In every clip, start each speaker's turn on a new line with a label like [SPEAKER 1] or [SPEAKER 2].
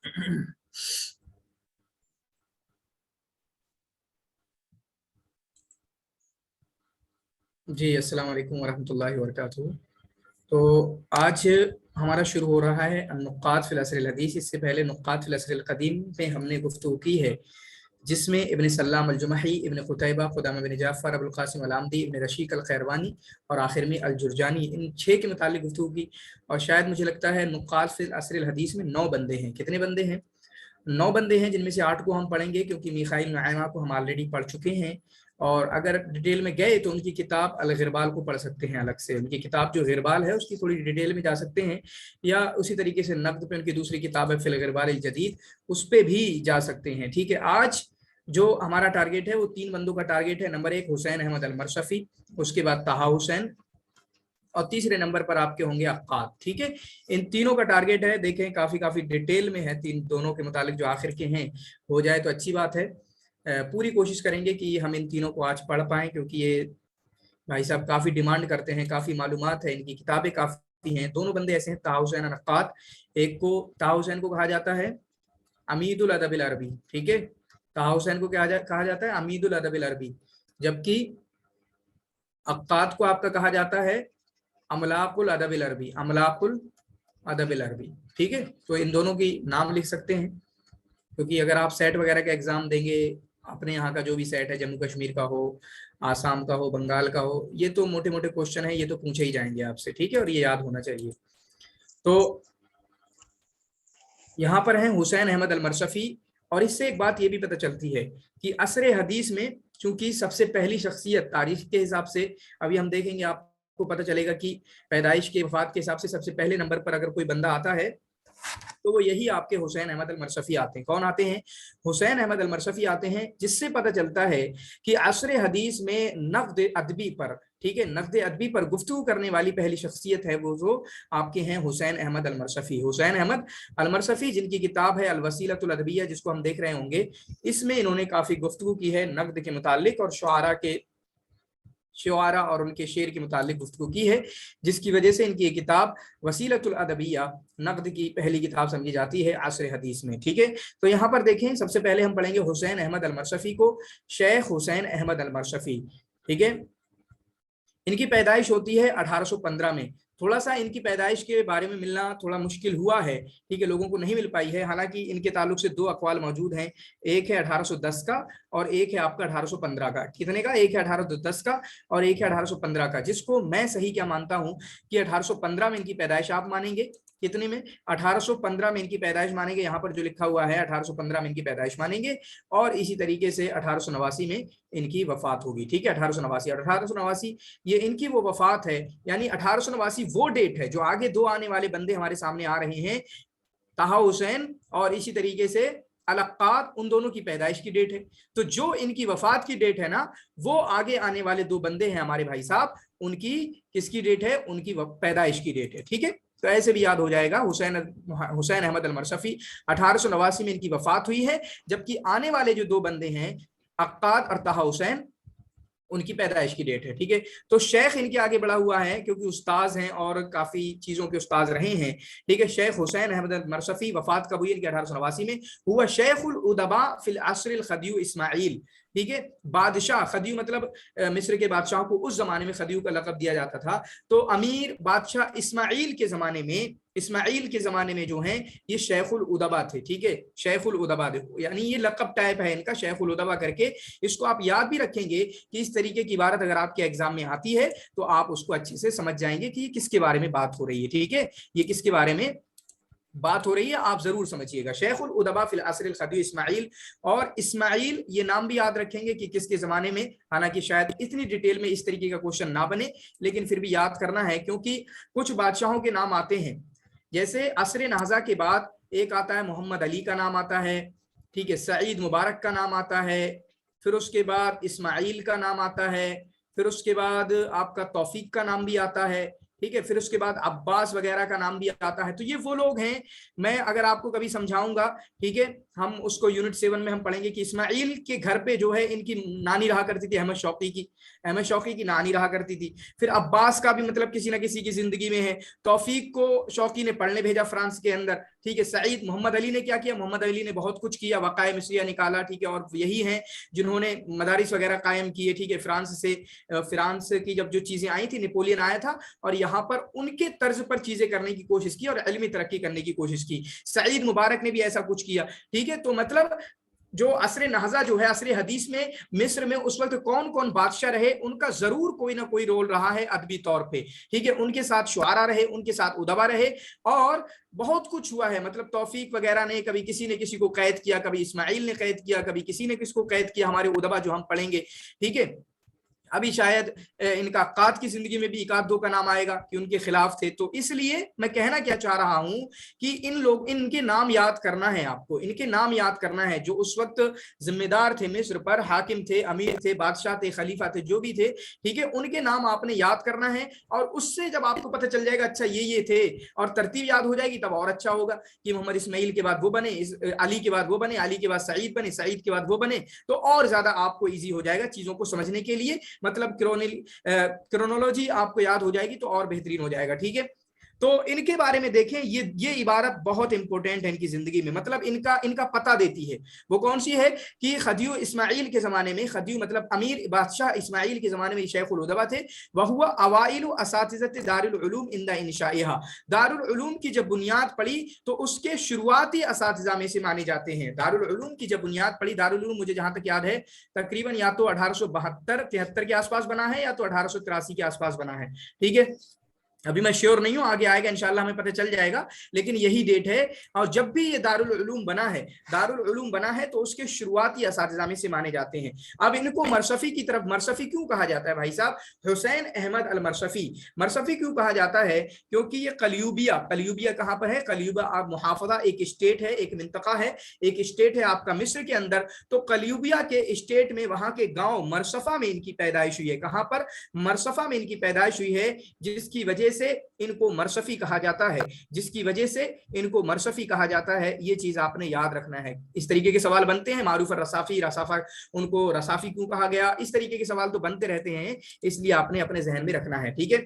[SPEAKER 1] जी, अस्सलाम वालेकुम वरहमतुल्लाहि वबरकातुहू। तो आज हमारा शुरू हो रहा है नुक्कात फिल असरिल हदीस। इससे पहले नुक्कात फिल असरिल कदीम पे हमने गुफ्तगू की है, जिसमें इब्न सल्लाम अल-जुमही, इब्न कुतैबा, खुदामा बिन जाफर, अबुल कासिम अल-आमदी, इब्न रशीक अल-खैरवानी और आखिर में अल-जुरजानी, इन 6 के मुतालिक गुफ्तगू की। और शायद मुझे लगता है नुक्कात फिल असरिल हदीस में 9 बंदे हैं। कितने बंदे हैं? 9 बंदे हैं, जिनमें से 8 को हम पढ़ेंगे क्योंकि मीखाइल नुआइमा को हम ऑलरेडी पढ़ चुके हैं। और अगर डिटेल में गए तो उनकी किताब अल गिरबाल को पढ़ सकते हैं अलग से। उनकी किताब जो गिरबाल है उसकी थोड़ी डिटेल में जा सकते हैं, या उसी तरीके से नक्द पे उनकी दूसरी किताब है फिल गिरबाल अल जदीद, उस पे भी जा सकते हैं। ठीक है, आज जो हमारा टारगेट है वो 3 बंदों का टारगेट है। नंबर 1 हुसैन अहमद अल मरशफी, उसके बाद ताहा हुसैन, और तीसरे नंबर पर आपके होंगे अक्काद। ठीक है, इन तीनों का टारगेट है। देखें काफी डिटेल में है, तीन दोनों के मुतालिक जो आखिर के हैं। हो जाए तो अच्छी बात है। पूरी कोशिश करेंगे कि हम इन तीनों को आज पढ़ पाएं, क्योंकि ये भाई साहब काफी डिमांड करते हैं, काफी मालूमात है, इनकी किताबें काफी हैं। दोनों बंदे ऐसे हैं, ताहा हुसैन और अक्काद। एक को ताहा हुसैन को कहा जाता है अमीदुल अदबिल अरबी। ठीक है, ताहा हुसैन को कहा जाता है अमीदुल अदबिल अरबी, जबकि अक्काद को आपका कहा जाता है अमलाकुल अदबिल अरबी, अमलाकुल अदबिल अरबी। ठीक है, तो इन दोनों की नाम लिख सकते हैं, क्योंकि अगर आप सेट वगैरह का एग्जाम देंगे, अपने यहाँ का जो भी सेट है, जम्मू कश्मीर का हो, आसाम का हो, बंगाल का हो, ये तो मोटे मोटे क्वेश्चन है, ये तो पूछे ही जाएंगे आपसे। ठीक है, और ये याद होना चाहिए। तो यहाँ पर है हुसैन अहमद अल मरशफी। और इससे एक बात ये भी पता चलती है कि असर हदीस में चूंकि सबसे पहली शख्सियत तारीख के हिसाब से, अभी हम देखेंगे आपको पता चलेगा कि पैदाइश के वफात के हिसाब से सबसे पहले नंबर पर अगर कोई बंदा आता है तो वो यही आपके हुसैन अहमद अल मरशफी आते हैं। कौन आते हैं? हुसैन अहमद अल मरशफी आते हैं, जिससे पता चलता है कि असर हदीस में नक़्द अदबी पर, ठीक है, नक़्द अदबी पर गुफ्तगू करने वाली पहली शख्सियत है वो जो आपके हैं हुसैन अहमद अल मरशफी। हुसैन अहमद अल मरशफी, जिनकी किताब है अल वसीलतुल अदबिया, जिसको हम देख रहे होंगे, इसमें इन्होंने काफी गुफ्तगू की है नक़्द के मुतालिक, और शुआरा और उनके शेर के मुतालिक गुफ्तगू की है, जिसकी वजह से इनकी किताब वसीलतुल अदबिया नक़्द की पहली किताब समझी जाती है असर हदीस में। ठीक है, तो यहाँ पर देखें, सबसे पहले हम पढ़ेंगे हुसैन अहमद अल मरशफी को, शेख हुसैन अहमद अल मरशफी। ठीक है, इनकी पैदाइश होती है 1815 में। थोड़ा सा इनकी पैदाइश के बारे में मिलना थोड़ा मुश्किल हुआ है, ठीक है, लोगों को नहीं मिल पाई है। हालांकि इनके ताल्लुक से 2 अकवाल मौजूद हैं, एक है 1810 का और एक है आपका 1815 का। कितने का? एक है 1810 का और एक है 1815 का, जिसको मैं सही क्या मानता हूं कि 1815 में इनकी पैदाइश आप मानेंगे। कितने में? 1815 में इनकी पैदाइश मानेंगे। यहाँ पर जो लिखा हुआ है 1815 में इनकी पैदाइश मानेंगे, और इसी तरीके से 1889 में इनकी वफात होगी। ठीक है, 1889 ये इनकी वो वफात है। यानी 1889 वो डेट है जो आगे 2 आने वाले बंदे हमारे सामने आ रहे हैं, ताहा हुसैन और इसी तरीके से अल-अक्काद, उन दोनों की पैदाइश की डेट है। तो जो इनकी वफात की डेट है ना, वो आगे आने वाले 2 बंदे हैं हमारे भाई साहब, उनकी किसकी डेट है? उनकी पैदाइश की डेट है। ठीक है, तो ऐसे भी याद हो जाएगा। हुसैन अहमद अल मरशफी 1889 में इनकी वफात हुई है, जबकि आने वाले जो 2 बंदे हैं अक्काद और ताहा हुसैन, उनकी पैदाइश की डेट है। ठीक है, तो शेख इनके आगे बढ़ा हुआ है क्योंकि उस्ताज हैं और काफी चीजों के उस्ताज रहे हैं। ठीक है, शेख हुसैन अहमद मरशफी, वफात कब हुई इनकी? 1889 में। हुआ शेखुल उदबा फिल असरिल खदियू इस्माइल। ठीक है, बादशाह, खदियू मतलब मिस्र के बादशाह को उस जमाने में खदियू का लक़ब दिया जाता था। तो अमीर बादशाह इस्माइल के जमाने में जो हैं ये शेखुल उदबा थे। ठीक है, शेखुल उदबा, यानी ये लक़ब टाइप है इनका, शेखुल उदबा करके। इसको आप याद भी रखेंगे कि इस तरीके की इबारत अगर आपके एग्जाम में आती है तो आप उसको अच्छे से समझ जाएंगे कि किसके बारे में बात हो रही है। ठीक है, ये किसके बारे में बात हो रही है, आप जरूर समझिएगा। शेखुल उदबा फिल असरिल खदियू इस्माइल, और इस्माइल ये नाम भी याद रखेंगे कि किसके जमाने में। हालांकि शायद इतनी डिटेल में इस तरीके का क्वेश्चन ना बने, लेकिन फिर भी याद करना है, क्योंकि कुछ बादशाहों के नाम आते हैं। जैसे असर नहजा के बाद एक आता है मोहम्मद अली का नाम आता है, ठीक है, सईद मुबारक का नाम आता है, फिर उसके बाद इस्माइल का नाम आता है, फिर उसके बाद आपका तौफीक का नाम भी आता है। ठीक है, फिर उसके बाद अब्बास वगैरह का नाम भी आता है। तो ये वो लोग हैं, मैं अगर आपको कभी समझाऊंगा, ठीक है, हम उसको यूनिट 7 में हम पढ़ेंगे कि इस्माइल के घर पे जो है इनकी नानी रहा करती थी, अहमद शौकी की नानी रहा करती थी। फिर अब्बास का भी मतलब किसी ना किसी की जिंदगी में है। तौफीक को शौकी ने पढ़ने भेजा फ्रांस के अंदर, ठीक है। सईद मोहम्मद अली ने क्या किया, मोहम्मद अली ने बहुत कुछ किया, वक़ाए मिस्रिया निकाला, ठीक है, और यही हैं जिन्होंने मदारिस वगैरह कायम किए, ठीक है। फ्रांस की जब जो चीजें आई थी, नेपोलियन आया था और यहाँ पर उनके तर्ज पर चीजें करने की कोशिश की और इल्मी तरक्की करने की कोशिश की। सईद मुबारक ने भी ऐसा कुछ किया, ठीक है। तो मतलब जो असर नहजा जो है, असर हदीस में मिस्र में उस वक्त कौन कौन बादशाह रहे, उनका जरूर कोई ना कोई रोल रहा है अदबी तौर पे, ठीक है। उनके साथ शुआरा रहे, उनके साथ उदबा रहे, और बहुत कुछ हुआ है। मतलब तौफीक वगैरह ने कभी किसी ने किसी को कैद किया, कभी इस्माइल ने कैद किया, कभी किसी ने किसको कैद किया, हमारे उदबा जो हम पढ़ेंगे, ठीक है। अभी शायद इनका काद की जिंदगी में भी एक आध दो का नाम आएगा कि उनके खिलाफ थे। तो इसलिए मैं कहना क्या चाह रहा हूं कि इनके नाम याद करना है, आपको इनके नाम याद करना है, जो उस वक्त जिम्मेदार थे मिस्र पर, हाकिम थे, अमीर थे, बादशाह थे, खलीफा थे, जो भी थे, ठीक है, उनके नाम आपने याद करना है। और उससे जब आपको पता चल जाएगा अच्छा ये थे, और तरतीब याद हो जाएगी, तब और अच्छा होगा कि मोहम्मद इस्माइल के बाद वो बने, अली के बाद वो बने, अली के बाद सईद बने, सईद के बाद वो बने, तो और ज्यादा आपको ईजी हो जाएगा चीजों को समझने के लिए। मतलब क्रोनोलॉजी आपको याद हो जाएगी तो और बेहतरीन हो जाएगा, ठीक है। तो इनके बारे में देखें, ये इबारत बहुत इंपॉर्टेंट है इनकी जिंदगी में, मतलब इनका पता देती है। वो कौन सी है कि खदियू इस्माइल के जमाने में, खदियू मतलब अमीर बादशाह इस्माइल के जमाने में शेखुल उदबा थे। वह हुआ अवाइल असातिज़त दारुल उलूम इंदा इंशाइहा, दारुल उलूम की जब बुनियाद पड़ी तो उसके शुरुआती असातिज़ा में से माने जाते हैं। दारुल उलूम की जब बुनियाद पड़ी, दारुल उलूम मुझे जहां तक याद है तकरीबन या तो 1872-73 के आसपास बना है, या तो 1883 के आसपास बना है, ठीक है। अभी मैं श्योर नहीं हूं, आगे आएगा इंशाल्लाह हमें पता चल जाएगा, लेकिन यही डेट है। और जब भी ये दारुल उलूम बना है तो उसके शुरुआती असातिज़ा में से माने जाते हैं। अब इनको मरसफी की तरफ, मरसफी क्यों कहा जाता है भाई साहब, हुसैन अहमद अल मरसफी, मरसफी क्यों कहा जाता है, क्योंकि ये कलियूबिया कहां पर है, कलियूबा आप मुहाफजा एक स्टेट है, एक मिंतका है, एक स्टेट है आपका मिस्र के अंदर। तो कलियूबिया के स्टेट में वहां के गांव मरसफा में इनकी पैदाइश हुई है। कहां पर, मरसफा में इनकी पैदाइश हुई है, जिसकी वजह से इनको मरसफी कहा जाता है, जिसकी वजह से इनको मरसफी कहा जाता है। ये चीज आपने याद रखना है। इस तरीके के सवाल बनते हैं, मारूफ रसाफी, रसाफा, उनको रसाफी क्यों कहा गया, इस तरीके के सवाल तो बनते रहते हैं, इसलिए आपने अपने जहन में रखना है, ठीक है।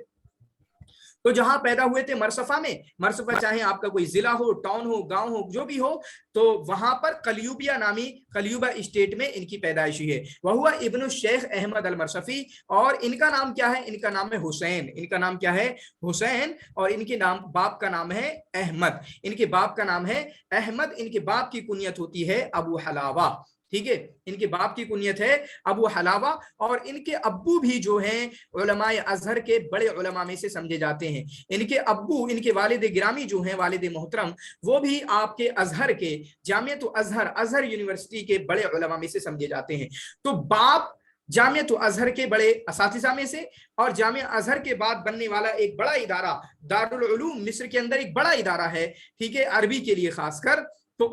[SPEAKER 1] तो जहां पैदा हुए थे मरसफा में, मरसफा चाहे आपका कोई जिला हो, टाउन हो, गांव हो, जो भी हो, तो वहां पर कलियूबा स्टेट में इनकी पैदाइश हुई है। वह हुआ इब्न शेख अहमद अल मरसफी, और इनका नाम क्या है, इनका नाम है हुसैन, इनका नाम क्या है, हुसैन। और इनके नाम, बाप का नाम है अहमद, इनके बाप का नाम है अहमद, इनके बाप की कुनियत होती है अबू हलावा, ठीक है। इनके बाप की कुनियत है अबू हलावा, और इनके अब्बू भी जो हैं उलमाए अजहर के बड़े उलमा में से समझे जाते हैं। इनके अब्बू, इनके वालिद गिरामी जो हैं, वालिद मोहतरम, वो भी आपके अजहर के, जामियत अजहर यूनिवर्सिटी के बड़े उलमा में से समझे जाते हैं। तो बाप जामियत अजहर के बड़े असातिज़ा में से, और जामिया अजहर के बाद बनने वाला एक बड़ा इदारा दारुल उलूम मिस्र के अंदर एक बड़ा इदारा है, ठीक है, अरबी के लिए खासकर। तो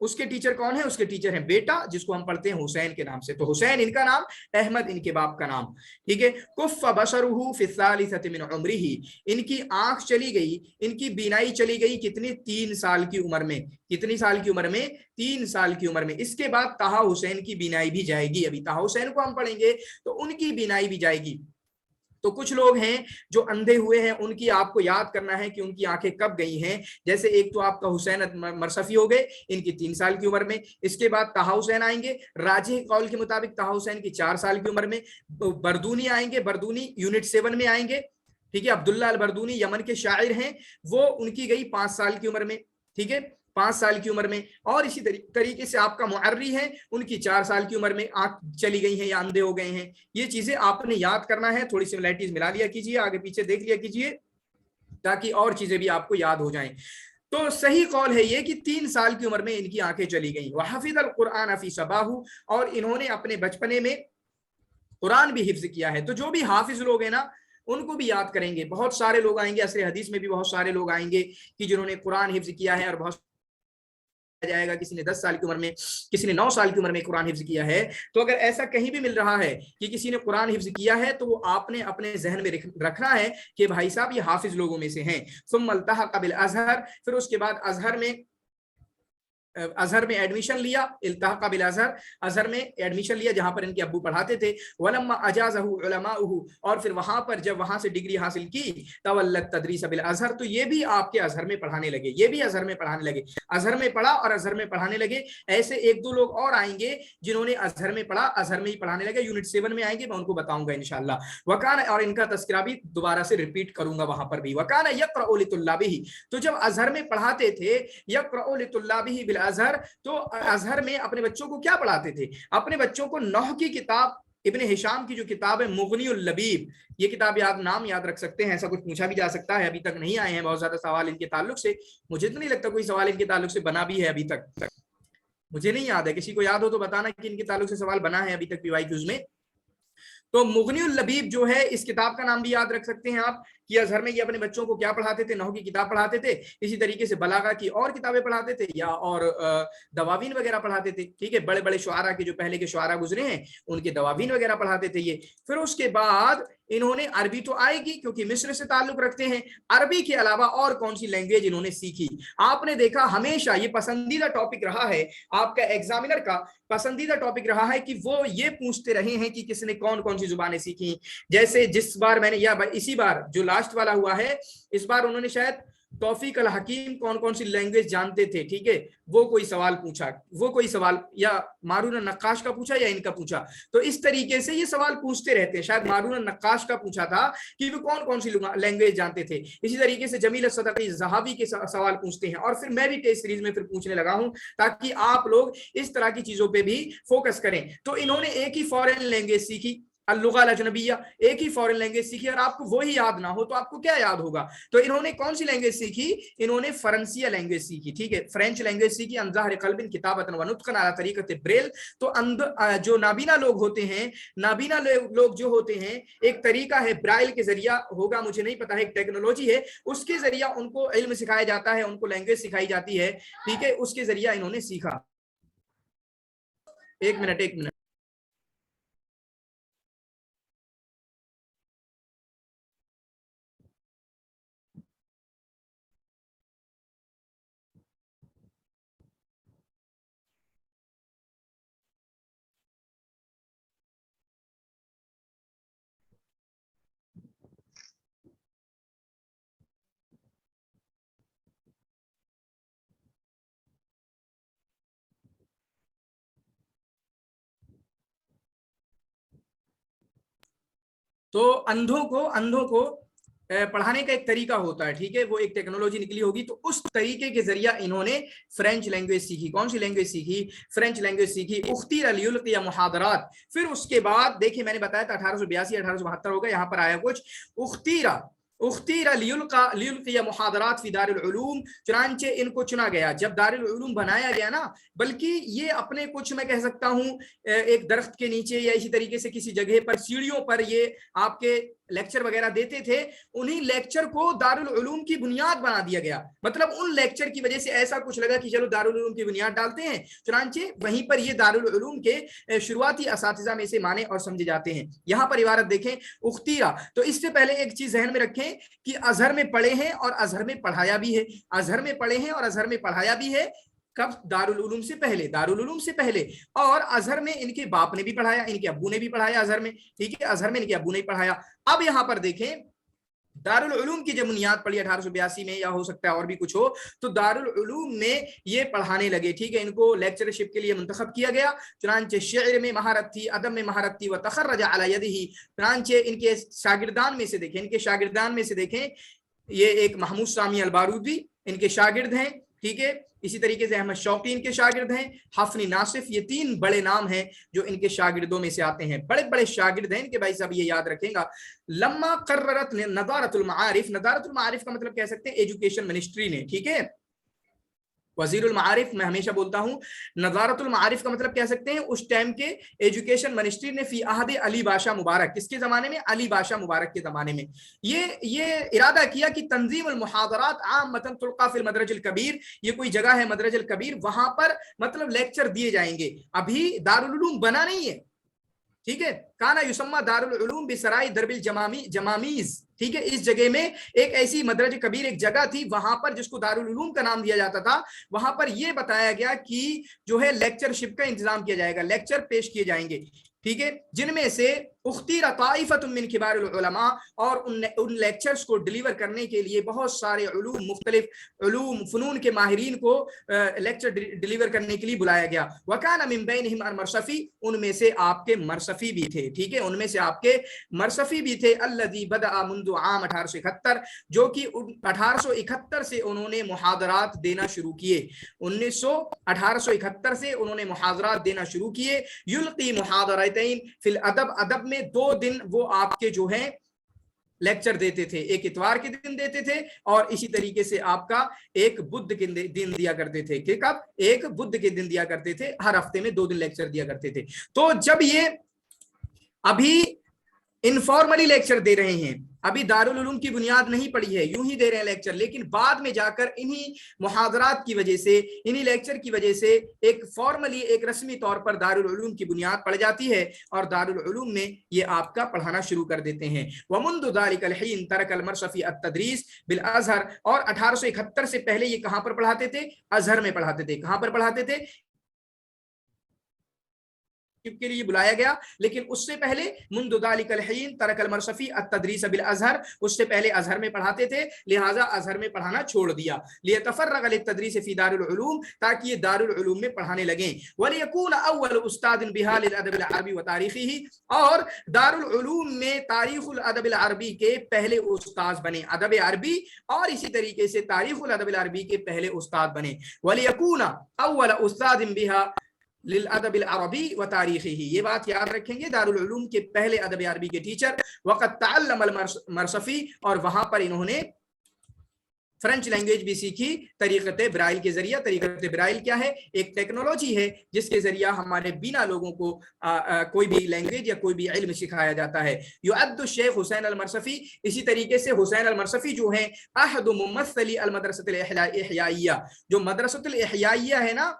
[SPEAKER 1] उसके टीचर कौन है, उसके टीचर हैं बेटा, जिसको हम पढ़ते हैं हुसैन के नाम से। तो हुसैन इनका नाम, अहमद इनके बाप का नाम, ठीक है। कुफ़ बशरुहु फी सालिसति मिन उम्रिही, इनकी आंख चली गई, इनकी बीनाई चली गई कितनी, 3 साल की उम्र में। कितनी साल की उम्र में, 3 साल की उम्र में। इसके बाद ताहा हुसैन की बीनाई भी जाएगी, अभी ताहा हुसैन को हम पढ़ेंगे तो उनकी बीनाई भी जाएगी। तो कुछ लोग हैं जो अंधे हुए हैं, उनकी आपको याद करना है कि उनकी आंखें कब गई हैं। जैसे एक तो आपका हुसैन मरसफी हो गए, इनकी 3 साल की उम्र में। इसके बाद ताहा हुसैन आएंगे, राजी कौल के मुताबिक ताहा हुसैन की 4 साल की उम्र में। बरदूनी आएंगे, बरदूनी यूनिट 7 में आएंगे, ठीक है। अब्दुल्ला अल बरदूनी यमन के शायर हैं, वो उनकी गई 5 साल की उम्र में, ठीक है, 5 साल की उम्र में। और इसी तरीके से आपका मुअर्री है, उनकी 4 साल की उम्र में आंख चली गई हैं या अंधे हो गए हैं। ये चीजें आपने याद करना है, थोड़ी सिमिलैरिटीज मिला लिया कीजिए, आगे पीछे देख लिया कीजिए, ताकि और चीजें भी आपको याद हो जाएं। तो सही कौल है ये कि 3 साल की उम्र में इनकी आंखें चली गई। वहफिज़ल कुरान फी सबाहु, और इन्होंने अपने बचपने में कुरान भी हिफ्ज किया है। तो जो भी हाफिज लोग हैं ना, उनको भी याद करेंगे। बहुत सारे लोग आएंगे, असर हदीस में भी बहुत सारे लोग आएंगे कि जिन्होंने कुरान हिफ्ज किया है, और बहुत जाएगा, किसी ने 10 साल की उम्र में, किसी ने 9 साल की उम्र में कुरान हिफ्ज किया है। तो अगर ऐसा कहीं भी मिल रहा है कि किसी ने कुरान हिफ्ज किया है तो वो आपने अपने जहन में रखना है कि भाई साहब ये हाफिज लोगों में से हैं। सुम्मा अल्तहक़ बिल अज़हर, फिर उसके बाद अजहर में एडमिशन लिया, इल्तहक़ बिल अज़हर, अजहर में एडमिशन लिया जहां पर इनके अब्बू पढ़ाते थे। वलम्मा अजाज़हु उलमाउहु, और फिर वहां पर जब वहां से डिग्री हासिल की, तवल्लत तदरीस बिल अज़हर, तो ये भी आपके अजहर में पढ़ाने लगे, ये भी अजहर में पढ़ाने लगे, अजहर में पढ़ा और अजहर में पढ़ाने लगे। ऐसे एक दो लोग और आएंगे जिन्होंने अजहर में पढ़ा, अजहर में ही पढ़ाने लगे, यूनिट 7 में आएंगे, मैं उनको बताऊंगा इंशाअल्लाह। वकान, और इनका तस्करा भी दोबारा से रिपीट करूंगा वहां पर भी। वकान यक़रअु लितुल्लाबिही, तो जब अजहर में पढ़ाते थे, यक़रअु लितुल्लाबिही बिल अज़हर, तो अजहर में अपने बच्चों को क्या पढ़ाते थे? अपने बच्चों को नहव की किताब, इब्ने हिशाम की जो किताब है मुग़नियुल लबीब, ये किताब नाम याद रख सकते हैं, ऐसा कुछ पूछा भी जा सकता है। अभी तक नहीं आए हैं बहुत ज्यादा सवाल इनके ताल्लुक से, मुझे तो नहीं लगता कोई सवाल इनके ताल्लुक से बना भी है अभी तक, मुझे नहीं याद है। किसी को याद हो तो बताना कि इनके ताल्लुक से सवाल बना है अभी तक PYQs में। तो मुग़नियुल लबीब जो है, इस किताब का नाम भी याद रख सकते हैं आप कि अजहर में ये अपने बच्चों को क्या पढ़ाते थे? नहव की किताब पढ़ाते थे, इसी तरीके से बलागा की और किताबें पढ़ाते थे, या और दवावीन वगैरह पढ़ाते थे। ठीक है, बड़े बड़े शुआरा के जो पहले के शुआरा गुजरे हैं उनके दवावीन वगैरह पढ़ाते थे ये। फिर उसके बाद इन्होंने अरबी तो आएगी क्योंकि मिस्र से ताल्लुक रखते हैं, अरबी के अलावा और कौन सी लैंग्वेज इन्होंने सीखी? आपने देखा हमेशा ये पसंदीदा टॉपिक रहा है, आपका एग्जामिनर का पसंदीदा टॉपिक रहा है कि वो ये पूछते रहे हैं कि किसने कौन कौन सी जुबानें सीखी। जैसे जिस बार मैंने, या इसी बार जो लास्ट वाला हुआ है, इस बार उन्होंने शायद तौफीक अल हकीम कौन कौन सी लैंग्वेज जानते थे, ठीक है, वो कोई सवाल पूछा, वो कोई सवाल या मारून नक्काश का पूछा या इनका पूछा। तो इस तरीके से ये सवाल पूछते रहते हैं। शायद मारून नक्काश का पूछा था कि वो कौन कौन सी लैंग्वेज जानते थे। इसी तरीके से जमील सदक़ी ज़हाबी के सवाल पूछते हैं, और फिर मैं भी टेस्ट सीरीज में फिर पूछने लगा हूं ताकि आप लोग इस तरह की चीजों पर भी फोकस करें। तो इन्होंने एक ही फॉरेन लैंग्वेज सीखी, अल-लुग़ा अल-अजनबिय्या, एक ही फॉरेन लैंग्वेज सीखी, और आपको वो ही याद ना हो तो आपको क्या याद होगा? तो इन्होंने कौन सी लैंग्वेज सीखी? इन्होंने फ्रांसीसी लैंग्वेज सीखी, ठीक है, फ्रेंच लैंग्वेज सीखी। अन ज़हर क़ल्बिन किताबतन व नुत्क़न अला तरीक़त ब्रेल, तो जो नाबीना लोग होते हैं, नाबीना लोग जो होते हैं, एक तरीका है ब्राइल के जरिया होगा, मुझे नहीं पता है, एक टेक्नोलॉजी है, उसके जरिया उनको इल्म सिखाया जाता है, उनको लैंग्वेज सिखाई जाती है, ठीक है, उसके जरिया इन्होंने सीखा। एक मिनट। तो अंधों को पढ़ाने का एक तरीका होता है, ठीक है, वो एक टेक्नोलॉजी निकली होगी, तो उस तरीके के जरिया इन्होंने फ्रेंच लैंग्वेज सीखी। कौन सी लैंग्वेज सीखी? फ्रेंच लैंग्वेज सीखी। उख्तीरा लियुल्क़िया मुहादरात, फिर उसके बाद देखिए मैंने बताया था 1882 1872 होगा, यहाँ पर आया कुछ उख्तीरा लियुल्क़िया मुहादरात फी दारुल उलूम, चुनांचे इनको चुना गया जब दारुल उलूम बनाया गया ना, बल्कि ये अपने कुछ मैं कह सकता हूँ एक दरख्त के नीचे या इसी तरीके से किसी जगह पर सीढ़ियों पर ये आपके लेक्चर वगैरह देते थे, उन्हीं लेक्चर को दारुल उलूम की बुनियाद बना दिया गया। मतलब उन लेक्चर की वजह से ऐसा कुछ लगा कि चलो दारुल उलूम की बुनियाद डालते हैं, चुनांचे वहीं पर ये दारुल उलूम के शुरुआती असातिज़ा में से माने और समझे जाते हैं। यहाँ पर इबारत देखें उख्तिया, तो इससे पहले एक चीज ज़हन में रखें कि अजहर में पढ़े हैं और अजहर में पढ़ाया भी है, अजहर में पढ़े हैं और अजहर में पढ़ाया भी है। कब? दारुल उलूम से पहले, दारुल उलूम से पहले। और अजहर में इनके बाप ने भी पढ़ाया, इनके अब्बू ने भी पढ़ाया अजहर में, ठीक है, अजहर में इनके अब्बू ने पढ़ाया। अब यहां पर देखें दारुल उलूम की जब बुनियाद पड़ी 1882 में, या हो सकता है और भी कुछ हो, तो दारुल उलूम में ये पढ़ाने लगे, ठीक है, इनको लेक्चरशिप के लिए मुंतखब किया गया। चुनांचे शेर में महारत थी, अदब में महारत थी, व तखर्रजा अला यदिही, चुनांचे इनके शागिर्दान में से देखें, ये एक महमूद सामी अल-बारूदी इनके शागिर्द हैं, ठीक है, इसी तरीके से अहमद शौकी इनके शागिर्द हैं, हफनी नासिफ, ये 3 बड़े नाम हैं जो इनके शागिर्दों में से आते हैं, बड़े बड़े शागिर्द हैं इनके, भाई साहब ये याद रखेगा। लम्मा कर्ररत नदारतुल मारिफ, नदारतुल मारिफ का मतलब कह सकते हैं एजुकेशन मिनिस्ट्री ने, ठीक है, वजीरुल मारिफ मैं हमेशा बोलता हूँ, नज़ारतुल मारिफ का मतलब कह सकते हैं उस टाइम के एजुकेशन मिनिस्ट्री ने फी अहद अली बादशाह मुबारक, किसके जमाने में, अली बादशाह मुबारक के जमाने में ये इरादा किया कि तंजीमुल मुहादरात आमतन तुल्का फिल मदरजुल कबीर, ये कोई जगह है मदरजुल कबीर, वहां पर मतलब लेक्चर दिए जाएंगे। अभी दारुल उलूम बना नहीं है, ठीक है, काना युसम्मा दारुल उलूम बिसराई दरबिल जमामीज, ठीक है, इस जगह में एक ऐसी मदरज कबीर एक जगह थी वहां पर जिसको दारुल उलूम का नाम दिया जाता था, वहां पर यह बताया गया कि जो है लेक्चरशिप का इंतजाम किया जाएगा, लेक्चर पेश किए जाएंगे, ठीक है, जिनमें से उख्तीर ताइफतुम मिन किबारुल उलमा, और उन लेक्चर्स को डिलीवर करने के लिए बहुत सारे उलूम मुख्तलिफ उलूम फनून के माहिरीन को लेक्चर डिलीवर करने के लिए बुलाया गया। वकाना मिन बैनिहिम मरसफी, उनमें से आपके मरसफी भी थे, ठीक है, उनमें से आपके मरसफी भी थे, अल्लज़ी बदअ मुंदु आम 1871, जो कि 1871 से उन्होंने मुहादरात देना शुरू किए, 1871 से उन्होंने मुहादरात देना शुरू किए। युल्की मुहादरतैन फिल अदब, अदब में 2 दिन वो आपके जो है लेक्चर देते थे, एक इतवार के दिन देते थे और इसी तरीके से आपका एक बुध के दिन दिया करते थे, कि कब, एक बुध के दिन दिया करते थे, हर हफ्ते में 2 दिन लेक्चर दिया करते थे। तो जब ये अभी इनफॉर्मली लेक्चर दे रहे हैं, अभी दारुल उलूम की बुनियाद नहीं पड़ी है, यूं ही दे रहे हैं लेक्चर, लेकिन बाद में जाकर इन्हीं मुहादरात की वजह से, इन्हीं लेक्चर की वजह से एक फॉर्मली एक रस्मी तौर पर दारुल उलूम की बुनियाद पड़ जाती है और दारुल उलूम में ये आपका पढ़ाना शुरू कर देते हैं। वमुंदु ज़ालिकल हीन तरकल मरसफी अत-तदरीस बिल अज़हर, और 1871 से पहले ये कहां पर पढ़ाते थे, अजहर में पढ़ाते थे। कहां पर पढ़ाते थे, के लिए बुलाया गया, लेकिन उससे पहले मुंदु ज़ालिकल हीन तरकल मरसफी अत-तदरीस बिल अज़हर, उससे पहले अज़हर में पढ़ाते थे, लिहाजा अज़हर में पढ़ाना छोड़ दिया। लियतफर्रग लित-तदरीस फी दारुल उलूम, ताकि ये दारुल उलूम में पढ़ाने लगे। वलियकून अव्वल उस्तादिन बिहा लिल अदब अल अरबी व तारीखिही, और दारुल उलूम में तारीखुल अदब अल अरबी के पहले उस्ताद बने, अदब अरबी और इसी तरीके से तारीखुल अदब अल अरबी के पहले उस्ताद बने। वलियकून अव्वल उस्तादिन बिहा लिल अदब अल अरबी व तारीखिही, ये बात याद रखेंगे, दारुल उलूम के पहले अदब अरबी के टीचर, वक़द तअल्लम अल मरसफी, और वहां पर इन्होंने फ्रेंच लैंग्वेज भी सीखी तरीक़त ब्राइल के जरिए। तरीक़त ब्राइल क्या है, एक टेक्नोलॉजी है जिसके जरिए हमारे बिना लोगों को कोई भी लैंग्वेज या कोई भी इल्म सिखाया जाता है। युअद्दु शेख हुसैन अल मरसफी, इसी तरीके से हुसैन अल मरसफी जो है अहदु मुमस्सली अल मदरसतुल इहयाइया, जो मदरसतुल इहयाइया है ना,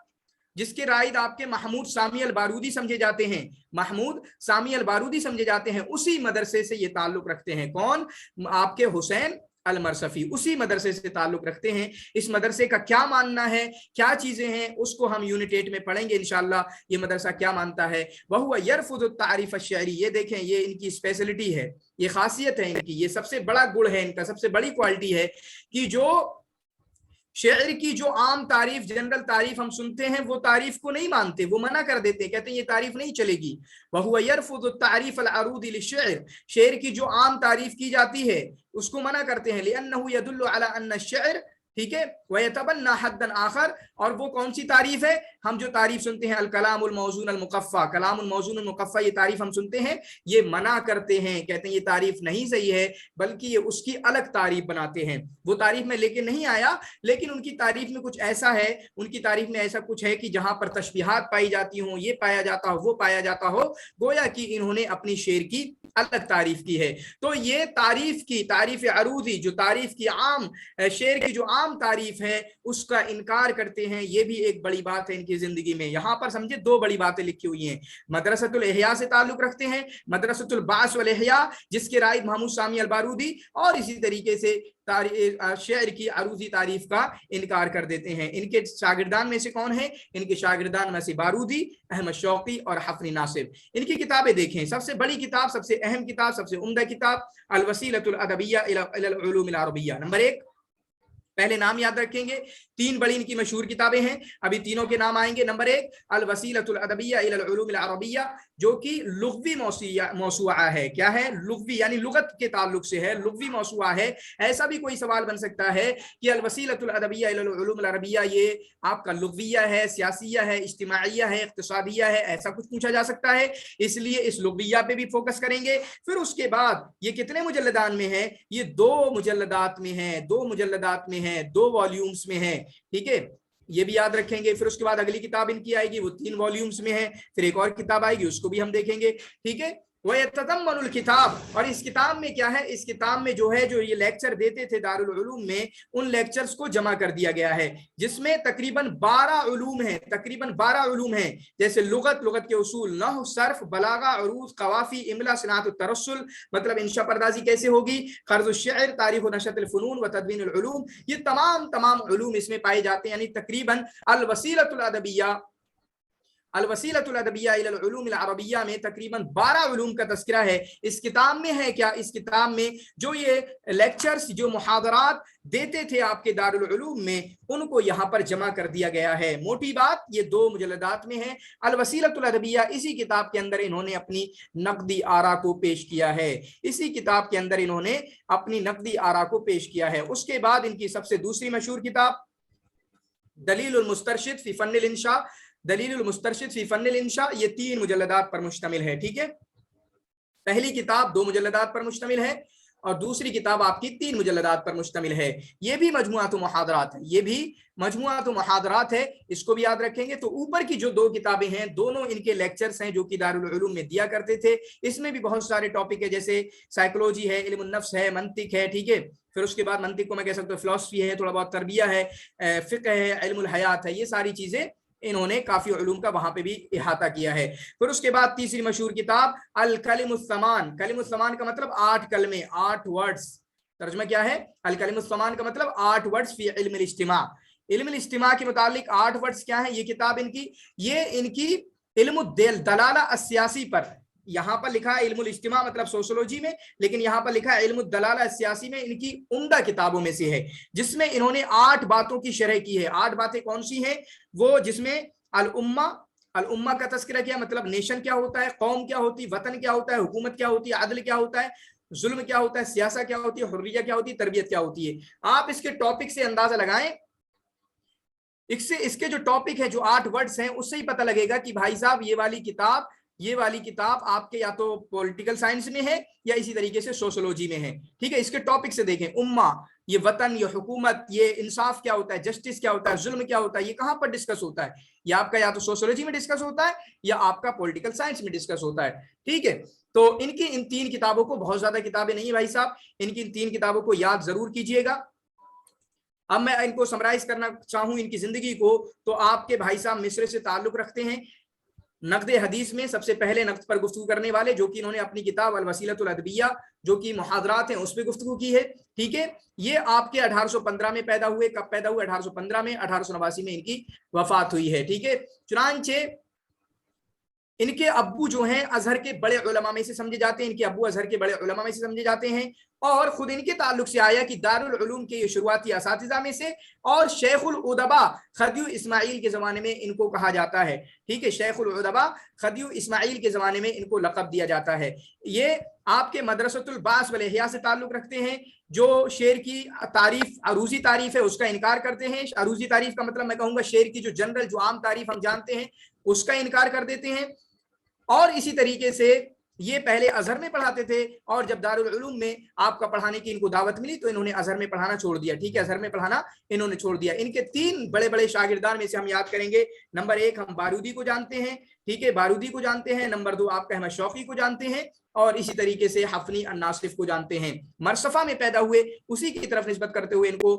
[SPEAKER 1] जिसके राइद आपके महमूद सामी अल बारूदी समझे जाते हैं, महमूद सामी अल बारूदी समझे जाते हैं, उसी मदरसे से ये ताल्लुक रखते हैं। कौन, आपके हुसैन अल मरसफी उसी मदरसे से ताल्लुक रखते हैं। इस मदरसे का क्या मानना है, क्या चीजें हैं, उसको हम यूनिट 8 में पढ़ेंगे इंशाअल्लाह, ये मदरसा क्या मानता है। वहुवा यरफुदु तारीफ अश-शअरी, ये देखें, ये इनकी स्पेशलिटी है, ये खासियत है इनकी, ये सबसे बड़ा गुण है इनका, सबसे बड़ी क्वालिटी है कि जो शेर की जो आम तारीफ, जनरल तारीफ हम सुनते हैं, वो तारीफ को नहीं मानते, वो मना कर देते, कहते हैं ये तारीफ नहीं चलेगी। वहुवा यरफुदु तारीफ अल अरूदी लिश्शि'r, शेर की जो आम तारीफ की जाती है उसको मना करते हैं। लिअन्नहु यदुल्लु अला अन्न अश-शि'r, ठीक है, वयतबन्ना हद्दन आखर, और वो कौन सी तारीफ है, हम जो तारीफ सुनते हैं अल कलामुल मौजून अल मुकफ़्फ़ा, कलामुल मौजून अल मुकफ़्फ़ा, ये तारीफ हम सुनते हैं, ये मना करते हैं, कहते हैं ये तारीफ नहीं सही है, बल्कि ये उसकी अलग तारीफ बनाते हैं। वो तारीफ में लेके नहीं आया, लेकिन उनकी तारीफ में कुछ ऐसा है, उनकी तारीफ में ऐसा कुछ है कि जहां पर तशबीहात पाई जाती हों, ये पाया जाता हो, वो पाया जाता हो, गोया कि इन्होंने अपनी शेर की अलग तारीफ की है। तो ये तारीफ की, तारीफ अरूदी, जो तारीफ की आम, शेर की जो आम तारीफ है, उसका इनकार करते हैं। ये भी एक बड़ी बात है इनकी जिंदगी में। यहां पर समझे 2 बड़ी बातें लिखी हुई हैं, मदरसतुल इहया से ताल्लुक रखते हैं, मदरसतुल बास वल इहया जिसके राइद महमूद सामी अल बारूदी, और इसी तरीके से शेर की अरूजी तारीफ का इनकार कर देते हैं। इनके शागिर्दान में से कौन है, इनके शागिर्दान में से बारूदी, अहमद शौकी और हफनी नासिर। इनकी किताबें देखें, सबसे बड़ी किताब, सबसे अहम किताब, सबसे उम्दा किताब अल वसीलतुल अदबिय्या इलल उलूम अल अरबिय्या, नंबर 1। पहले नाम याद रखेंगे, 3 बड़ी इनकी मशहूर किताबें हैं, अभी तीनों के नाम आएंगे। नंबर 1 अल वसीलतुल अदबिय्या इलल उलूम अल अरबिय्या, जो कि लुग़वी मौसूआ है। क्या है, लुग़वी यानी लुगत के ताल्लुक से है, लुग़वी मौसूआ है। ऐसा भी कोई सवाल बन सकता है कि अल वसीलतुल अदबिय्या इलल उलूम अल अरबिय्या ये आपका लुग़विया है, सियासिया है, इज्तिमाइया है, इक़्तिसादिया है, ऐसा कुछ पूछा जा सकता है, इसलिए इस लुग़विया पे भी फोकस करेंगे। फिर उसके बाद ये कितने मुजल्लदान में है, ये 2 मुजल्लदात में है, 2 मुजल्लदात में है, 2 वॉल्यूम्स में है, ठीक है। ये भी याद रखेंगे। फिर उसके बाद अगली किताब इनकी आएगी, वो 3 वॉल्यूम्स में है, फिर एक और किताब आएगी उसको भी हम देखेंगे, ठीक है। वयततम्मनुल किताब, और इस किताब में क्या है, इस किताब में जो है, जो ये लेक्चर देते थे दारुल उलूम में, उन लेक्चर्स को जमा कर दिया गया है, जिसमें तकरीबन 12 उलूम है, तकरीबन 12 उलूम है, जैसे लुगत, लुगत के उसूल, नहव, सर्फ, बलागा, अरूज, कवाफी, इमला, सनात तरस्सुल, मतलब इंशा पर्दाजी कैसे होगी, कर्ज़ शेर, तारीख नशअत फ़ुनून व तदवीन उलूम, ये तमाम उलूम इसमें पाए जाते हैं। यानी तकरीबन अल वसीलतुल अदबिया, अल वसीलतुल अदबिया इलल उलूम अल अरबिया में तकरीबन 12 उलूम का तस्करा है। इस किताब में है क्या, इस किताब में जो ये लेक्चर्स, जो मुहादरात देते थे आपके दारुल उलूम में, उनको यहाँ पर जमा कर दिया गया है। मोटी बात ये 2 मुजल्लदात में है। अल वसीलतुल अदबिया, इसी किताब के अंदर इन्होंने अपनी नकदी आरा को पेश किया है, इसी किताब के अंदर इन्होंने अपनी नकदी आरा को पेश किया है। उसके बाद इनकी सबसे दूसरी मशहूर किताब दलीलुल मुस्तरशिद फी फन्निल इंशा, दलीलुल मुस्तरशिद फी फन्निल इंशा, ये 3 मुजल्लदात पर मुश्तमिल है, ठीक है। पहली किताब 2 मुजल्लदात पर मुश्तमिल है और दूसरी किताब आपकी 3 मुजल्लदात पर मुश्तमिल है। ये भी मजमुआतु मुहादरात है, ये भी मजमुआतु मुहादरात है, इसको भी याद रखेंगे। तो ऊपर की जो 2 किताबें हैं, दोनों इनके लेक्चर्स हैं जो कि दारुल उलूम में दिया करते थे। इसमें भी बहुत सारे टॉपिक है, जैसे साइकोलॉजी है, इल्मुन नफ्स है, मंतिक है, ठीक है। फिर उसके बाद मंतिक को मैं कह सकता हूँ फिलॉसफी है, थोड़ा बहुत तरबिया है, फिक्र है, इल्मुल हयात है, ये सारी चीजें इन्होंने काफी उलूम का वहां पे भी इहाता किया है। फिर उसके बाद तीसरी मशहूर किताब अल कलिमुस्समान, कलिमुस्समान का मतलब 8 कलमे, 8 वर्ड्स, तर्जुमा क्या है, अल कलिमुस्समान का मतलब 8 वर्ड्स फी इल्मुल इज्तिमा, इल्मुल इज्तिमा के मुतालिक 8 वर्ड्स क्या है, ये किताब इनकी, ये इनकी इल्मुद्दल दलाला अस्सियासी पर, यहाँ पर लिखा है इल्मुल इज्तिमा मतलब सोशोलॉजी में, लेकिन यहाँ पर लिखा है इल्मुद दलाला सियासी में, इनकी उम्दा किताबों में से है, जिसमें इन्होंने 8 बातों की शरह की है। 8 बातें कौन सी हैं, वो जिसमें अल उम्मा का तस्करा किया, मतलब नेशन क्या होता है, कौम क्या होती है, वतन क्या होता है, हुकूमत क्या होती है, अदल क्या होता है, जुल्म क्या होता है, सियासा क्या होती है, हुर्रिया क्या होती है, तरबियत क्या होती है। आप इसके टॉपिक से अंदाजा लगाएं, इसके जो टॉपिक है, जो 8 वर्ड्स हैं, उससे ही पता लगेगा कि भाई साहब ये वाली किताब आपके या तो पॉलिटिकल साइंस में है या इसी तरीके से सोशोलॉजी में है, ठीक है। इसके टॉपिक से देखें, उम्मा, ये वतन, ये हुकूमत, ये इंसाफ क्या होता है, जस्टिस क्या होता है, जुल्म क्या होता है, ये कहां पर डिस्कस होता है, ये आपका या तो सोशोलॉजी में डिस्कस होता है या आपका पॉलिटिकल साइंस में डिस्कस होता है, ठीक है। तो इनकी इन 3 किताबों को, बहुत ज्यादा किताबें नहीं भाई साहब, इनकी इन 3 किताबों को याद जरूर कीजिएगा। अब मैं इनको समराइज करना चाहूं इनकी जिंदगी को, तो आपके भाई साहब मिस्र से ताल्लुक रखते हैं। नक़्द हदीस में सबसे पहले नक़्द पर गुफ्तगू करने वाले, जो कि इन्होंने अपनी किताब अल वसीलतुल अदबिया, जो कि मुहादरात हैं, उस पर गुफ्तगू की है, ठीक है। ये आपके 1815 में पैदा हुए। कब पैदा हुए, 1815 में, 1889 में इनकी वफात हुई है, ठीक है। चुनांचे इनके अब्बू जो हैं अजहर के बड़े उलमा में से समझे जाते हैं, इनके अब्बू अजहर के बड़े उलमा में से समझे जाते हैं, और खुद इनके ताल्लुक से आया कि दारुल उलूम के ये शुरुआती असातिज़ा में से, और शेखुल उदबा खदियू इस्माइल के ज़माने में इनको कहा जाता है, ठीक है। शेखुल उदबा खदियू इस्माइल के ज़माने में इनको लक़ब दिया जाता है। ये आपके मदरसतुल बास वल इहया से ताल्लुक रखते हैं, जो शेर की तारीफ, अरूजी तारीफ है, उसका इनकार करते हैं। अरूजी तारीफ का मतलब मैं कहूँगा शेर की जो जनरल, जो आम तारीफ हम जानते हैं, उसका इनकार कर देते हैं। और इसी तरीके से ये पहले अजहर में पढ़ाते थे, और जब दारुल उलूम में आपका पढ़ाने की इनको दावत मिली तो इन्होंने अजहर में पढ़ाना छोड़ दिया, ठीक है, अजहर में पढ़ाना इन्होंने छोड़ दिया। इनके 3 बड़े बड़े शागिर्दान में से हम याद करेंगे, नंबर 1 हम बारूदी को जानते हैं, ठीक है, बारूदी को जानते हैं। नंबर 2 आपका अहमद शौकी को जानते हैं, और इसी तरीके से हफनी अन्नासिफ को जानते हैं। मरसफा में पैदा हुए, उसी की तरफ निस्बत करते हुए इनको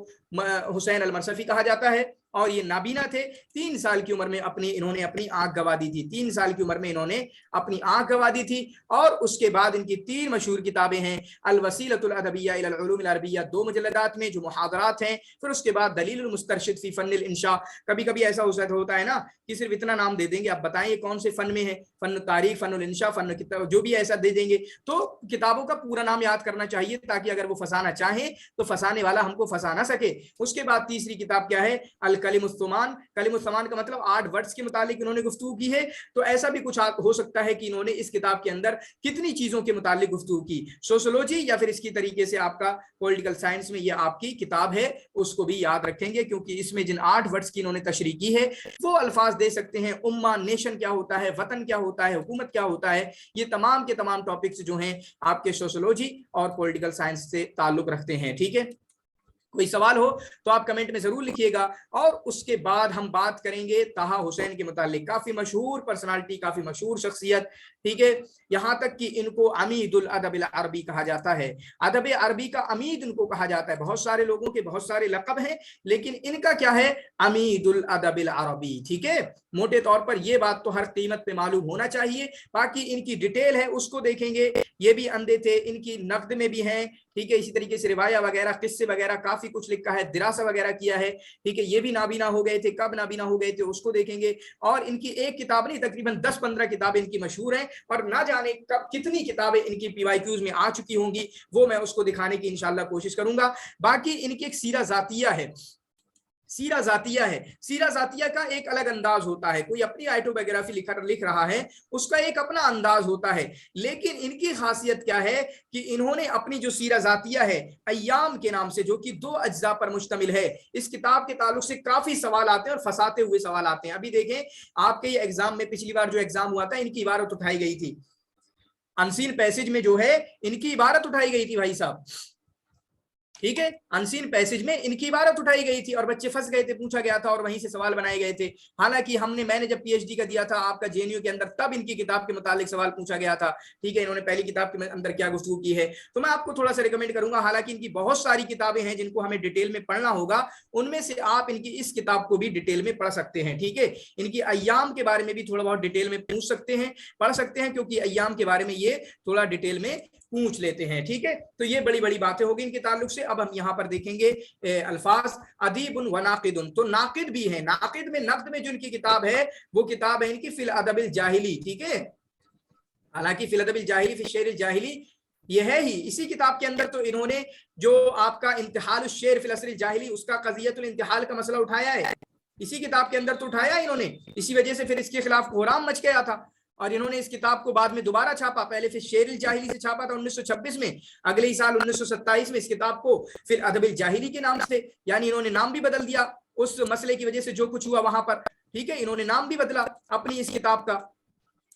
[SPEAKER 1] हुसैन अल मरसफी कहा जाता है। और ये नाबीना थे, 3 साल की उम्र में इन्होंने अपनी आंख गवा दी थी, 3 साल की उम्र में इन्होंने अपनी आंख गवा दी थी। और उसके बाद इनकी 3 मशहूर किताबें हैं, अल वसीलतुल अदबिया इलल उलूम अल अरबिया 2 मुजल्लदात में, जो मुहादरात हैं। फिर उसके बाद दलीलुल मुस्तरशिद फी फन्निल इंशा। कभी कभी ऐसा होता है ना कि सिर्फ इतना नाम दे देंगे, आप बताएं कौन से फन में है, फन तारीख, फनुल इंशा, फन किताब, जो भी ऐसा दे देंगे, तो किताबों का पूरा नाम याद करना चाहिए, ताकि अगर वो फंसाना चाहे तो फंसाने वाला हमको फंसा ना सके। उसके बाद तीसरी किताब क्या है, अल कलिमुस्समान। कलिमुस्समान का मतलब 8 वर्ड्स के मुतालिक इन्होंने गुफ्तगू की है। तो ऐसा भी कुछ हो सकता है कि इन्होंने इस किताब के अंदर कितनी चीजों के मुतालिक गुफ्तगू की, सोशोलॉजी या फिर इसकी तरीके से आपका पॉलिटिकल साइंस में ये आपकी किताब है, उसको भी याद रखेंगे, क्योंकि इसमें जिन 8 वर्ड्स की इन्होंने तशरीह की है, वो अल्फाज दे सकते हैं, उम्मा, नेशन क्या होता है, वतन क्या होता है, हुकूमत क्या होता है। ये तमाम के तमाम टॉपिक्स जो हैं आपके सोशोलॉजी और पॉलिटिकल साइंस से ताल्लुक रखते हैं, ठीक है। कोई सवाल हो तो आप कमेंट में जरूर लिखिएगा। और उसके बाद हम बात करेंगे ताहा हुसैन के मुतालिक। काफी मशहूर पर्सनालिटी, काफी मशहूर शख्सियत, ठीक है। यहाँ तक कि इनको अमीदुल अदब अरबी कहा जाता है, अदब अरबी का अमीद इनको कहा जाता है। बहुत सारे लोगों के बहुत सारे लक़ब हैं, लेकिन इनका क्या है, अमीदुल अदब अरबी, ठीक है। मोटे तौर पर ये बात तो हर कीमत पे मालूम होना चाहिए। बाकी इनकी डिटेल है उसको देखेंगे। ये भी अंधे थे, इनकी नक्द में भी हैं, ठीक है। इसी तरीके से रिवाया वगैरह, किस्से वगैरह काफी कुछ लिखा है, दिरासा वगैरह किया है, ठीक है। ये भी नाबीना हो गए थे, कब नाबीना हो गए थे उसको देखेंगे। और इनकी एक किताब नहीं, तकरीबन 10-15 किताबें इनकी मशहूर हैं, और ना जाने कब कितनी किताबें इनकी पीवाईक्यूज में आ चुकी होंगी, वो मैं उसको दिखाने की इंशाल्लाह कोशिश करूंगा। बाकी इनकी एक सीरा जातिया है, सीरा जातिया है। सीरा जातिया का एक अलग अंदाज होता है। कोई अपनी ऑटोबायोग्राफी लिख रहा है, उसका एक अपना अंदाज होता है। लेकिन इनकी खासियत क्या है कि इन्होंने अपनी जो सीरा जातिया है अय्याम के नाम से, जो कि 2 अज्जा पर मुश्तमिल है, इस किताब के ताल्लुक से काफी सवाल आते हैं और फंसाते हुए सवाल आते हैं। अभी देखें, आपके ये एग्जाम में पिछली बार जो एग्जाम हुआ था, इनकी इबारत उठाई गई थी, अनसीन पैसेज में जो है इनकी इबारत उठाई गई थी भाई साहब, ठीक है। अनसीन पैसेज में इनकी इबारत उठाई गई थी और बच्चे फंस गए थे, पूछा गया था और वहीं से सवाल बनाए गए थे। हालांकि मैंने जब पीएचडी का दिया था आपका जेएनयू के अंदर, तब इनकी किताब के मुतालिक सवाल पूछा गया था, ठीक है। इन्होंने पहली किताब के अंदर क्या गुफ्तगू की है, तो मैं आपको थोड़ा सा रिकमेंड करूंगा। हालांकि इनकी बहुत सारी किताबें हैं जिनको हमें डिटेल में पढ़ना होगा, उनमें से आप इनकी इस किताब को भी डिटेल में पढ़ सकते हैं, ठीक है। इनकी अय्याम के बारे में भी थोड़ा बहुत डिटेल में पूछ सकते हैं, पढ़ सकते हैं, क्योंकि अय्याम के बारे में ये थोड़ा डिटेल में पूछ लेते हैं, ठीक है। तो ये बड़ी बड़ी बातें होगी इनके ताल्लुक से। अब हम यहाँ पर देखेंगे अल्फाज अदीबुन व नाकिदुन। तो नाकिद भी है, नाकिद में, नक्द में जो इनकी किताब है वो किताब है इनकी फिल अदबिल जाहिली, ठीक है। हालांकि फिल अदबिल जाहिली फिल शेरिल जाहिली ये है ही। इसी किताब के अंदर तो इन्होंने जो आपका इंतहाल शेर फिल असरिल जाहिली, उसका कज़ियतुल इंतहाल का मसला उठाया है, इसी किताब के अंदर तो उठाया इन्होंने। इसी वजह से फिर इसके खिलाफ कोहराम मच गया था और इन्होंने इस किताब को बाद में दोबारा छापा। पहले फिर शेरिल जाहिली से छापा था 1926 में, अगले ही साल 1927 में इस किताब को फिर अदबिल जाहिली के नाम से, यानी इन्होंने नाम भी बदल दिया उस मसले की वजह से जो कुछ हुआ वहां पर, ठीक है। इन्होंने नाम भी बदला अपनी इस किताब का।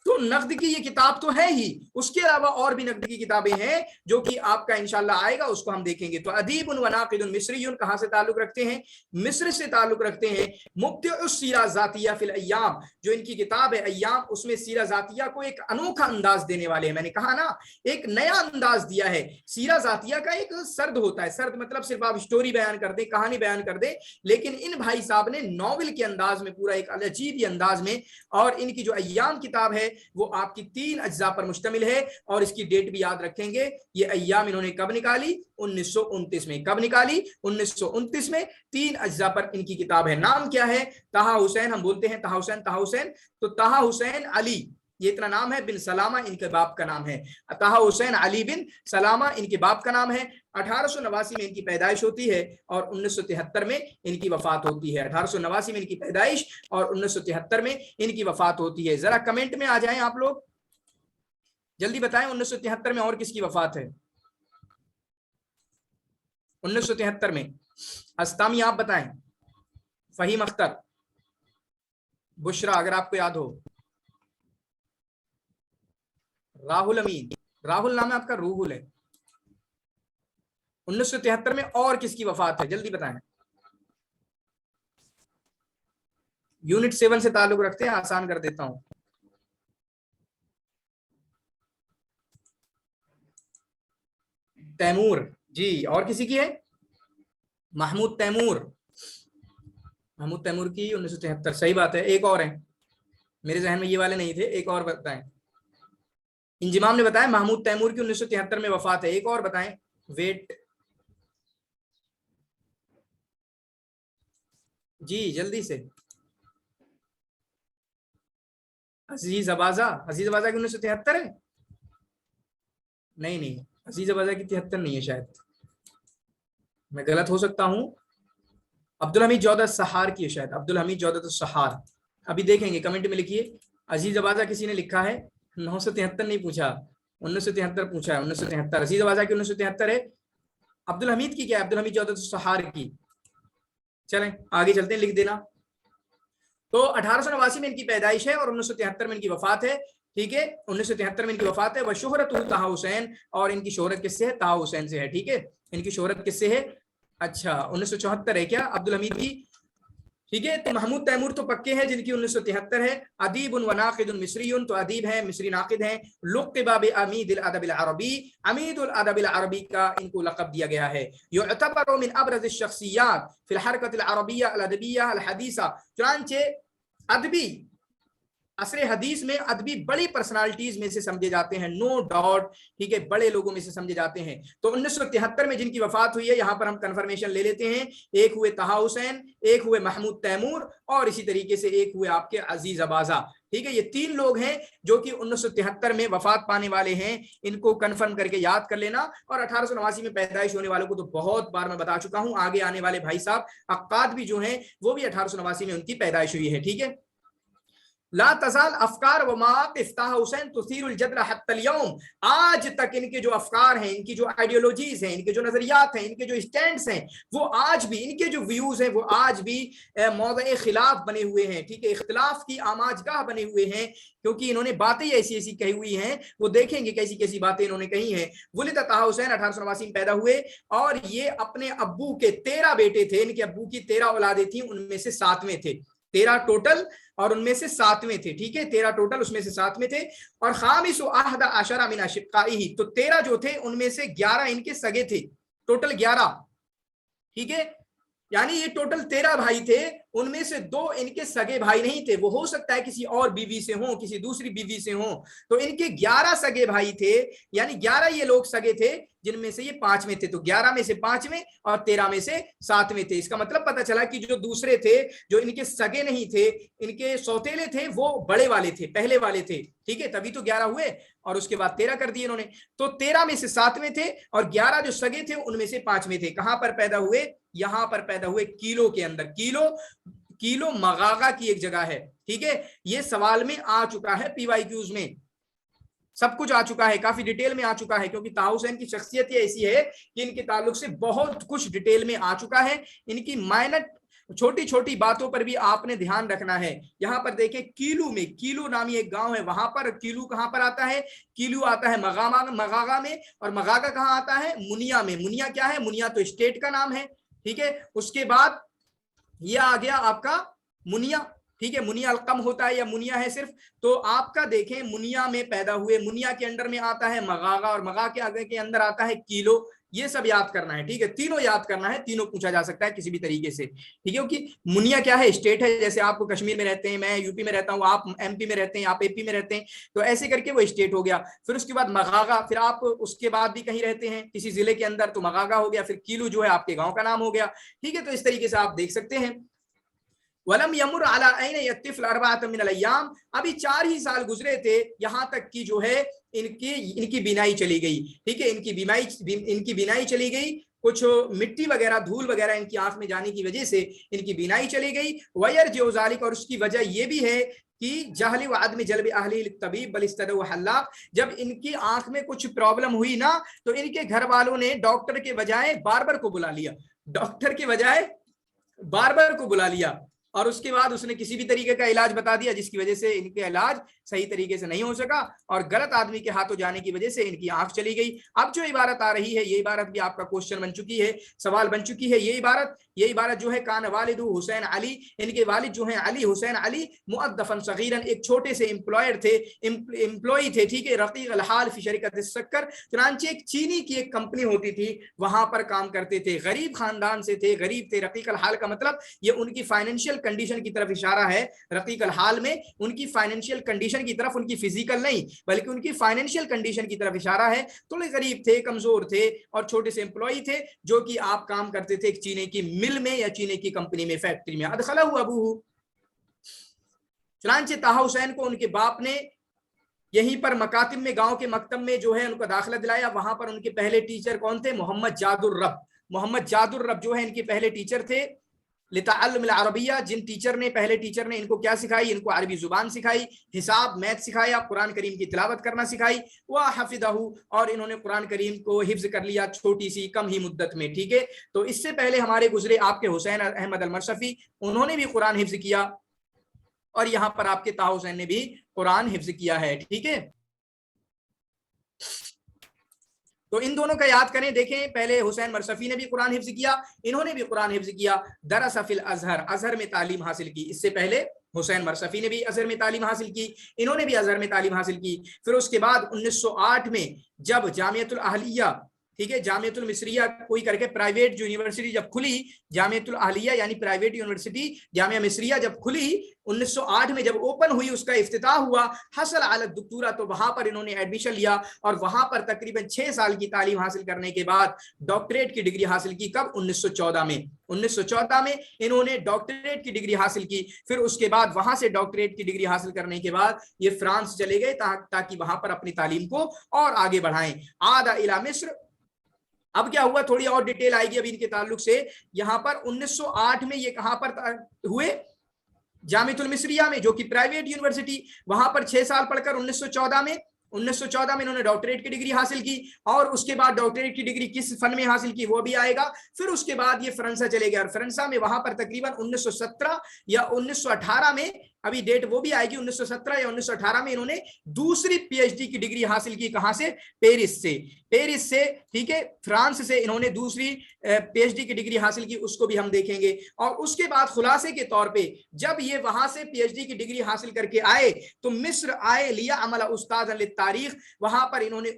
[SPEAKER 1] तो नक्द की ये किताब तो है ही, उसके अलावा और भी नक्द की किताबें हैं जो कि आपका इंशाल्लाह आएगा, उसको हम देखेंगे। तो अदीबुन व नाकिदुन मिस्रियुन कहां से ताल्लुक रखते हैं, मिस्र से ताल्लुक रखते हैं। मुब्तिउस सीरा जातिया फिल अय्याम, जो इनकी किताब है अय्याम, उसमें सीरा जातिया को एक अनोखा अंदाज देने वाले हैं। मैंने कहा ना, एक नया अंदाज दिया है। सीरा जातिया का एक सर्द होता है, सर्द मतलब सिर्फ आप स्टोरी बयान कर दें, कहानी बयान कर दें, लेकिन इन भाई साहब ने नॉवेल के अंदाज में, पूरा एक अजीब ही अंदाज में। और इनकी जो अय्याम किताब है वो आपकी 3 अज्जा पर मुश्तमिल है, और इसकी डेट भी याद रखेंगे। ये अय्याम इन्होंने कब निकाली, 1929 में। कब निकाली, 1929 में। 3 अज्जा पर इनकी किताब है। नाम क्या है, ताहा हुसैन। हम बोलते हैं ताहा हुसैन, ताहा हुसैन। तो ताहा हुसैन अली, ये इतना नाम है। बिन सलामा इनके बाप का नाम है। ताहा हुसैन अली बिन सलामा इनके बाप का नाम है। 1889 में इनकी पैदाइश होती है और 1973 में इनकी वफात होती है। 1889 में इनकी पैदाइश और 1973 में इनकी वफात होती है। जरा कमेंट में आ जाएं आप लोग, जल्दी बताएं 1973 में और किसकी वफात है। 1973 में अस्तामी आप बताएं, फहीम अख्तर, बुशरा अगर आपको याद हो, राहुल अमीन, राहुल नाम है आपका, रूहुल है। 1973 में और किसकी वफात है, जल्दी बताएं। यूनिट 7 से ताल्लुक रखते हैं, आसान कर देता हूं। तैमूर जी, और किसी की है, महमूद तैमूर, महमूद तैमूर की 1973, सही बात है। एक और है, मेरे जहन में ये वाले नहीं थे, एक और बताएं। इंजिमाम ने बताया महमूद तैमूर की 1973 में वफात है। एक और बताएं, वेट जी जल्दी से। अजीज अबाजा, अजीज अबाजा की 1973 है, नहीं नहीं, अजीज अबाजा की 73 नहीं है शायद, मैं गलत हो सकता हूं। अब्दुल हमीद जौदत सहार की है शायद, अब्दुल हमीद जौदत सहार। अभी देखेंगे, कमेंट में लिखिए। अजीज अबाजा किसी ने लिखा है, 973 नहीं पूछा, 1973 पूछा है। 1973 अजीज अबाजा की 1973 है। अब्दुल हमीद की क्या है, अब्दुल हमीद जौदत सहार की। चलें आगे चलते हैं, लिख देना। तो 1889 में इनकी पैदाइश है और 1973 में इनकी वफात है, ठीक है। 1973 में इनकी वफात है। वह शोहरत ताहा हुसैन, और इनकी शोहरत किससे है, ताहा हुसैन से है, ठीक है। इनकी शोहरत किससे है, अच्छा 1974 है क्या अब्दुल हमीद की? ठीक है, तो महमूद तैमूर तो पक्के हैं जिनकी 1973 है। अदीबुन व नाक़िदुन मिस्रियुन, तो अदीब है, मिस्री नाक़िद हैं। लुक़िबा बिअमीदिल अदबिल अरबी, अमीदुल अदबिल अरबी का इनको लक़ब दिया गया है। युअतबरु मिन अब्रज़िश शख़्सियात फ़िल हरकतिल अरबिय्या अल अदबिय्या अल हदीसा, चुनांचे अदबी असरे हदीस में अदबी बड़ी पर्सनालिटीज में से समझे जाते हैं, नो डाउट, ठीक है, बड़े लोगों में से समझे जाते हैं। तो 1973 में जिनकी वफात हुई है, यहाँ पर हम कंफर्मेशन ले लेते हैं, एक हुए तहा हुसैन, एक हुए महमूद तैमूर, और इसी तरीके से एक हुए आपके अजीज अबाजा। ठीक है, ये 3 लोग हैं जो कि 1973 में वफात पाने वाले हैं। इनको कंफर्म करके याद कर लेना। और 1889 में पैदाइश होने वालों को तो बहुत बार मैं बता चुका हूं। आगे आने वाले भाई साहब अक्काद भी जो हैं वो भी 1889 में उनकी पैदाइश हुई है। ठीक है, ला तजाल अफकार व मवाक़िफ़ तहा हुसैन तुसीरुल जदल हत्तल यौम, आज तक इनके जो अफकार हैं, इनकी जो आइडियोलॉजीज हैं, इनके जो नजरियात हैं, इनके जो स्टैंड्स हैं, वो आज भी, इनके जो व्यूज हैं वो आज भी मौज़े खिलाफ बने हुए हैं। ठीक है, इख्तिलाफ की आमाजगाह बने हुए हैं, क्योंकि इन्होंने बातें ऐसी ऐसी कही हुई हैं। वो देखेंगे कैसी कैसी बातें इन्होंने कही हैं। वुलिद तहा हुसैन 1889 में पैदा हुए, और ये अपने अब्बू के 13 बेटे थे। इनके अब्बू की 13 औलादे थी, उनमें से 7वें थे। 13 टोटल और उनमें से 7वें थे। ठीक है, 13 टोटल, उसमें से 7वें थे। और खामिस अहद अशरा मिन अशिक्काइही, तो 13 जो थे उनमें से 11 इनके सगे थे, टोटल 11। ठीक है, यानी ये टोटल 13 भाई थे, उनमें से 2 इनके सगे भाई नहीं थे। वो हो सकता है किसी और बीवी से हो, किसी दूसरी बीवी से हो। तो इनके 11 सगे भाई थे, यानी 11 ये लोग सगे थे, जिनमें से ये 5वें थे। तो 11 में से 5वें और 13 में से 7वें थे। इसका मतलब पता चला कि जो दूसरे थे, जो इनके सगे नहीं थे, इनके सौतेले थे, वो बड़े वाले थे, पहले वाले थे। ठीक है, तभी तो 11 हुए, और उसके बाद 13 कर दिए इन्होंने। तो 13 में से 7वें थे, और 11 जो सगे थे उनमें से 5वें थे। कहां पर पैदा हुए? यहां पर पैदा हुए कीलो के अंदर। कीलो मगागा की एक जगह है। ठीक है, ये सवाल में आ चुका है, पीवाईक्यूज में सब कुछ आ चुका है, काफी डिटेल में आ चुका है, क्योंकि तहा हुसैन की शख्सियत ये ऐसी है कि इनके ताल्लुक से बहुत कुछ डिटेल में आ चुका है। इनकी माइनर छोटी छोटी बातों पर भी आपने ध्यान रखना है। यहां पर देखें, कीलू में, कीलू नामी एक गांव है, वहां पर कीलू कहां पर आता है? कीलू आता है मगागा में, और मगागा कहां आता है? मुनिया में। मुनिया क्या है? मुनिया तो स्टेट का नाम है। ठीक है, उसके बाद ये आ गया आपका मुनिया। ठीक है, मुनिया अलकम होता है या मुनिया है सिर्फ। तो आपका देखें, मुनिया में पैदा हुए, मुनिया के अंडर में आता है मगागा, और मगा के आगे के अंदर आता है कीलो। ये सब याद करना है। ठीक है, तीनों याद करना है, तीनों पूछा जा सकता है किसी भी तरीके से। ठीक है, क्योंकि मुनिया क्या है? स्टेट है। जैसे आप कश्मीर में रहते हैं, मैं यूपी में रहता हूँ, आप एमपी में रहते हैं, आप एपी में रहते हैं, तो ऐसे करके वो स्टेट हो गया। फिर उसके बाद मगागा, फिर आप उसके बाद भी कहीं रहते हैं किसी जिले के अंदर, तो मगागा हो गया। फिर कीलू जो है आपके गाँव का नाम हो गया। ठीक है, तो इस तरीके से आप देख सकते हैं। वलम यमुर अला ऐन यत्तिफल अर्बाअत मिनल अय्याम, अभी 4 ही साल गुजरे थे, यहां तक कि जो है इनकी बीनाई चली गई। ठीक है, इनकी बीनाई चली गई। कुछ मिट्टी वगैरह, धूल वगैरह इनकी आंख में जाने की वजह से इनकी बीनाई चली गई। वयर जो जालिक, और उसकी वजह यह भी है कि जहली व आदमी जल्ब अहली तबीब बल इस्तदउ हल्लाक, जब इनकी आंख में कुछ प्रॉब्लम हुई ना, तो इनके घर वालों ने डॉक्टर के बजाय बार्बर को बुला लिया। डॉक्टर के बजाय बार्बर को बुला लिया, और उसके बाद उसने किसी भी तरीके का इलाज बता दिया, जिसकी वजह से इनके इलाज सही तरीके से नहीं हो सका, और गलत आदमी के हाथों जाने की वजह से इनकी आंख चली गई। अब जो इबारत आ रही है, ये इबारत भी आपका क्वेश्चन बन चुकी है, सवाल बन चुकी है। ये इबारत जो है, कान वालिदु हुसैन अली, इनके वालिद जो हैं अली हुसैन अली, मुअद्दफन सगीरन, एक छोटे से एम्प्लॉय थे। ठीक है, रकीक अल हाल फी शरीकत शक्कर, चुनांचे एक चीनी की एक कंपनी होती थी, वहां पर काम करते थे। गरीब खानदान से थे, गरीब थे। रकीक अल हाल का मतलब ये उनकी फाइनेंशियल कंडीशन की तरफ इशारा है। रकीक अल हाल में उनकी फाइनेंशियल कंडीशन की तरफ, उनकी फिजिकल नहीं बल्कि उनकी फाइनेंशियल कंडीशन की तरफ इशारा है। थोड़े गरीब थे, कमजोर थे, और छोटे से एम्प्लॉय थे, जो कि आप काम करते थे एक चीनी की मिल में या चीनी की कंपनी में, फैक्ट्री में। अदखलहु अबूहु, चुनांचे तहा हुसैन को उनके बाप ने यहीं पर मकातिब में, गांव के मकतब में जो है उनको दाखिला दिलाया। वहां पर उनके पहले टीचर कौन थे? मोहम्मद जादुर रब। मोहम्मद जादुर रब जो है इनके पहले टीचर थे। लिताअल्लुम अरबिया, जिन पहले टीचर ने इनको क्या सिखाई? इनको अरबी जुबान सिखाई, हिसाब मैथ सिखाया, कुरान करीम की तिलावत करना सिखाई। व हफिदहु, और इन्होंने कुरान करीम को हिफ्ज कर लिया छोटी सी कम ही मुद्दत में। ठीक है, तो इससे पहले हमारे गुजरे आपके हुसैन अहमद अल मरशफी, उन्होंने भी कुरान हिफ्ज किया, और यहाँ पर आपके तहा हुसैन ने भी कुरान हिफ्ज किया है। ठीक है, تو ان دونوں کا یاد کریں. دیکھیں پہلے حسین مرصفی نے بھی قرآن حفظ کیا, انہوں نے بھی قرآن حفظ کیا. درس فی الازہر, ازہر میں تعلیم حاصل کی. اس سے پہلے حسین مرصفی نے بھی ازہر میں تعلیم حاصل کی, انہوں نے بھی ازہر میں تعلیم حاصل کی. پھر اس کے بعد 1908 میں جب جامعۃ الاہلیہ, ٹھیک ہے, جامعۃ المصریہ کوئی کر کے پرائیویٹ جو یونیورسٹی جب کھلی, جامعۃ الاہلیہ یعنی پرائیویٹ یونیورسٹی جامعہ مصریہ جب کھلی 1908 میں, جب اوپن ہوئی, اس کا افتتاح ہوا, حصل علی الدکتورہ, تو وہاں پر انہوں نے ایڈمیشن لیا اور وہاں پر تقریباً 6 سال کی تعلیم حاصل کرنے کے بعد ڈاکٹریٹ کی ڈگری حاصل کی. کب؟ 1914 میں. 1914 میں انہوں نے ڈاکٹریٹ کی ڈگری حاصل کی. پھر اس کے بعد وہاں سے ڈاکٹریٹ کی ڈگری حاصل کرنے کے بعد یہ فرانس چلے گئے تاکہ وہاں پر اپنی تعلیم کو اور آگے بڑھائیں. عاد الی مصر. اب کیا ہوا, تھوڑی اور ڈیٹیل آئے گی ابھی ان کے تعلق سے. یہاں پر 1908 میں یہ کہاں پر ہوئے؟ جامعۃ المصریہ میں, جو کہ پرائیویٹ یونیورسٹی. وہاں پر 6 سال پڑھ کر 1914 میں انہوں نے ڈاکٹریٹ کی ڈگری حاصل کی. اور اس کے بعد ڈاکٹریٹ کی ڈگری کس فن میں حاصل کی وہ بھی آئے گا. پھر اس کے بعد یہ فرانس چلے گئے, اور فرانس میں وہاں پر تقریباً 1917 یا 1918 میں, ابھی ڈیٹ وہ بھی آئے گی, 1917 یا 1918 میں انہوں نے دوسری پی ایچ ڈی کی ڈگری حاصل کی. کہاں سے؟ پیرس سے. پیرس سے, ٹھیک ہے, فرانس سے انہوں نے دوسری پی ایچ ڈی کی ڈگری حاصل کی, اس کو بھی ہم دیکھیں گے. اور اس کے بعد خلاصے کے طور پہ جب یہ وہاں سے پی ایچ ڈی کی ڈگری حاصل کر کے آئے تو مصر آئے, لیا عمل استاد للتاریخ. وہاں پر انہوں نے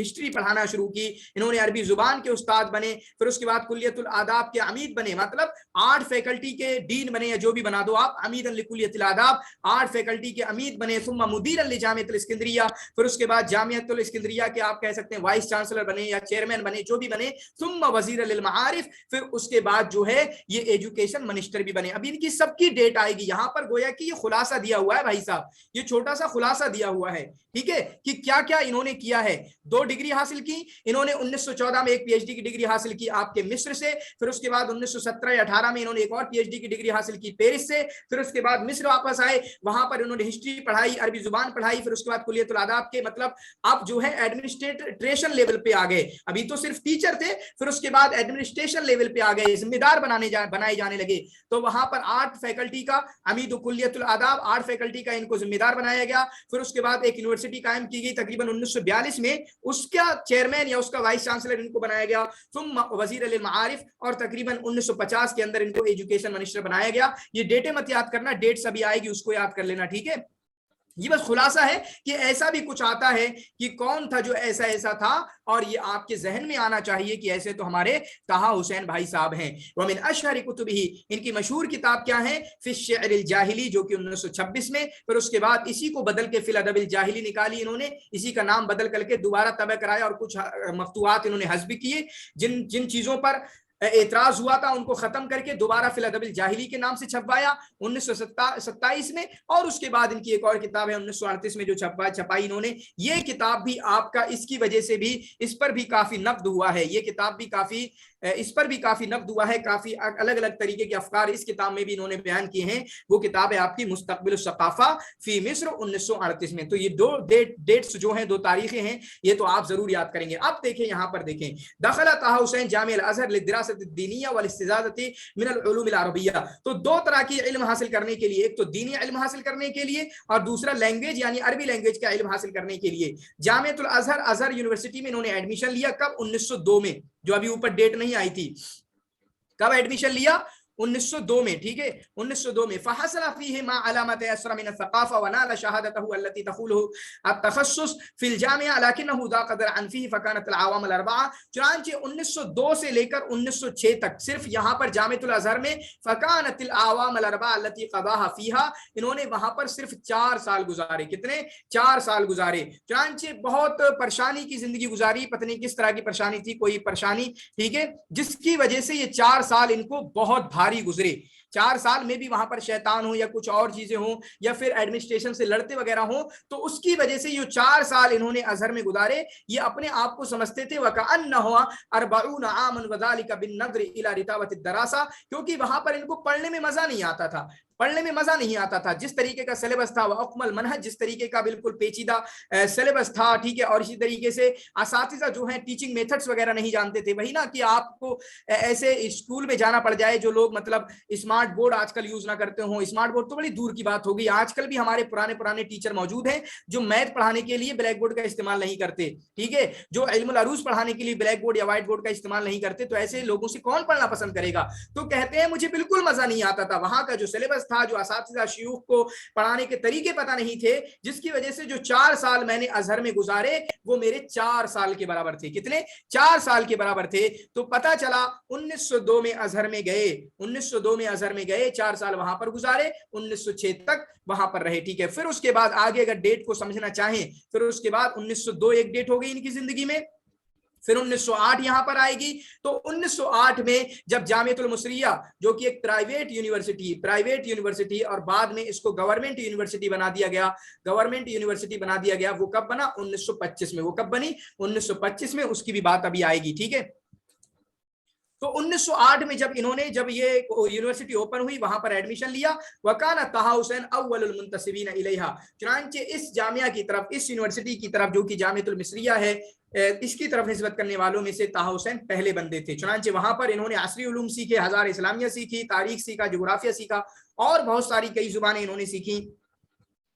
[SPEAKER 1] ہسٹری پڑھانا شروع کی, انہوں نے عربی زبان کے استاد بنے. پھر اس کے بعد کلیت الآداب کے عمید بنے, مطلب آرٹ فیکلٹی کے ڈین بنے, یا جو بھی بنا دو آپ, عمید لکلیت الآداب, آرٹ فیکلٹی کے امید بنے. ثم مدیر لجامعۃ الاسکندریہ. پھر اس کے بعد جامعۃ الاسکندریہ کے آپ کہہ سکتے ہیں وائس چانسلر بنے یا چیئرمین بنے, جو بھی بنے. ثم وزیر للمعارف. پھر اس کے بعد جو ہے یہ ایجوکیشن منسٹر بھی بنے. ابھی ان کی سب کی ڈیٹ آئے گی. یہاں پر گویا کہ یہ خلاصہ دیا ہوا ہے بھائی صاحب, یہ چھوٹا سا خلاصہ دیا ہوا ہے, ٹھیک ہے, کہ کیا کیا انہوں نے کیا ہے. 2 ڈگری حاصل کی انہوں نے 1914 میں, ایک پی ایچ ڈی کی ڈگری حاصل کی آپ کے مصر سے. پھر اس کے بعد 1917 یا 18 میں انہوں نے ایک اور پی ایچ ڈی کی ڈگری حاصل کی پیرس سے. پھر اس کے بعد مصر واپس آئے, وہاں پر انہوں نے ہسٹری پڑھائی, عربی زبان پڑھائی. پھر اس کے بعد کلیت الآداب کے, مطلب اب جو ہے ایڈمنسٹریشن لیول پہ آ گئے. ابھی تو صرف ٹیچر تھے, پھر اس کے بعد ایڈمنسٹریشن لیول پہ آ گئے, ذمہ دار بنائے جانے لگے. تو وہاں پر آرٹ فیکلٹی کا امید کلیت الآداب, آرٹ فیکلٹی کا ان کو ذمہ دار بنایا گیا. پھر اس کے بعد ایک یونیورسٹی قائم کی گئی تقریباً 1942 میں, اس کا چیئرمین یا اس کا وائس چانسلر ان کو بنایا گیا. ثم وزیر للمعارف, اور تقریباً 1950 کے اندر ان کو ایجوکیشن منسٹر بنایا گیا. یہ ڈیٹیں مت یاد کرنا, ڈیٹس ابھی آئے گی, اس کو یاد کر لینا, ٹھیک ہے. یہ بس خلاصہ ہے کہ ایسا بھی کچھ آتا ہے کہ کون تھا جو ایسا تھا, اور یہ آپ کے ذہن میں آنا چاہیے کہ ایسے تو ہمارے طہا حسین بھائی صاحب ہیں. ومن اشہر کتبہ, ان کی مشہور کتاب کیا ہے؟ فی الشعر الجاہلی, جو کہ 1926 میں. پھر اس کے بعد اسی کو بدل کے فی الادب الجاہلی نکالی انہوں نے, اسی کا نام بدل کر کے دوبارہ طبع کرایا, اور کچھ مقطوعات انہوں نے حذف کیے. جن چیزوں پر اعتراض ہوا تھا ان کو ختم کر کے دوبارہ فی الادب الجاہلی کے نام سے چھپوایا 1927 میں. اور اس کے بعد ان کی ایک اور کتاب ہے 1938 میں جو چھپائی انہوں نے. یہ کتاب بھی آپ کا اس کی وجہ سے بھی, اس پر بھی کافی نقد ہوا ہے. یہ کتاب بھی کافی, اس پر بھی کافی نقد ہوا ہے. کافی الگ الگ طریقے کے افکار اس کتاب میں بھی انہوں نے بیان کیے ہیں. وہ کتاب ہے آپ کی مستقبل الثقافہ فی مصر 1938 میں. تو یہ 2 ڈیٹس جو ہیں, 2 تاریخیں ہیں, یہ تو آپ ضرور یاد کریں گے. اب دیکھیں یہاں پر دیکھیں, دخل طہا حسین جامع الازہر للدراسۃ الدینیہ والاستزادۃ من العلوم العربیہ. تو 2 طرح کی علم حاصل کرنے کے لیے, ایک تو دینی علم حاصل کرنے کے لیے, اور دوسرا لینگویج یعنی عربی لینگویج کا علم حاصل کرنے کے لیے. جامعۃ الازہر, ازہر یونیورسٹی میں انہوں نے ایڈمیشن لیا. کب؟ 1902 میں, جو ابھی اوپر ڈیٹ نہیں آئی تھی. کب ایڈمیشن لیا؟ 1902 میں, ٹھیک ہے, 1902 میں. فحصل فيه ما علامت اسر من الثقافه ونال شهادته التي تخوله التخصص في الجامعه لكنه ذا قدر عن فيه فكانت العوام الاربعه. چنانچہ 1902 سے لے کر 1906 تک صرف یہاں پر جامعۃ الازہر میں فكانت العوام الاربعه التي قضاها فيها, انہوں نے وہاں پر صرف 4 سال گزارے. کتنے؟ 4 سال گزارے. چنانچہ بہت پریشانی کی زندگی گزاری, پتہ نہیں کس طرح کی پریشانی تھی, کوئی پریشانی, ٹھیک ہے, جس کی وجہ سے یہ 4 سال ان کو بہت بھاری گزرے. 4 سال میں بھی وہاں پر شیطان ہو یا کچھ اور چیزیں ہوں یا پھر ایڈمنسٹریشن سے لڑتے وغیرہ ہوں, تو اس کی وجہ سے یہ 4 سال انہوں نے ازہر میں گزارے. یہ اپنے آپ کو سمجھتے تھے وَكَأَنَّهُ 40 عَامًا وَذَلِكَ بِالنَّظْرِ إِلَى رِتَابَةِ الدَّرَاسَةِ, کیونکہ وہاں پر ان کو پڑھنے میں مزہ نہیں آتا تھا. پڑھنے میں مزہ نہیں آتا تھا. جس طریقے کا سلیبس تھا وہ اکمل منہج, جس طریقے کا بالکل پیچیدہ سلیبس تھا, ٹھیک ہے, اور اسی طریقے سے اساتذہ جو ہیں ٹیچنگ میتھڈز وغیرہ نہیں جانتے تھے. وہی نا کہ آپ کو ایسے اسکول میں جانا پڑ جائے جو لوگ مطلب اسمارٹ स्मार्ट बोर्ड आजकल यूज ना करते हो, स्मार्ट बोर्ड तो बड़ी दूर की बात होगी, आजकल भी हमारे पुराने टीचर मौजूद हैं जो मैथ पढ़ाने के लिए ब्लैक बोर्ड का इस्तेमाल नहीं करते, ठीक है, जो इल्मुल अरूज पढ़ाने के लिए ब्लैक बोर्ड या व्हाइट बोर्ड का इस्तेमाल नहीं करते, तो ऐसे लोगों से कौन पढ़ना पसंद करेगा। तो कहते हैं मुझे बिल्कुल मजा नहीं आता था, वहां का जो सिलेबस था, जो असातिज़ा शयूख को पढ़ाने के तरीके पता नहीं थे, जिसकी वजह से जो 4 साल मैंने अजहर में गुजारे वो मेरे 4 साल के बराबर थे। कितने? 4 साल के बराबर थे। तो पता चला 1902 में अजहर में गए, 1902 में अजहर में गए, 4 साल वहां पर गुजारे, 1906 तक वहां पर रहे, ठीक है। फिर उसके बाद आगे अगर डेट को समझना चाहें, फिर उसके बाद 1902 एक डेट हो गई इनकी जिंदगी में, फिर 1908 यहां पर आएगी। तो 1908 में जब जामियतुल मुसरिया जो कि एक प्राइवेट यूनिवर्सिटी और बाद में इसको गवर्नमेंट यूनिवर्सिटी बना दिया गया, वो कब बना? 1925 में। वो कब बनी? 1925 में। उसकी भी बात अभी आएगी, ठीक है। तो 1908 में जब ये यूनिवर्सिटी ओपन हुई, वहां पर एडमिशन लिया, वकाना ताहा हुसैन अव्वलुल मुंतसिबीन इलैहा, चुनांचे इस जामिया की तरफ, इस यूनिवर्सिटी की तरफ जो कि जामियतुल मिस्रिया है, इसकी तरफ निस्बत करने वालों में से ताहा हुसैन पहले बंदे थे। चुनांचे वहां पर इन्होंने असरी उलूम सीखे, हजार इस्लामिया सीखी, तारीख सीखा, जोग्राफिया सीखा और बहुत सारी कई जुबानें इन्होंने सीखी,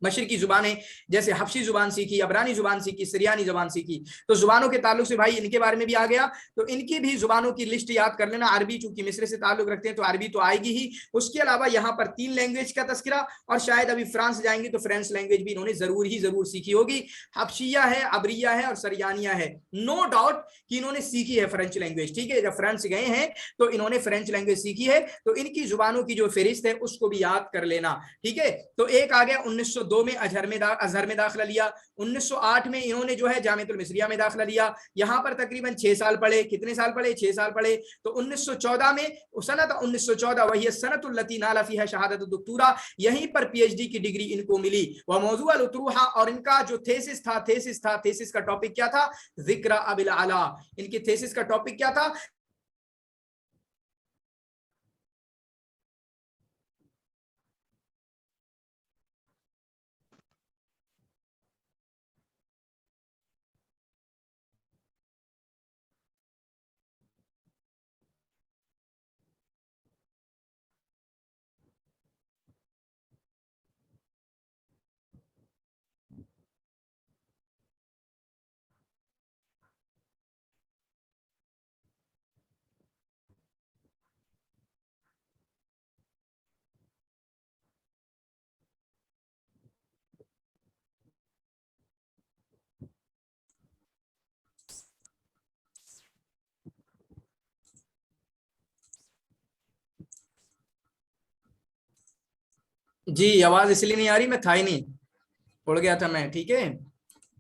[SPEAKER 1] मशरकी जुबानें जैसे हफ्सी जुबान सीखी, अबरानी जुबान सीखी, सिरियानी जुबान सीखी। तो जुबानों के ताल्लुक से भाई इनके बारे में भी आ गया, तो इनकी भी जुबानों की लिस्ट याद कर लेना। अरबी चूंकि मिस्र से ताल्लुक रखते हैं तो अरबी तो आएगी ही, उसके अलावा यहाँ पर 3 लैंग्वेज का तस्करा, और शायद अभी फ्रांस जाएंगे तो फ्रेंच लैंग्वेज भी इन्होंने जरूर सीखी होगी। हफ्शिया है, अबरिया है और सरियानिया है, नो डाउट कि इन्होंने सीखी है फ्रेंच लैंग्वेज, ठीक है। जब फ्रांस गए हैं तो इन्होंने फ्रेंच लैंग्वेज सीखी है, तो इनकी जुबानों की जो फहरिस्त है उसको भी याद कर लेना, ठीक है। तो एक आ गया 1902 में अजहर में दाखिला लिया, 1908 में इन्होंने जो है जामियतुल मिस्रिया में दाखिला लिया, यहां पर तकरीबन 6 साल पढ़े। कितने साल पढ़े? 6 साल पढ़े। तो 1914 में सनत 1914 वही सनतुल लती नाला फीहा शहादत दुक्तूरा, यहीं पर पीएचडी की डिग्री इनको मिली। वह मौजू अल उतरूहा, और इनका जो थेसिस का टॉपिक क्या था? जिक्र अबिल आला। इनकी थेसिस का टॉपिक क्या था? जी आवाज इसलिए नहीं आ रही, मैं था ही नहीं, उड़ गया था मैं, ठीक है।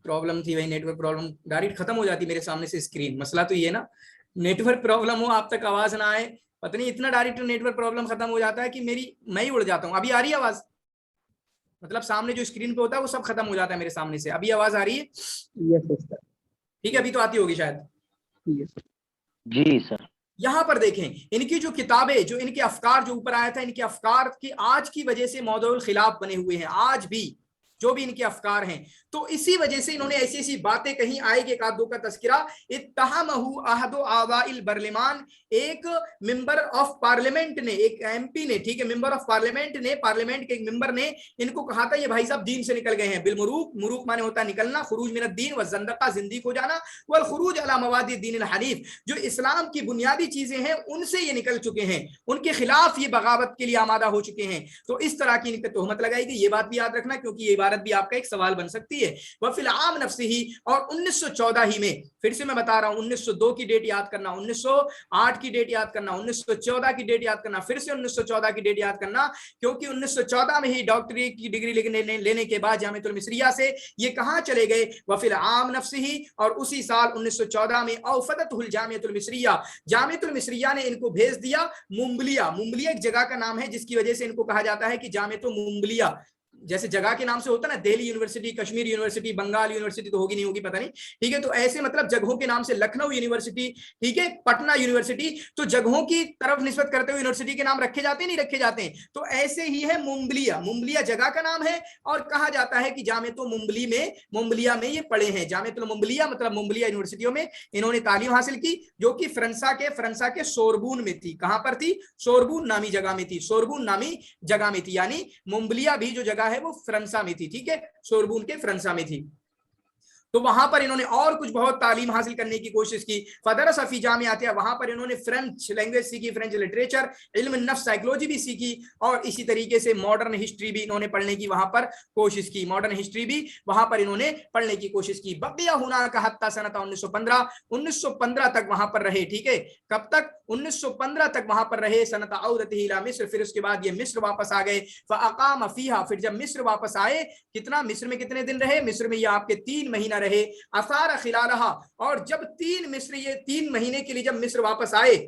[SPEAKER 1] प्रॉब्लम थी, वही नेटवर्क प्रॉब्लम, डायरेक्ट खत्म हो जाती मेरे सामने से स्क्रीन। मसला तो ये ना, नेटवर्क प्रॉब्लम हो, आप तक आवाज ना आए, पता नहीं इतना डायरेक्ट नेटवर्क प्रॉब्लम खत्म हो जाता है कि मैं ही उड़ जाता हूँ। अभी आ रही है आवाज? मतलब सामने जो स्क्रीन पे होता है वो सब खत्म हो जाता है मेरे सामने से। अभी आवाज आ रही है?
[SPEAKER 2] Yes sir.
[SPEAKER 1] ठीक है, अभी तो आती होगी शायद।
[SPEAKER 2] जी सर।
[SPEAKER 1] यहां पर देखें इनकी जो किताबें, जो इनके अफकार जो ऊपर आया था, इनके अफकार की आज की वजह से मौदउल खिलाफ बने हुए हैं। आज भी जो भी इनके अफकार हैं, तो इसी वजह से इन्होंने ऐसी ऐसी बातें कहीं, आएगी एक आध दो का तस्करा। इत्तहमहु अहदु आवाइल बर्लिमान, एक मेंबर ऑफ पार्लियामेंट ने, एक एमपी ने, ठीक है, मेंबर ऑफ पार्लियामेंट ने, पार्लियामेंट के एक मेंबर ने इनको कहा था ये भाई साहब दीन से निकल गए हैं। बिलमुरूक, मुरूक माने होता है निकलना, खुरूज मिन अद्दीन व ज़ंदका, जिंदगी हो जाना, वल खुरूज अला मवादी दीन हनीफ, जो इस्लाम की बुनियादी चीजें हैं उनसे ये निकल चुके हैं, उनके खिलाफ ये बगावत के लिए आमादा हो चुके हैं। तो इस तरह की इन पर तोहमत लगाई गई। ये बात भी याद रखना क्योंकि ये इबारत भी आपका एक सवाल बन सकती है। वह फिल आम नफ्सी ही, और 1914 ही में, फिर से मैं बता रहा हूं, 1902 की डेट याद करना, 1908 की डेट याद करना, 1914 की डेट याद करना, फिर से 1914 की डेट याद करना, क्योंकि 1914 में ही डॉक्टरेट की डिग्री लेने के बाद जामियतुल मिस्रिया से ये कहां चले गए? वह फिल आम नफ्सी ही, और उसी साल 1914 में औफदतहुल जामियतुल मिस्रिया, जामियतुल मिस्रिया ने इनको भेज दिया मुंबलिया। मुंबलिया एक जगह का नाम है जिसकी वजह से इनको कहा जाता है कि जामियतुल मुंबलिया, जैसे जगह के नाम से होता है ना, Delhi university, Kashmir university, Bengal university, तो होगी नहीं होगी पता नहीं, ठीक है। तो ऐसे मतलब जगहों के नाम से लखनऊ यूनिवर्सिटी, ठीक है, पटना यूनिवर्सिटी, तो जगहों की तरफ निस्बत करते हुए यूनिवर्सिटी के नाम रखे जाते हैं, नहीं रखे जाते हैं। तो ऐसे ही है मुम्बलिया, मुम्बलिया जगह का नाम है और कहा जाता है कि जामिया मुम्बली में, मुम्बलिया में ये पढ़े हैं। जामिया मुम्बलिया मतलब मुम्बलिया यूनिवर्सिटियों में इन्होंने तालीम हासिल की, जो कि फ्रांसा के सोरबून में थी। कहां पर थी? सोरबून नामी जगह में थी, सोरबून नामी जगह में थी, यानी मुम्बलिया भी जो जगह है वो फ्रांसा में थी, ठीक है, सोरबून के फ्रांसा में थी। तो वहां पर इन्होंने और कुछ बहुत तालीम हासिल करने की कोशिश की। फदरस फी जामियातिया, वहां पर इन्होंने फ्रेंच लैंग्वेज सीखी, फ्रेंच लिटरेचर, इल्म नफ्स, साइकोलॉजी भी सीखी, और इसी तरीके से मॉडर्न हिस्ट्री भी इन्होंने पढ़ने की वहां पर कोशिश की, मॉडर्न हिस्ट्री भी वहां पर इन्होंने पढ़ने की कोशिश की। बकिया हुना का हत्ता सनता 1915 तक वहां पर रहे, ठीक है। कब तक? 1915 तक वहां पर रहे। सनता औदतिही इला मिस्र, फिर उसके बाद ये मिस्र वापस आ गए। फअकाम फीहा, फिर जब मिस्र वापस आए, कितना मिस्र में कितने दिन रहे? मिस्र में ये आपके 3 महीना रहे। असार खिलालहा, और जब 3 महीने के लिए जब मिस्र वापस आए,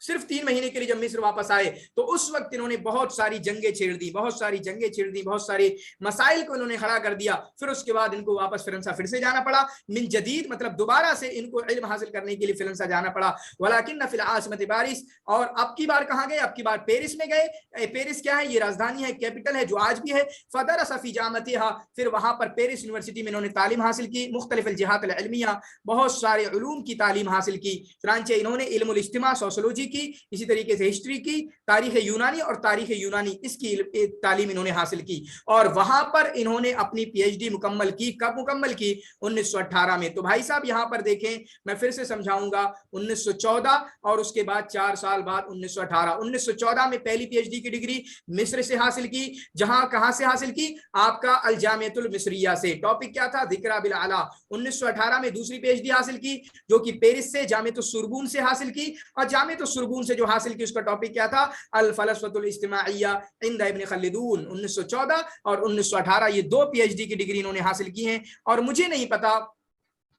[SPEAKER 1] सिर्फ 3 महीने के लिए जब मिस्र वापस आए, तो उस वक्त इन्होंने बहुत सारी जंगें छेड़ दी, बहुत सारे मसाइल को इन्होंने खड़ा कर दिया। फिर उसके बाद इनको वापस फ्रांसा फिर से जाना पड़ा, मिन जदीद मतलब दोबारा से इनको इल्म हासिल करने के लिए फ्रांसा जाना पड़ा। वलाकिन फिल आसिमत पारिस, और अब की बार कहां गए? अब की बार पेरिस में गए। पेरिस क्या है? ये राजधानी है, कैपिटल है, जो आज भी है। फदरस फी जामियातिहा, फिर वहां पर पेरिस यूनिवर्सिटी में इन्होंने तालीम हासिल की। मुख्तलिफ जिहात अल इल्मिया, बहुत सारे उलूम की तालीम हासिल की। चुनांचे इन्होंने इल्मुल इज्तिमा, सोशियोलॉजी की, इसी तरीके से हिस्ट्री की, तारीख यूनानी और तारीख यूनानी, इसकी तालीम इन्होंने हासिल की। और वहां पर इन्होंने अपनी पीएचडी मुकम्मल की। कब मुकम्मल की? 1918 में। तो भाई साहब यहां पर देखें, मैं फिर से समझाऊंगा, 1914 और उसके बाद 4 साल बाद 1918। 1914 में पहली पीएचडी की डिग्री मिस्र से हासिल की। जहां कहां से हासिल की? आपका अल जामियतुल मिस्रिया से। टॉपिक क्या था? जिक्र बिल आला। 1918 में दूसरी पीएचडी हासिल की, जो कि पेरिस से जामियतुस सुरबून से हासिल की। और जामियतुस सुरबून से जो हासिल की, उसका टॉपिक क्या था? अल फलसफतुल इज्तिमाइया इंद इब्न खल्दून। 1914 और 1918 ये 2 पीएचडी की डिग्री इन्होंने हासिल की हैं। और मुझे नहीं पता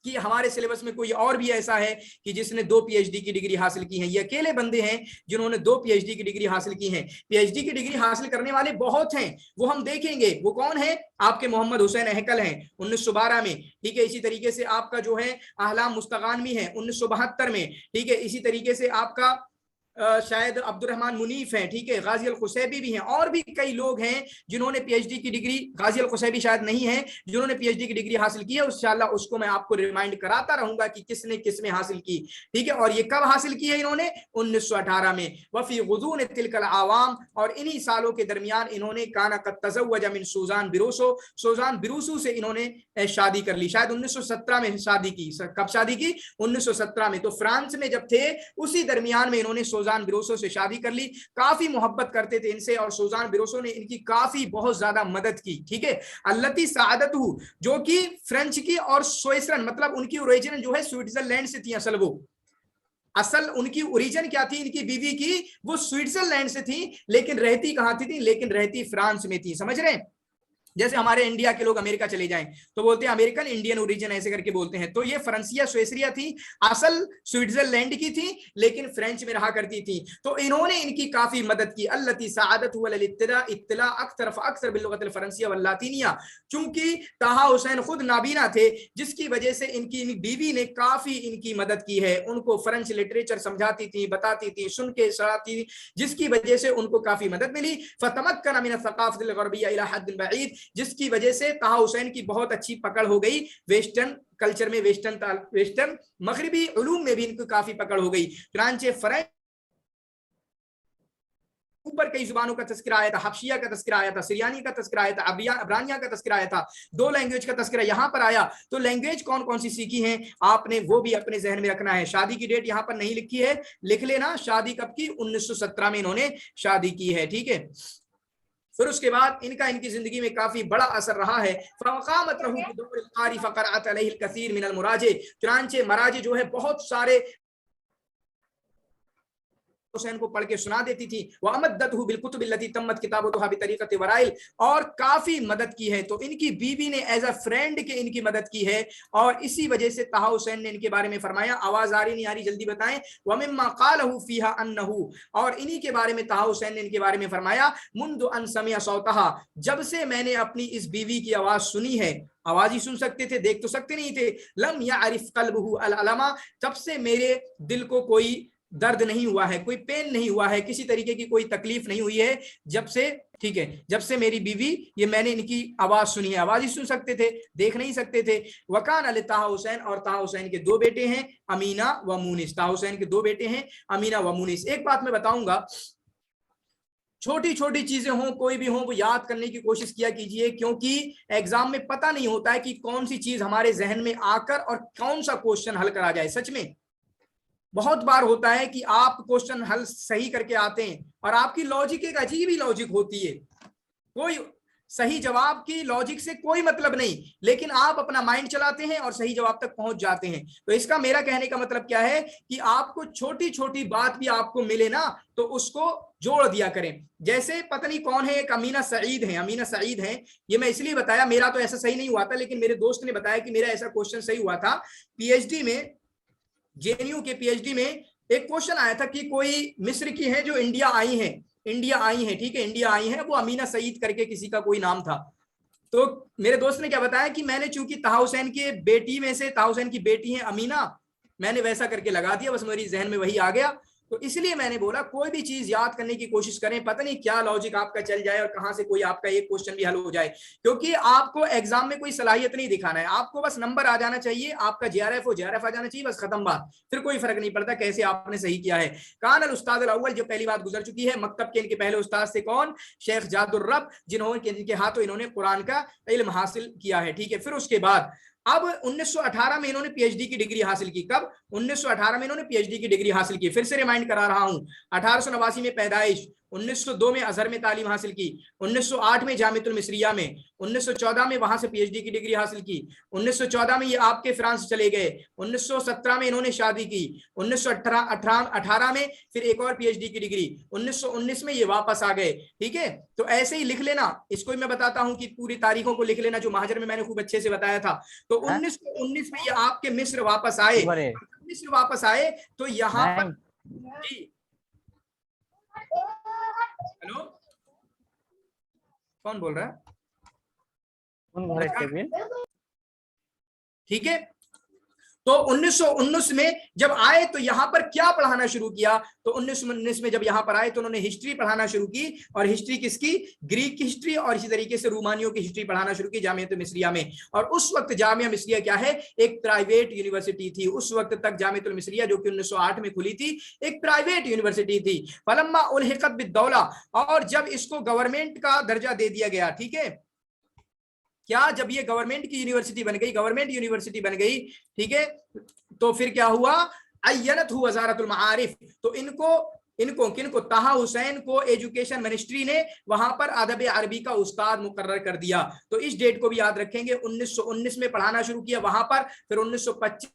[SPEAKER 1] कि हमारे सिलेबस में कोई और भी ऐसा है कि जिसने 2 पीएचडी की डिग्री हासिल की है। ये अकेले बंदे हैं जिन्होंने 2 पीएचडी की डिग्री हासिल की है। पीएचडी की डिग्री हासिल करने वाले बहुत हैं, वो हम देखेंगे। वो कौन है? आपके मोहम्मद हुसैन अहकल हैं 1912 में, ठीक है। इसी तरीके से आपका जो है अहलाम मुस्तगानवी है 1972 में, ठीक है। इसी तरीके से आपका शायद अब्दुर्रहमान मुनीफ हैं, ठीक है। गाजी अल खुसैबी भी हैं, और भी कई लोग हैं जिन्होंने पीएचडी की डिग्री, गाजी अल खुसैबी शायद नहीं है, जिन्होंने पीएचडी की डिग्री हासिल की है। इंशाअल्लाह उसको मैं आपको रिमाइंड कराता रहूंगा कि किसने किसमें हासिल की, ठीक है। और ये कब हासिल की है इन्होंने? 1918 में। वफी गुज़ून तिलकल आवाम, और इन्हीं सालों के दरमियान इन्होंने काना कद तज़व्वज मिन सूजान बिरूसो, सूजान बिरूसो से इन्होंने शादी कर ली। शायद 1917 में शादी की। कब शादी की? 1917 में। तो फ्रांस में जब थे उसी दरमियान में इन्होंने सूजान बिरोसो से शादी कर ली। काफी मोहब्बत करते थे इनसे, और सूजान बिरोसो ने इनकी काफी बहुत ज्यादा मदद की, ठीक है। अल्लती सादतहु, जो कि फ्रेंच की, और स्विट्जरलैंड मतलब उनकी ओरिजिन जो है स्विट्जरलैंड से थी। असल उनकी ओरिजिन क्या थी? इनकी बीवी की, वो स्विट्जरलैंड से थी, लेकिन रहती कहां थी? लेकिन रहती फ्रांस में थी। समझ रहे हैं? जैसे हमारे इंडिया के लोग अमेरिका चले जाएं तो बोलते हैं अमेरिकन इंडियन ओरिजिन, ऐसे करके बोलते हैं। तो ये फ्रांसिया स्वेसरिया थी, असल स्विट्जरलैंड की थी, लेकिन फ्रेंच में रहा करती थी। तो इन्होंने इनकी काफी मदद की। अल्लती सादत वल इत्तिला, इत्तिला अक्सर अक्सर बिल्लुगत फ्रांसिया वल लातीनिया, चूंकि ताहा हुसैन खुद नाबीना थे, जिसकी वजह से इनकी बीवी ने काफी इनकी मदद की है। उनको फ्रेंच लिटरेचर समझाती थी, बताती थी, सुन के सराती, जिसकी वजह से उनको काफी मदद मिली। फतमक्कन मिन अल-सक़ाफ़त अल-ग़रबिय्या इला हद्दिन बईद, जिसकी वजह से ताहा हुसैन की बहुत अच्छी पकड़ हो गई वेस्टर्न कल्चर में, वेस्टर्न मगरिबी उलूम में भी इनको काफी पकड़ हो गई। चुनांचे फ्रेंच ऊपर कई जुबानों का तस्करा आया था, हबशिया का तस्करा आया था, सिरियानी का तस्करा आया था, अब्रानिया का तस्करा आया था, 2 लैंग्वेज का तस्करा यहाँ पर आया। तो लैंग्वेज कौन कौन सी सीखी हैं आपने, वो भी अपने जहन में रखना है। शादी की डेट यहाँ पर नहीं लिखी है, लिख लेना शादी कब की? 1917 में इन्होंने शादी की है, ठीक है। फिर उसके बाद इनका इनकी जिंदगी में काफी बड़ा असर रहा है। चुनांचे मराजे जो है बहुत सारे हुसैन को पढ़ के सुना देती थी। वह अमद्दतहु बिलकुतुब अल्लती तम्मत किताबतुहा बितरीक़ति वराइल, और काफी मदद की है। तो इनकी बीवी ने एज अ फ्रेंड के इनकी मदद की है, और इसी वजह से तहा हुसैन ने इनके बारे में फरमाया, आवाज आ रही नहीं आ रही जल्दी बताएं, वमिम्मा क़ालहु फ़ीहा अन्नहु, और इन्हीं के बारे में तहा हुसैन ने इनके बारे में फरमाया, मुंदु अन समिअ सौतहा, जब से मैंने अपनी इस बीवी की आवाज सुनी है, आवाज ही सुन सकते थे, देख तो सकते नहीं थे, लम यारिफ क़ल्बुहु अल-अलमा, तब से मेरे दिल को कोई दर्द नहीं हुआ है, कोई पेन नहीं हुआ है, किसी तरीके की कोई तकलीफ नहीं हुई है जब से, ठीक है, जब से मेरी बीवी, ये मैंने इनकी आवाज सुनी है, आवाज ही सुन सकते थे, देख नहीं सकते थे। वकान अल तहा हुसैन, और तहा हुसैन के दो बेटे हैं, अमीना व मुनिस, तहा हुसैन के दो बेटे हैं, अमीना व मुनिस। एक बात मैं बताऊंगा, छोटी छोटी चीजें हों, कोई भी हो, वो याद करने की कोशिश किया कीजिए, क्योंकि एग्जाम में पता नहीं होता है कि कौन सी चीज हमारे जहन में आकर और कौन सा क्वेश्चन हल करा जाए। सच में बहुत बार होता है कि आप क्वेश्चन हल सही करके आते हैं और आपकी लॉजिक एक अजीब ही लॉजिक होती है, कोई सही जवाब की लॉजिक से कोई मतलब नहीं, लेकिन आप अपना माइंड चलाते हैं और सही जवाब तक पहुंच जाते हैं। तो इसका मेरा कहने का मतलब क्या है कि आपको छोटी छोटी बात भी आपको मिले ना, तो उसको जोड़ दिया करें। जैसे पता नहीं कौन है, एक अमीना सईद है, अमीना सईद है, ये मैं इसलिए बताया, मेरा तो ऐसा सही नहीं हुआ था, लेकिन मेरे दोस्त ने बताया कि मेरा ऐसा क्वेश्चन सही हुआ था। पीएचडी में, जेएनयू के पीएचडी में एक क्वेश्चन आया था कि कोई मिस्र की है जो इंडिया आई है, ठीक है, इंडिया आई है, वो अमीना सईद करके किसी का कोई नाम था। तो मेरे दोस्त ने क्या बताया कि मैंने चूंकि तहा हुसैन के बेटी में से, तहा हुसैन की बेटी है अमीना, मैंने वैसा करके लगा दिया, बस मेरी जहन में वही आ गया। तो इसलिए मैंने बोला कोई भी चीज याद करने की कोशिश करें, पता नहीं क्या लॉजिक आपका चल जाए और कहां से कोई आपका एक क्वेश्चन भी हल हो जाए, क्योंकि आपको एग्जाम में कोई सलाहियत नहीं दिखाना है, आपको बस नंबर आ जाना चाहिए, आपका जेआरएफ हो जेआरएफ आ जाना चाहिए, बस खत्म बात, फिर कोई फर्क नहीं पड़ता कैसे आपने सही किया है। कान अल उस्ताद अल अव्वल, जो पहली बात गुजर चुकी है, मकतब के इनके पहले उस्ताद से कौन, शेख जादुर रब, जिनके हाथों इन्होंने कुरान का इल्म हासिल किया है, ठीक है। फिर उसके बाद अब 1918 में इन्होंने पीएचडी की डिग्री हासिल की। कब? 1918 में इन्होंने पीएचडी की डिग्री हासिल की। फिर से रिमाइंड करा रहा हूं, 1889 में पैदाइश, 1902 में अजहर में तालीम हासिल की, 1908 में जामिअतुल मिस्रिया में, 1914 में वहां से पीएचडी की डिग्री हासिल की, 1914 में ये आपके फ्रांस चले गए, 1917 में इन्होंने शादी की, 1918 में फिर एक और पीएचडी की डिग्री, 1919 में ये वापस आ गए, ठीक है। तो ऐसे ही लिख लेना, इसको ही मैं बताता हूं कि पूरी तारीखों को लिख लेना, जो महाजर में मैंने खूब अच्छे से बताया था। तो 1919 में ये आपके मिस्र वापस आए, मिस्र वापस आए तो यहाँ पर हेलो, कौन बोल रहा है? ठीक है, तो 1919 में जब आए तो यहाँ पर क्या पढ़ाना शुरू किया, तो 1919 में जब यहाँ पर आए तो उन्होंने हिस्ट्री पढ़ाना शुरू की, और हिस्ट्री किसकी? ग्रीक की हिस्ट्री, और इसी तरीके से रूमानियों की हिस्ट्री पढ़ाना शुरू की जामिया मिस्रिया में। और उस वक्त जामिया मिस्रिया क्या है? एक प्राइवेट यूनिवर्सिटी थी। उस वक्त तक जामिया मिस्रिया, जो कि 1908 में खुली थी, एक प्राइवेट यूनिवर्सिटी थी। फलम्मा उल्हिक़त बिद्दौला, और जब इसको गवर्नमेंट का दर्जा दे दिया गया, ठीक है, क्या, जब ये गवर्नमेंट की यूनिवर्सिटी बन गई, गवर्नमेंट यूनिवर्सिटी बन गई, ठीक है, तो फिर क्या हुआ? अय्यनतहु वज़ारतुल माआरिफ, तो किनको तहा हुसैन को एजुकेशन मिनिस्ट्री ने वहां पर अदब अरबी का उस्ताद मुकर्रर कर दिया। तो इस डेट को भी याद रखेंगे, 1919 में पढ़ाना शुरू किया वहां पर, फिर 1925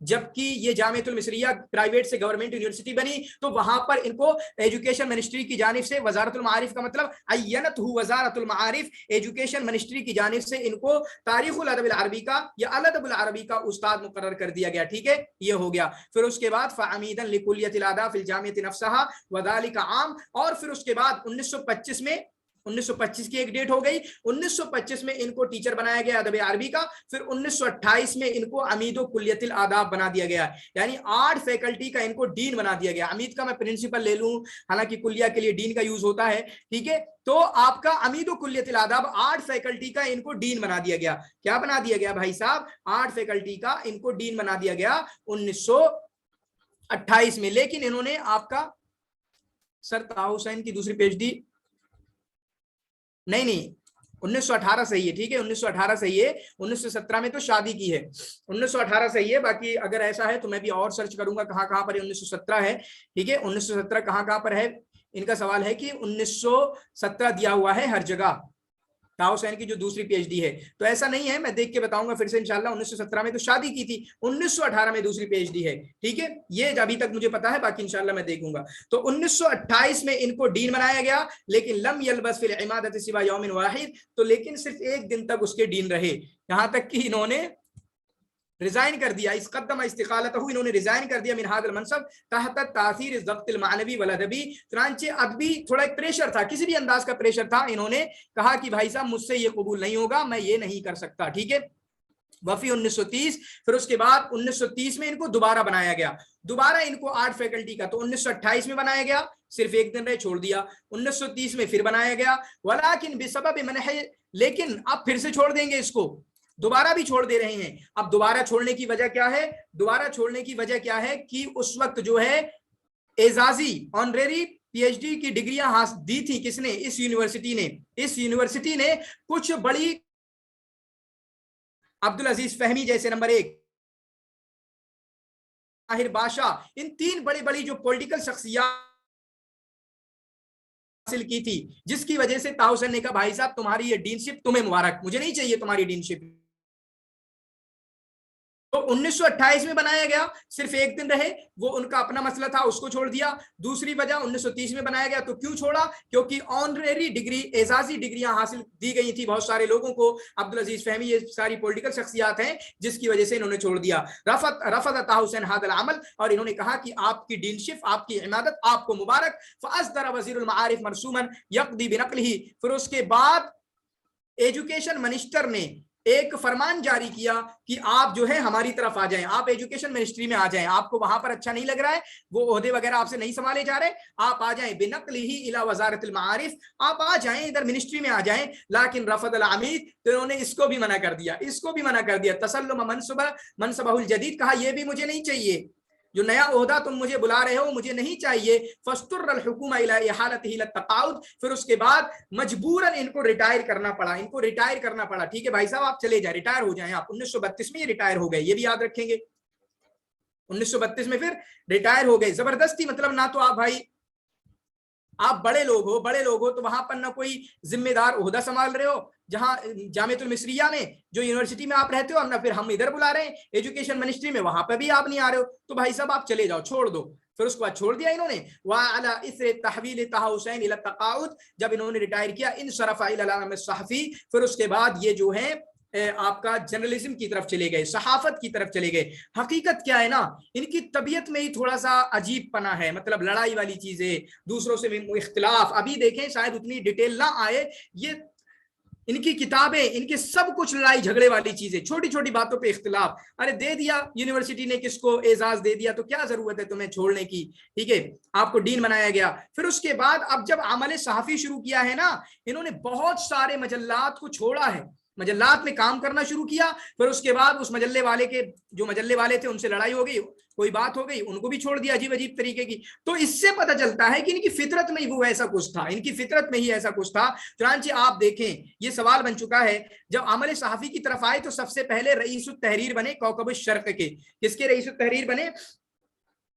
[SPEAKER 1] जबकि ये जामिअतुल मिस्रिया प्राइवेट से गवर्नमेंट यूनिवर्सिटी बनी, तो वहां पर इनको एजुकेशन मिनिस्ट्री की जानिब से, वजारतुल मारिफ का मतलब अय्यनतहु वजारतुल मारिफ, एजुकेशन मिनिस्ट्री की जानिब से इनको तारीखुल अदबिल अरबी का या अल अदबुल अरबी का उस्ताद मुकर्रर कर दिया गया, ठीक है, ये हो गया। फिर उसके बाद फ़अमीदन लिकुल्लियतिल आदाब फिल जामिअति नफ्सहा व ज़ालिका आम, और फिर उसके बाद 1925 में, 1925 की एक डेट हो गई, 1925 में इनको टीचर बनाया गया अदब अरबी का। फिर 1928 में इनको अमीदो कुल्लियतिल आदाब बना दिया गया, यानी 8 फैकल्टी का इनको डीन बना दिया गया। अमीद का मैं प्रिंसिपल ले लूं, हालांकि कुल्लिया के लिए डीन का यूज होता है, ठीक है। तो आपका अमीदो कुल्लियतिल आदाब 8 फैकल्टी का इनको डीन बना दिया गया। क्या बना दिया गया भाई साहब? 8 फैकल्टी का इनको डीन बना दिया गया 1928 में। लेकिन इन्होंने आपका सर तहा हुसैन की दूसरी पीएचडी नहीं 1918 सही है, ठीक है, 1918 सही है, 1917 में तो शादी की है, 1918 सही है। बाकी अगर ऐसा है तो मैं भी और सर्च करूंगा कहां कहां पर 1917 है, ठीक है, 1917 कहां कहां पर है। इनका सवाल है कि 1917 दिया हुआ है हर जगह, ताहा हुसैन की जो दूसरी पीएचडी है। तो ऐसा नहीं है, मैं देख के बताऊंगा फिर से इंशाल्लाह। 1917 में तो शादी की थी, 1918 में दूसरी पीएचडी है, ठीक है, ये अभी तक मुझे पता है, बाकी इंशाल्लाह मैं देखूंगा। तो 1928 में इनको डीन बनाया गया, लेकिन लम यलबस फिल इमादत सिवा यौमिन वाहिद, तो लेकिन सिर्फ एक दिन तक उसके डीन रहे, यहां तक कि इन्होंने रिजाइन कर दिया। इस कदम इस्तिकालतहु, इन्होंने रिजाइन कर दिया मिन हादल मनसब तहत तासीर ज़ब्तिल मानवी वल अदबी। चुनांचे अदबी थोड़ा एक प्रेशर था, किसी भी अंदाज का प्रेशर था, इन्होंने कहा कि भाई साहब मुझसे ये कबूल नहीं होगा, मैं ये नहीं कर सकता, ठीक है। वफी 1930, फिर उसके बाद 1930 में इनको दोबारा बनाया गया, दोबारा इनको आर्ट फैकल्टी का, तो 1928 में बनाया गया, सिर्फ एक दिन रहे छोड़ दिया, 1930 में फिर बनाया गया, वलाकिन बिसबब मनह, लेकिन अब फिर से छोड़ देंगे इसको, दोबारा भी छोड़ दे रहे हैं। अब दोबारा छोड़ने की वजह क्या है, दोबारा छोड़ने की वजह क्या है कि उस वक्त जो है एजाजी ऑनरेरी पीएचडी की डिग्रियां दी थी किसने, इस यूनिवर्सिटी ने। इस यूनिवर्सिटी ने कुछ बड़ी, अब्दुल अजीज फहमी जैसे नंबर 1, ताहिर बादशाह, इन 3 बड़ी बड़ी जो पॉलिटिकल शख्सियत हासिल की थी, जिसकी वजह से ताहा हुसैन ने कहा भाई साहब तुम्हारी ये डीनशिप तुम्हें मुबारक, मुझे नहीं चाहिए तुम्हारी डीनशिप। तो 1928 में बनाया गया, सिर्फ एक दिन रहे, वो उनका अपना मसला था, उसको छोड़ दिया। दूसरी वजह 1930 में बनाया गया, तो क्यों छोड़ा, क्योंकि ऑनरेरी डिग्री, एजाजी डिग्रियां हासिल दी गई थी बहुत सारे लोगों को, अब्दुल अजीज फहमी, ये सारी पॉलिटिकल शख्सियात हैं, जिसकी वजह से इन्होंने छोड़ दिया। रफत ताहा हुसैन हादल अमल, और इन्होंने कहा कि आपकी डीनशिप, आपकी इमादत आपको मुबारक। फअस्दर वज़ीरुल मारिफ मरसूमन यक़दी बिनक़लिही, फिर उसके बाद एजुकेशन मिनिस्टर ने एक फरमान जारी किया कि आप जो है हमारी तरफ आ जाएं, आप एजुकेशन मिनिस्ट्री में आ जाएं, आपको वहां पर अच्छा नहीं लग रहा है, वो ओहदे वगैरह आपसे नहीं संभाले जा रहे, आप आ जाएं, बिनक़लिही इला वज़ारतिल मारिफ, आप आ जाएं, इधर मिनिस्ट्री में आ जाएं। लाकिन रफ़दल अमीद, तो इन्होंने इसको भी मना कर दिया, इसको भी मना कर दिया। तसल्लुम मनसबहुल जदीद, कहा यह भी मुझे नहीं चाहिए, जो नया ओहदा तुम मुझे बुला रहे हो मुझे नहीं चाहिए। फस्तुर्रल हुकूमा इला इहालतिही लतक़ाउद, फिर उसके बाद मजबूरन इनको रिटायर करना पड़ा, इनको रिटायर करना पड़ा, ठीक है भाई साहब आप चले जाए, रिटायर हो जाएं आप। 1932 में ये रिटायर हो गए, ये भी याद रखेंगे, 1932 में फिर रिटायर हो गए जबरदस्ती। मतलब ना तो आप भाई आप बड़े लोग हो तो वहां पर ना कोई जिम्मेदार ओहदा संभाल रहे हो, जहां जामियतुल मिस्रिया में जो यूनिवर्सिटी में आप रहते हो, ना फिर हम इधर बुला रहे हैं एजुकेशन मिनिस्ट्री में, वहां पर भी आप नहीं आ रहे हो, तो भाई साहब आप चले जाओ, छोड़ दो। फिर उसके बाद छोड़ दिया इन्होंने। वाला इसरे तहवील ताहा हुसैन इला तक़ाउद, जब इन्होंने रिटायर किया, इन सरफ़ा इला अल सहफ़ी, फिर उसके बाद ये जो है आपका जर्नलिज्म की तरफ चले गए, सहाफत की तरफ चले गए। हकीकत क्या है ना, इनकी तबीयत में ही थोड़ा सा अजीब पना है, मतलब लड़ाई वाली चीजें, दूसरों से इख्तिलाफ। अभी देखें शायद उतनी डिटेल ना आए, ये इनकी किताबें, इनके सब कुछ लड़ाई झगड़े वाली चीजें, छोटी छोटी बातों पे इख्तिलाफ। अरे दे दिया यूनिवर्सिटी ने किसको एजाज दे दिया, तो क्या जरूरत है तुम्हें छोड़ने की, ठीक है, आपको डीन बनाया गया। फिर उसके बाद अब जब अमल सहाफी शुरू किया है ना, इन्होंने बहुत सारे मजल्लात को छोड़ा है, मजल्लात में काम करना शुरू किया। फिर उसके बाद उस मजल्ले वाले के, जो मजल्ले वाले थे उनसे लड़ाई हो गई, कोई बात हो गई, उनको भी छोड़ दिया अजीब अजीब तरीके की। तो इससे पता चलता है कि इनकी फितरत में ही वो ऐसा कुछ था, इनकी फितरत में ही ऐसा कुछ था। चुनांचे आप देखें, ये सवाल बन चुका है, जब अमल सहाफी की तरफ आए तो सबसे पहले रईसुत तहरीर बने कौकबुश शर्क के। किसके रईसुत तहरीर बने?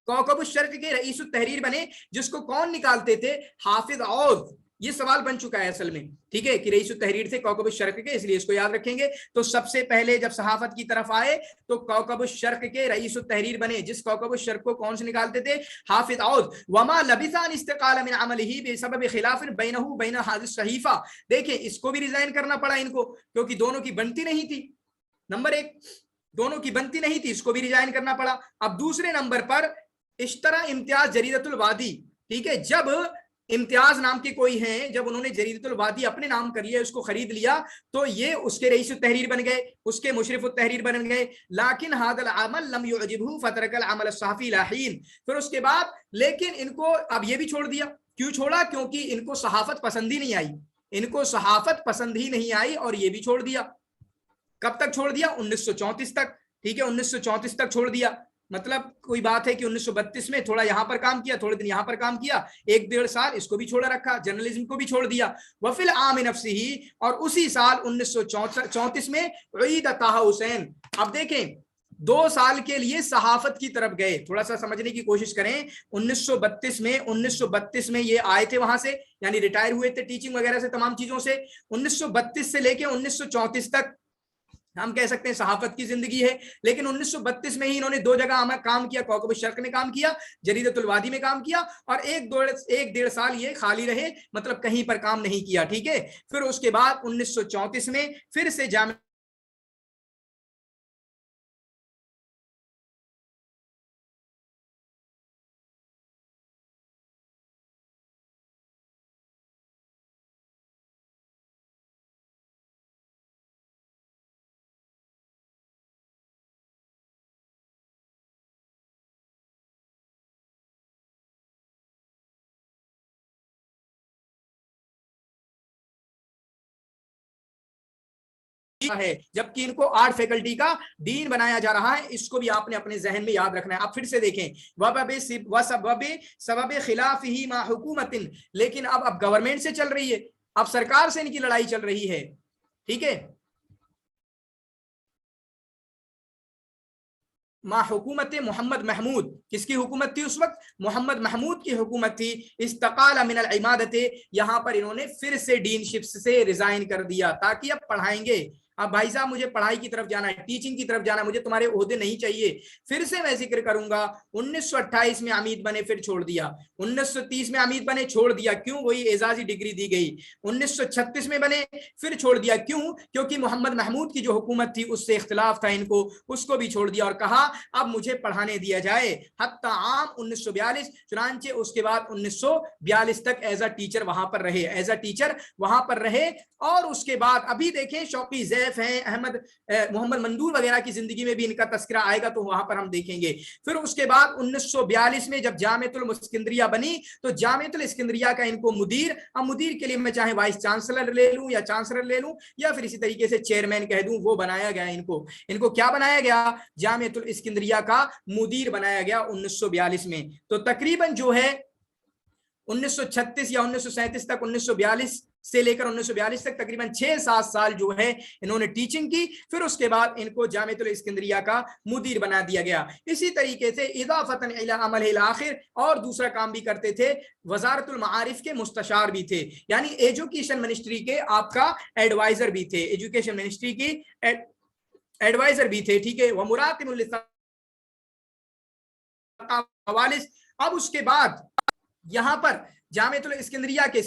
[SPEAKER 1] कौकबुश शर्क के रईसुत तहरीर बने, जिसको कौन निकालते थे? हाफिज औद। ये सवाल बन चुका है असल में, ठीक है, कि रईसुत तहरीर थे कौकबुश शर्क के, इसलिए इसको याद रखेंगे। तो सबसे पहले जब सहाफत की तरफ आए तो कौकबुश शर्क के रईसुत तहरीर बने, जिस कौकबुश शर्क को कौन से निकालते थे? हाफिज औद। वमा लबिसा इस्तिकाल मिन अमलिही बिसबब खिलाफ बैनहु बैन हाजिस सहीफा। देखिए इसको भी रिजाइन करना पड़ा इनको, क्योंकि दोनों की बनती नहीं थी। नंबर 1, दोनों की बनती नहीं थी, इसको भी रिजाइन करना पड़ा। अब दूसरे नंबर पर इश्तरा इम्तियाज जरीदतुल वादी, ठीक है, जब इम्तियाज नाम के कोई हैं, जब उन्होंने जरीदतुल वादी अपने नाम कर लिया, उसको खरीद लिया, तो ये उसके रईसुत तहरीर बन गए, उसके मुशरिफुत तहरीर बन गए। लाकिन हादल अमल लम युअजिबहु फतरकल अमल सहाफी लाहीन। फिर उसके बाद लेकिन इनको अब ये भी छोड़ दिया। क्यों छोड़ा? क्योंकि इनको सहाफत पसंद ही नहीं आई, इनको सहाफत पसंद ही नहीं आई, और ये भी छोड़ दिया। कब तक छोड़ दिया? 1934 तक, ठीक है, 1934 तक छोड़ दिया। मतलब कोई बात है कि 1932 में थोड़ा यहां पर काम किया, थोड़े दिन यहां पर काम किया, 1-1.5 साल इसको भी छोड़ रखा, जर्नलिज्म को भी छोड़ दिया। वफिल आम नफ्सिही, और उसी साल 1934 में उईद ताहा हुसैन। अब देखें 2 साल के लिए सहाफत की तरफ गए। थोड़ा सा समझने की कोशिश करें, 1932 में ये आए थे वहां से, यानी रिटायर हुए थे टीचिंग वगैरह से, तमाम चीजों से। 1932 से लेके 1934 तक हम कह सकते हैं सहाफत की जिंदगी है। लेकिन 1932 में ही इन्होंने 2 जगह काम किया, कौकब शर्क में काम किया, जरीदतुल वादी में काम किया, और एक डेढ़ साल ये खाली रहे, मतलब कहीं पर काम नहीं किया, ठीक है। फिर उसके बाद 1934 में फिर से जामिया है, जबकि इनको आर्ट फैकल्टी का डीन बनाया जा रहा है। इसको भी आपने अपने जहन में याद रखना है। आप फिर से देखें, सबब खिलाफिही मा हुकूमतिन, लेकिन अब गवर्नमेंट से चल रही है, अब सरकार से इनकी लड़ाई चल रही है, ठीक है। मा हुकूमत मोहम्मद महमूद, किसकी हुकूमत थी उस वक्त? मोहम्मद महमूद की हुकूमत थी। इस्तकाल मिनल इमादत, यहाँ पर इन्होंने फिर से डीनशिप से रिजाइन कर दिया, ताकि अब पढ़ाएंगे। अब भाई साहब मुझे पढ़ाई की तरफ जाना है, टीचिंग की तरफ जाना है, मुझे तुम्हारे ओहदे नहीं चाहिए। फिर से मैं जिक्र करूंगा, 1928 में अमीद बने, फिर छोड़ दिया। 1930 में अमीद बने, छोड़ दिया, क्यों? वही एजाजी डिग्री दी गई। 1936 में बने, फिर छोड़ दिया, क्यों? क्योंकि मोहम्मद महमूद की जो हुकूमत थी उससे इख्तिलाफ था इनको, उसको भी छोड़ दिया और कहा अब मुझे पढ़ाने दिया जाए। हत्ता आम 1942, चुनांचे उसके बाद 1942 तक एज अ टीचर वहां पर रहे, एज अ टीचर वहां पर रहे। और उसके बाद अभी देखें शौकी जैफ हैं, अहमद मोहम्मद मंदूर वगैरह की जिंदगी में भी इनका तस्करा आएगा, तो वहां पर हम देखेंगे। फिर उसके बाद 1942 में जब जामियतुल इस्कंदरिया बनी, तो जामियतुल इस्कंदरिया का इनको मुदीर, अब मुदीर के लिए मैं चाहे वाइस चांसलर ले लूं या चांसलर ले लूं या फिर इसी तरीके से चेयरमैन कह दूं, वो बनाया गया इनको क्या बनाया गया? जामियतुल इस्कंदरिया का मुदीर बनाया गया 1942 में। तो तकरीबन जो है 1936 या 1937 तक, 1942 से लेकर 1942 तक तकरीबन 6-7 साल जो है इन्होंने टीचिंग की। फिर उसके बाद इनको जामियतुल इस्कंदरिया का मुदीर बना दिया गया। इसी तरीके से इजाफतन इला अमल आखिर, और दूसरा काम भी करते थे, वजारतुल मारिफ के मुस्तशार भी थे, यानी एजुकेशन मिनिस्ट्री के आपका एडवाइजर भी थे, एजुकेशन मिनिस्ट्री की एडवाइजर भी थे, ठीक है। वह मुरातिमुल हवाले। अब उसके बाद यहां पर जामियतुल इस्कंदरिया के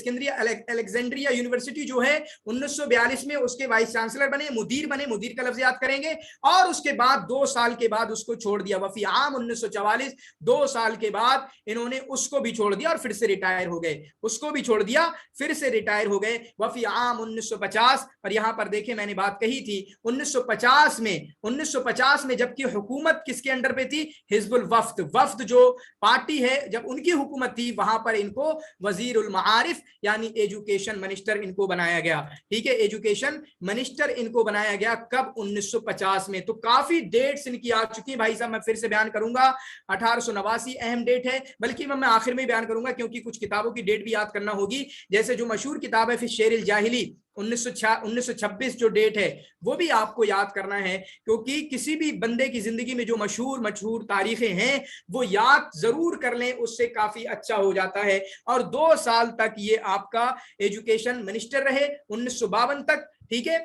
[SPEAKER 1] अलेक्जेंड्रिया यूनिवर्सिटी जो है 1942 में उसके वाइस चांसलर बने, मुदीर का लफ्ज याद करेंगे। और उसके बाद 2 साल के बाद उसको छोड़ दिया, वफी आम 1944, 2 साल के बाद इन्होंने उसको भी छोड़ दिया और फिर से रिटायर हो गए, उसको भी छोड़ दिया, फिर से रिटायर हो गए वफी आम 1950। और यहां पर देखें मैंने बात कही थी 1950 में जबकि हुकूमत किसके अंडर पे थी? हिजबुल वफ्द जो पार्टी है, जब उनकी हुकूमत थी वहां पर इनको वजीरुल मारिफ यानी एजुकेशन मिनिस्टर इनको बनाया गया, ठीक है। एजुकेशन मिनिस्टर इनको बनाया गया कब? 1950 में। तो काफी डेट्स इनकी आ चुकी है भाई साहब, मैं फिर से बयान करूंगा। 1889 अहम डेट है, बल्कि मैं आखिर में बयान करूंगा क्योंकि कुछ किताबों की डेट भी याद करना होगी। जैसे जो मशहूर किताब है फिर शेरिल जाहिली 1926 जो डेट है वो भी आपको याद करना है, क्योंकि किसी भी बंदे की जिंदगी में जो मशहूर तारीखें हैं वो याद जरूर कर लें, उससे काफी अच्छा हो जाता है। और 2 साल तक ये आपका एजुकेशन मिनिस्टर रहे 1952 तक, ठीक है।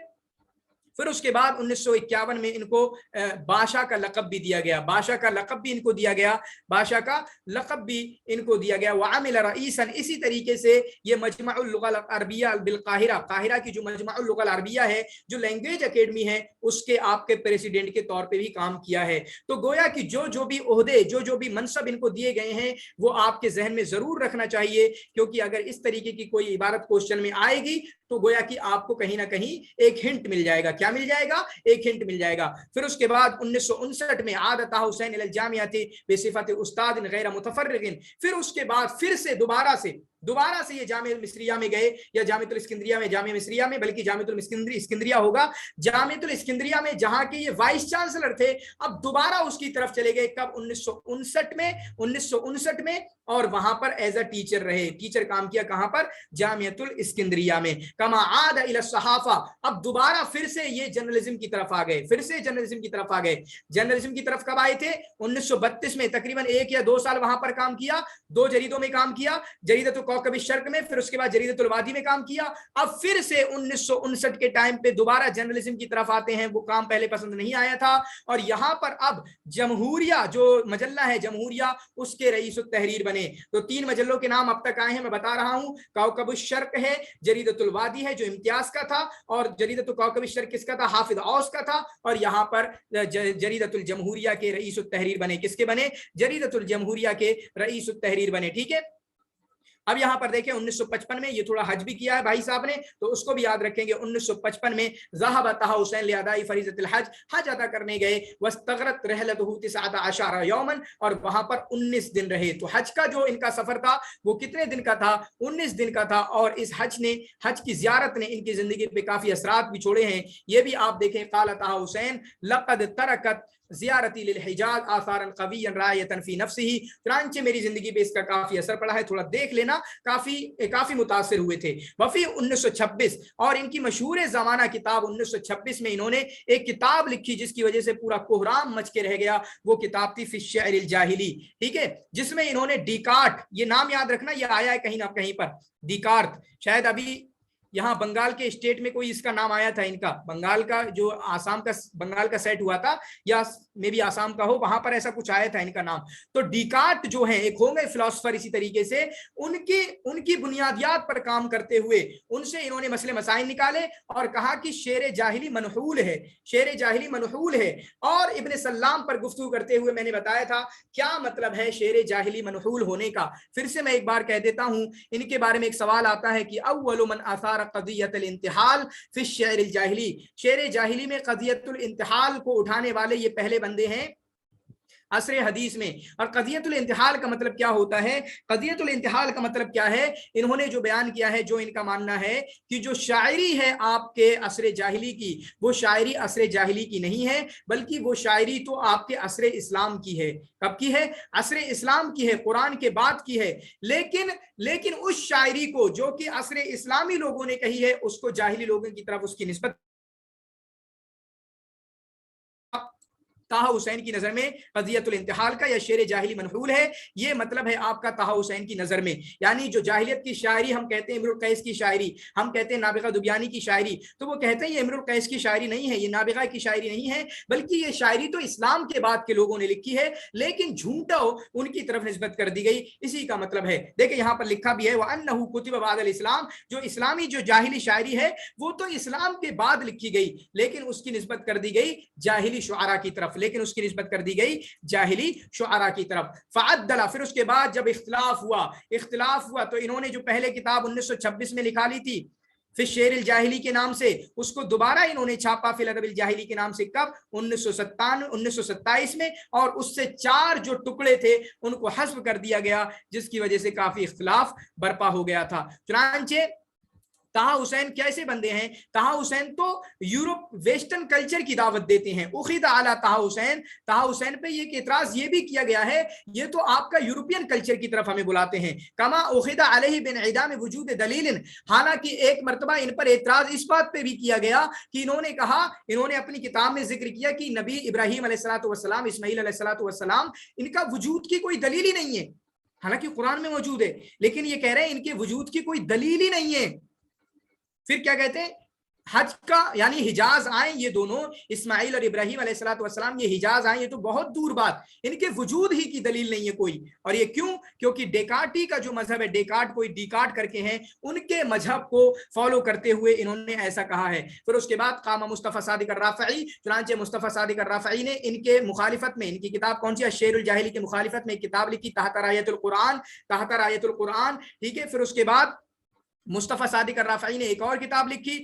[SPEAKER 1] फिर उसके बाद 1951 में इनको बादशाह का लक़ब भी दिया गया, बादशाह का लक़ब भी इनको दिया गया, बादशाह का लक़ब भी इनको दिया गया। वआमिल रईसन, इसी तरीके से ये मजमउल लुग़ल अरबिया बिल काहिरा, काहिरा की जो मजमउल लुग़ल अरबिया है, जो लैंग्वेज एकेडमी है, उसके आपके प्रेसिडेंट के तौर पे भी काम किया है। तो गोया कि जो भी ओहदे, जो भी मनसब इनको दिए गए हैं वो आपके जहन में जरूर रखना चाहिए, क्योंकि अगर इस तरीके की कोई इबारत क्वेश्चन में आएगी तो गोया कि आपको कहीं ना कहीं एक हिंट मिल जाएगा। क्या मिल जाएगा? एक हिंट मिल जाएगा। फिर उसके बाद 1959 में आदता हुसैन इलल जामियाती बेसिफत उस्ताद गैर मुतफर्रिगिन, फिर उसके बाद फिर से दोबारा से दोबारा से ये जामिया मिस्रिया में गए, या जामियातुल इस्कंदरिया में, जामिया मिस्रिया में, बल्कि जामियातुल इस्कंदरिया होगा, जामियातुल इस्कंदरिया में जहां के ये वाइस चांसलर थे, अब दोबारा उसकी तरफ चले गए। कब? 1959 में, और वहां पर एज अ टीचर रहे, टीचर काम किया। कहां पर? जामियातुल इस्कंदरिया में। कमा आद इला सहाफा, अब दोबारा फिर से ये जर्नलिज्म की तरफ आ गए, फिर से जर्नलिज्म की तरफ आ गए। जर्नलिज्म की तरफ कब आए थे? 1932 में, तकरीबन 1 या 2 साल वहां पर काम किया, 2 जरीदों में काम किया, जरीदतुल कौकब शर्क में, फिर उसके बाद जरीदतुल वादी में काम किया। अब फिर से 1959 के टाइम पे दोबारा जर्नलिज्म की तरफ आते हैं। वो काम पहले पसंद नहीं आया था, और यहां पर अब जमहूरिया जो मजल्ला है, जमहूरिया, उसके रईस तहरीर बने। तो 3 मजल्लों के नाम अब तक आए हैं, मैं बता रहा हूं। कौकब शर्क है, जरीदतुल वादी है जो इम्तियाज का था, और जरीदतुल कौकब शर्क किसका था? हाफिज औस का था। और यहाँ पर जरीदतुल जमहूरिया के रईस तहरीर बने। किसके बने? जरीदतुल जमहूरिया के रईस तहरीर बने। ठीक है, अब यहां पर देखें 1955 में ये थोड़ा हज भी किया है भाई साहब ने, तो उसको भी याद रखेंगे। 1955 में ज़हाब तहा हुसैन लिअदाई फरीज़तुल हज, हज अदा करने गए। वस्तगरत रहलतहु 19 यौमन, और वहां पर 19 दिन रहे। तो हज का जो इनका सफर था वो कितने दिन का था? 19 दिन का था। और इस हज की ज़ियारत ने इनकी जिंदगी पे काफी असरात भी छोड़े हैं। ये भी आप देखें, क़ाल तहा हुसैन लक़द तरकत ज़ियारती लिल हिजाज आसारन क़विय्यन रायतन फी नफ्सिही, चुनांचे मेरी जिंदगी पे इसका काफी असर पड़ा है, थोड़ा देख लेना। काफी मुतासिर हुए थे। वफी 1926, और इनकी मशहूर ज़माना किताब 1926 में इन्होंने एक किताब लिखी जिसकी वजह से पूरा कोहराम मच के रह गया। वो किताब थी फ़ी शिअरिल जाहिली। ठीक है, जिसमें इन्होंने डिकार्ट, ये नाम याद रखना, ये आया है कहीं ना कहीं पर, डिकार्ट। शायद अभी यहाँ बंगाल के स्टेट में कोई इसका नाम आया था, इनका बंगाल का जो बंगाल का सेट हुआ था, या मे भी आसाम का हो, वहां पर ऐसा कुछ आया था इनका नाम। तो डिकार्ट जो है, एक होंगे फिलोसफर इसी तरीके से, उनकी बुनियादियात पर काम करते हुए उनसे इन्होंने मसले मसाइल निकाले और कहा कि शेर जाहिली मनहूल है, शेर जाहिली मनहूल है। और इब्न सल्लाम पर गुफ्तगू करते हुए मैंने बताया था क्या मतलब है शेर जाहिली मनहूल होने का। फिर से मैं एक बार कह देता हूं, इनके बारे में एक सवाल आता है कि अव्वलु मन आसार क़ज़ियतुल इंतिहाल फ़ी शेर जाहिली, शेर जाहिली में क़ज़ियतुल इंतिहाल को उठाने वाले ये पहले बंदे हैं असरे हदीस में। और क़ज़ियतुल इंतिहाल का मतलब क्या होता है? क़ज़ियतुल इंतिहाल का मतलब क्या है? इन्होंने जो बयान किया है, जो इनका मानना है कि जो शायरी है आपके असरे जाहिली की, वो शायरी असरे जाहिली की नहीं है, बल्कि वो शायरी तो आपके असरे इस्लाम की है। कब की है? असरे इस्लाम की है, कुरान के बाद की है। लेकिन उस शायरी को जो कि असरे इस्लामी लोगों ने कही है, उसको जाहिली लोगों की तरफ उसकी निस्बत ताहा हुसैन की नजर में क़ज़ियतुल इंतिहाल का या शेर जाहिली मनहूल है। ये मतलब है आपका ताहा हुसैन की नजर में। यानी जो जाहिलियत की शायरी हम कहते हैं इमरुल कैस की शायरी, हम कहते हैं नाबिगा दुबियानी की शायरी, तो वो कहते हैं ये इमरुल कैस की शायरी नहीं है, ये नाबिगा की शायरी नहीं है, बल्कि ये शायरी तो इस्लाम के बाद के लोगों ने लिखी है, लेकिन झूठा उनकी तरफ निस्बत कर दी गई। इसी का मतलब है। देखिए यहाँ पर लिखा भी है व अन्नहु कुतिब बादल इस्लाम, जो इस्लामी जो जाहिली शायरी है वो तो इस्लाम के बाद लिखी गई, लेकिन उसकी निस्बत कर दी गई जाहिली शुआरा की तरफ, लेकिन उसकी निस्बत कर दी गई जाहिली शुआरा की तरफ। फअद्दला, फिर उसके बाद जब इख्तिलाफ हुआ तो इन्होंने जो पहले किताब 1926 में लिखा ली थी फिर शेर जाहिली के नाम से, उसको दोबारा इन्होंने छापा फिल अदबिल जाहिली के नाम से। कब? 1927 में। और उससे 4 जो टुकड़े थे उनको हस्फ कर दिया गया, जिसकी वजह से काफी इख्तिलाफ बर्पा हो गया था। चुनांचे ताहा हुसैन कैसे बंदे हैं? ताहा हुसैन तो यूरोप वेस्टर्न कल्चर की दावत देते हैं। उखिदा अला ताहा हुसैन पे ये इतराज ये भी किया गया है, ये तो आपका यूरोपियन कल्चर की तरफ हमें बुलाते हैं। कमा उखिदा अलैहि बिन इदाम वजूद दलील, हालांकि एक मर्तबा इन पर एतराज इस बात पे भी किया गया कि इन्होंने अपनी किताब में जिक्र किया कि नबी इब्राहीम अलैहिस्सलातु वस्सलाम, इस्माईल अलैहिस्सलातु वस्सलाम, इनका वजूद की कोई दलील ही नहीं है। हालांकि कुरान में मौजूद है, लेकिन ये कह रहे हैं इनके वजूद की कोई दलील ही नहीं है। फिर क्या कहते हैं? हज का यानी हिजाज आए ये दोनों, इस्माइल और इब्राहीम अलैहिस्सलातु वस्सलाम, ये हिजाज आए, ये तो बहुत दूर बात, इनके वजूद ही की दलील नहीं है कोई। और ये क्यों? क्योंकि डेकार्टी का जो मजहब है, डेकार्ट कोई डिकार्ट करके हैं, उनके मजहब को फॉलो करते हुए इन्होंने ऐसा कहा है। फिर उसके बाद कामा मुस्तफा सादिक अर्राफ़ई, चुनांचे मुस्तफा सादिक अर्राफ़ई ने इनके मुखालिफत में, इनकी किताब कौन सी? शेरुल जाहिली के मुखालिफत में एक किताब लिखी, तहत रायतुल कुरान, ठीक है। फिर उसके बाद मुस्तफ़ा सादिक अर्राफ़ई ने एक और किताब लिखी,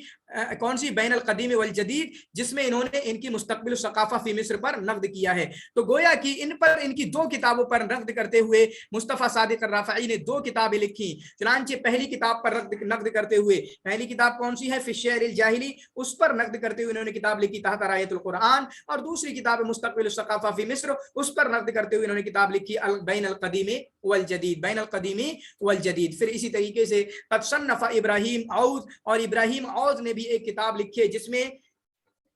[SPEAKER 1] कौन सी, बैन अल क़दीम वल जदीद, जिसमें इन्होंने इनकी मुस्तक़बिल सक़ाफ़ा फ़ी मिस्र पर नक़्द किया है। तो गोया कि इन पर, इनकी दो किताबों पर नक़्द करते हुए मुस्तफ़ा सादिक अर्राफ़ई ने दो किताबें लिखी। चुनांचे पहली किताब पर नक़्द करते हुए, पहली किताब कौन सी है, फ़ी शिअर अल जाहिली, उस पर नक़्द करते हुए इन्होंने किताब लिखी तहत रायतुल कुरआन, और दूसरी किताब मुस्तक़बिल सक़ाफ़ा फ़ी मिस्र, उस पर नक़्द करते हुए इन्होंने किताब लिखी बैन अल क़दीम वल जदीद, बैन अल क़दीम वल जदीद। फिर इसी तरीके से क़द सन्नफ़ इब्राहीम औद, और इब्राहीम औद ने भी एक किताब लिखी है, जिसमें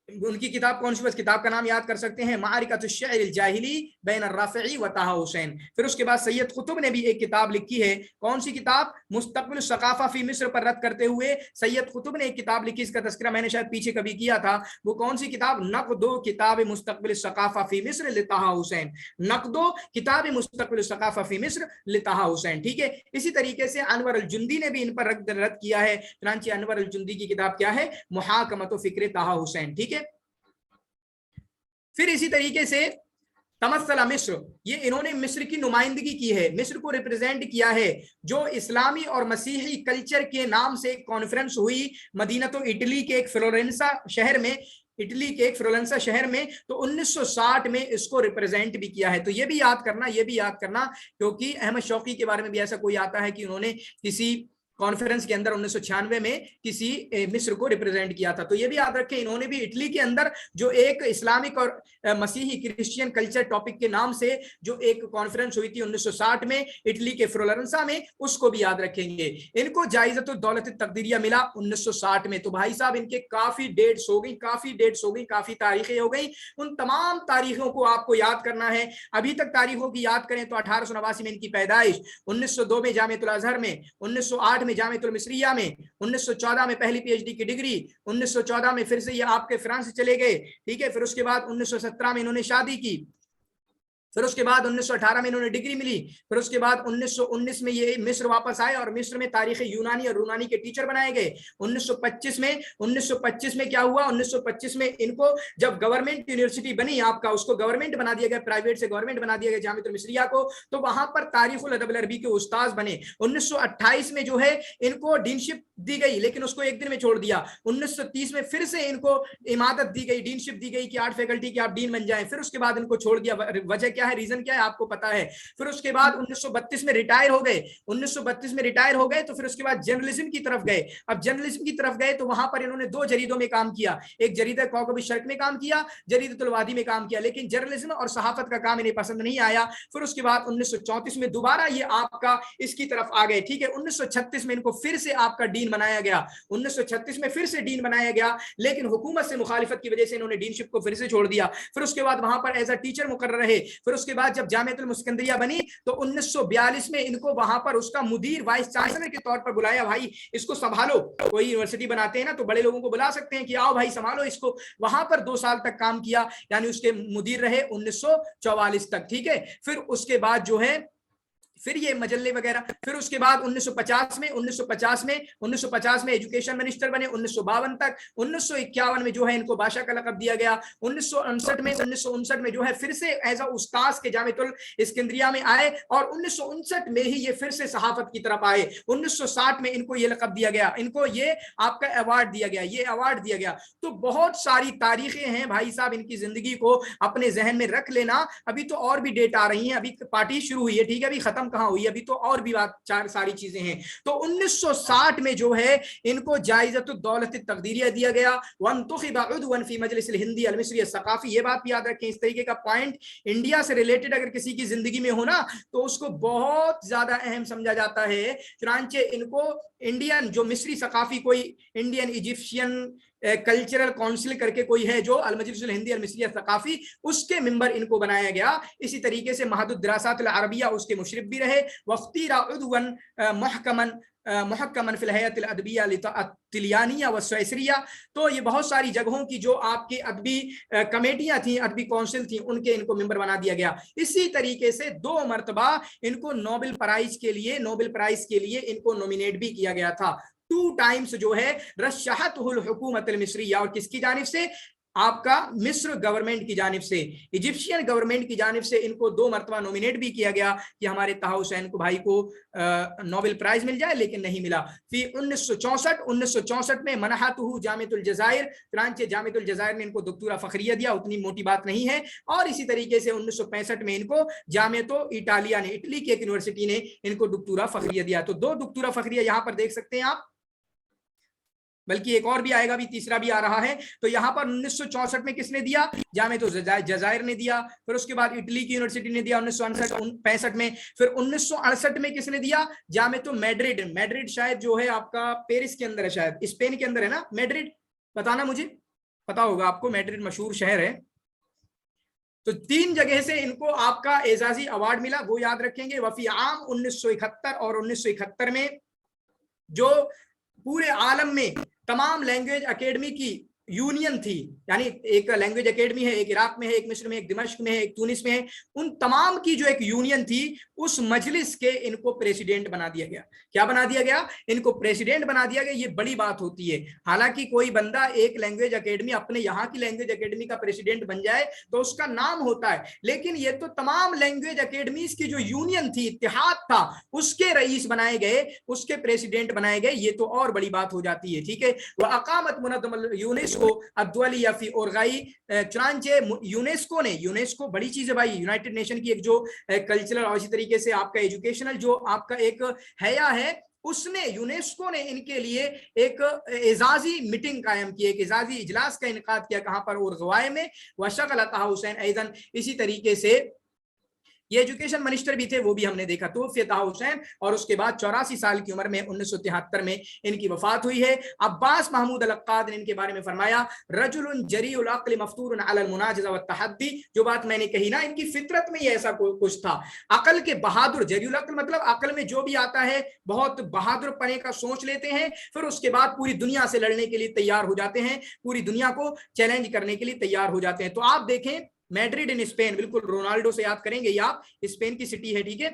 [SPEAKER 1] उनकी किताब कौन सी, बस किताब का नाम याद कर सकते हैं, मारिकतुश शिअर अल जाहिली बैन अर्राफ़ई व ताहा हुसैन। फिर उसके बाद सैयद कुतुब ने भी एक किताब लिखी है, कौन सी किताब, मुस्तक़बिल सक़ाफ़ा फ़ी मिस्र पर रद्द करते हुए सैयद कुतुब ने एक किताब लिखी, इसका तज़किरा मैंने शायद पीछे कभी किया था। वो कौन सी किताब, नक़्दो किताब मुस्तक़बिल सक़ाफ़ा फ़ी मिस्र लिताहा हुसैन, नक़्दो किताब मुस्तक़बिल सक़ाफ़ा फ़ी मिस्र लिताहा हुसैन। ठीक है, इसी तरीके से अनवर अल जुंदी ने भी इन पर रद्द किया है। चुनांचे अनवर अल जुंदी की किताब क्या है, मुहाकमतु फ़िक्र ताहा हुसैन। ठीक है, फिर इसी तरीके से तमस्सला मिस्र, ये इन्होंने मिस्र की नुमाइंदगी की है, मिस्र को रिप्रेजेंट किया है। जो इस्लामी और मसीही कल्चर के नाम से एक कॉन्फ्रेंस हुई मदीनतो इटली के एक फ्लोरेंसा शहर में, इटली के एक फ्लोरेंसा शहर में, तो 1960 में इसको रिप्रेजेंट भी किया है। तो ये भी याद करना, ये भी याद करना, क्योंकि अहमद शौकी के बारे में भी ऐसा कोई आता है कि उन्होंने किसी कॉन्फ्रेंस के अंदर 1996 में किसी मिस्र को रिप्रेजेंट किया था। तो ये भी याद रखें, इन्होंने भी इटली के अंदर जो एक इस्लामिक और मसीही क्रिश्चियन कल्चर टॉपिक के नाम से जो एक कॉन्फ्रेंस हुई थी 1960 में इटली के फ्लोरेंसा में, उसको भी याद रखेंगे। इनको जायज़तुद दौलत तकदीरिया मिला 1960 में। तो भाई साहब इनके काफी डेट्स हो गई, काफी डेट्स हो गई, काफी तारीखें हो गई। उन तमाम तारीखों को आपको याद करना है। अभी तक तारीखों की याद करें तो 1889 में इनकी पैदाइश, 1902 में जामिअतुल अज़हर में, 1908 में जामिअतुल मिस्रिया में, 1914 में पहली पीएचडी की डिग्री, 1914 में फिर से ये आपके फ्रांस चले गए। ठीक है, फिर उसके बाद 1917 में इन्होंने शादी की, फिर उसके बाद 1918 में इन्होंने डिग्री मिली, फिर उसके बाद 1919 में ये मिस्र वापस आए और मिस्र में तारीख यूनानी और रूनानी के टीचर बनाए गए। 1925 में क्या हुआ, 1925 में इनको जब गवर्नमेंट यूनिवर्सिटी बनी आपका, उसको गवर्नमेंट बना दिया गया, प्राइवेट से गवर्नमेंट बना दिया गया जामिअतुल मिस्रिया को, तो वहां पर तारीखुल अदब अल अरबी के उस्ताद बने। 1928 में जो है इनको डीनशिप दी गई, लेकिन उसको एक दिन में छोड़ दिया। 1930 में फिर से इनको इमादत दी गई, डीनशिप दी गई कि आर्ट फैकल्टी के आप डीन बन जाएं, फिर उसके बाद इनको छोड़ दिया। वजह क्या है, रीजन क्या है, आपको पता है। फिर उसके बाद 1932 में रिटायर हो गए, 1932 में रिटायर हो गए, तो फिर उसके बाद जर्नलिज्म की तरफ गए। अब जर्नलिज्म की तरफ गए तो वहां पर इन्होंने दो जरीदों में काम किया, एक जरीदा कौकब शर्क में काम किया, जरीदतुल वादी में काम किया, लेकिन जर्नलिज्म और सहाफत का काम इन्हें पसंद नहीं आया। फिर उसके बाद 1934 में दोबारा ये आपका इसकी तरफ आ गए। ठीक है, 1936 में इनको फिर से आपका डीन बनाया गया, 1936 में फिर से डीन बनाया गया, लेकिन हुकूमत से मुखालिफत की वजह से इन्होंने डीनशिप को फिर से छोड़ दिया। फिर उसके बाद वहां पर एज अ टीचर मुकर्रर रहे। फिर उसके बाद जब जामिअतुल मुस्कंदरिया बनी तो 1942 में इनको वहां पर उसका मुदीर वाइस चांसलर के तौर पर बुलाया, भाई इसको संभालो। कोई यूनिवर्सिटी बनाते हैं ना तो बड़े लोगों को बुला सकते हैं कि आओ भाई संभालो इसको। वहां पर 2 साल तक काम किया, यानी उसके मुदीर रहे 1944 तक। ठीक है, फिर उसके बाद जो है फिर ये मजल्ले वगैरह, फिर उसके बाद 1950 में एजुकेशन मिनिस्टर बने 1952 तक। 1951 में जो है इनको बादशाह का लक़ब दिया गया। 1959 में जो है फिर से एज अ उस्ताद के जामिअतुल इस्कंदरिया में आए और 1959 में ही ये फिर से सहाफत की तरफ आए। 1960 में इनको ये लक़ब दिया गया, इनको ये आपका अवार्ड दिया गया, ये अवार्ड दिया गया। तो बहुत सारी तारीखें हैं भाई साहब, इनकी जिंदगी को अपने जहन में रख लेना। अभी तो और भी डेट आ रही हैं, अभी पार्टी शुरू हुई है, ठीक है, अभी खत्म कहां हुई, अभी तो और भी बात चार सारी चीजें हैं। तो 1960 में जो है इनको जायज़तुद दौलत तकदीरिया दिया गया। वंतुखिबा उद्वन फी मजलिसिल हिंदी अल मिस्री सकाफी, ये बात भी याद रखें, इस तरीके का पॉइंट इंडिया से रिलेटेड अगर किसी की जिंदगी में हो ना तो उसको बहुत ज्यादा अहम समझा जाता है। चुनांचे इनको इंडियन जो मिस्री सकाफी, कोई इंडियन इजिप्शियन कल्चरल काउंसिल करके कोई है जो अल मजलिस हिंदी अल मिस्रिया सकाफी, उसके मेंबर इनको बनाया गया। इसी तरीके से महदुद दरासात अल अरबिया उसके मुशरिफ भी रहे। वख्तीरा उद्वन मुहक्कमन फिल हयत अल अदबिया तिलियानिया व सुइसरिया। तो ये बहुत सारी जगहों की जो आपकी अदबी कमेटियां थी, अदबी काउंसिल थी, उनके इनको मेंबर बना दिया गया। इसी तरीके से 2 मरतबा इनको नोबेल प्राइज के लिए इनको नॉमिनेट भी किया गया था। 2 टाइम्स जो है रशहतहुल हुकूमत अल मिस्रिया, और किसकी जानिब से, آپ کا مصر گورنمنٹ کی جانب سے, ایجپشین گورنمنٹ کی جانب سے ان کو 2 مرتبہ نومینیٹ بھی کیا گیا کہ ہمارے طہ حسین کو بھائی کو نوبل پرائز مل جائے, لیکن نہیں ملا. پھر 1964 میں منحتہ جامعۃ الجزائر, چنانچہ جامعۃ الجزائر نے ان کو دکتورہ فخریہ دیا, اتنی موٹی بات نہیں ہے. اور اسی طریقے سے 1965 میں ان کو جامعۃ اٹالیا نے, اٹلی کی ایک یونیورسٹی نے ان کو دکتورہ فخریہ دیا. تو 2 دکتورہ فخریہ یہاں پر دیکھ سکتے ہیں آپ, بلکہ ایک اور بھی آئے گا, بھی تیسرا بھی آ رہا ہے. تو یہاں پر 1964 میں کس نے دیا؟ جامعۃ الجزائر نے دیا. پھر اس کے بعد اٹلی کی یونیورسٹی نے دیا 1965 میں. پھر 1968 میں کس نے دیا؟ جامعۃ میڈرڈ. میڈرڈ شاید جو ہے آپ کا پیرس کے اندر ہے, شاید اسپین کے اندر ہے نا میڈرڈ, بتانا مجھے, پتا ہوگا آپ کو, میڈرڈ مشہور شہر ہے. تو 3 جگہ سے ان کو آپ کا اعزازی ایوارڈ ملا, وہ یاد رکھیں گے. وفی عام 1971 اور 1971 میں جو پورے عالم میں تمام لینگویج اکیڈمی کی یونین تھی, یعنی ایک لینگویج اکیڈمی ہے, ایک عراق میں ہے, ایک مصر میں, ایک دمشق میں ہے, ایک تونس میں ہے, ان تمام کی جو ایک یونین تھی اس مجلس کے ان کو پریسیڈنٹ بنا دیا گیا. کیا بنا دیا گیا؟ ان کو پریسیڈنٹ بنا دیا گیا. یہ بڑی بات ہوتی ہے. حالانکہ کوئی بندہ ایک لینگویج اکیڈمی, اپنے یہاں کی لینگویج اکیڈمی کا پریسیڈنٹ بن جائے تو اس کا نام ہوتا ہے, لیکن یہ تو تمام لینگویج اکیڈمیز کی جو یونین تھی, اتحاد تھا, اس کے رئیس بنائے گئے, اس کے پریسیڈنٹ بنائے گئے. یہ تو اور بڑی بات ہو جاتی ہے. ٹھیک ہے. وہ اقامت منظم یونیسکو الدولیہ فی اورغائی, چنانچہ یونیسکو بڑی چیز ہے بھائی, یونائٹڈ نیشن کی ایک جو کلچرل اور اسی طریقے سے آپ کا ایجوکیشنل جو آپ کا ایک حیا ہے, اس نے, یونیسکو نے ان کے لیے ایک اعزازی میٹنگ قائم کی, ایک اعزازی اجلاس کا انعقاد کیا. کہاں پر؟ اورغوائے میں. وشغل طہ حسین ایضا, اسی طریقے سے یہ ایجوکیشن منسٹر بھی تھے, وہ بھی ہم نے دیکھا. تو طہ حسین, اور اس کے بعد 84 سال کی عمر میں 1973 میں ان کی وفات ہوئی ہے. عباس محمود العقاد نے ان کے بارے میں فرمایا, رجل جریء العقل مفطور علی المناجزہ والتحدی. جو بات میں نے کہی نا, ان کی فطرت میں یہ ایسا کچھ تھا, عقل کے بہادر. جریء العقل مطلب عقل میں جو بھی آتا ہے بہت بہادر پنے کا سوچ لیتے ہیں, پھر اس کے بعد پوری دنیا سے لڑنے کے لیے تیار ہو جاتے ہیں, پوری دنیا کو چیلنج کرنے کے لیے تیار ہو جاتے ہیں. تو آپ دیکھیں, میڈرڈ ان اسپین, بالکل رونالڈو سے یاد کریں گے یہ آپ, اسپین کی سٹی ہے. ٹھیک ہے.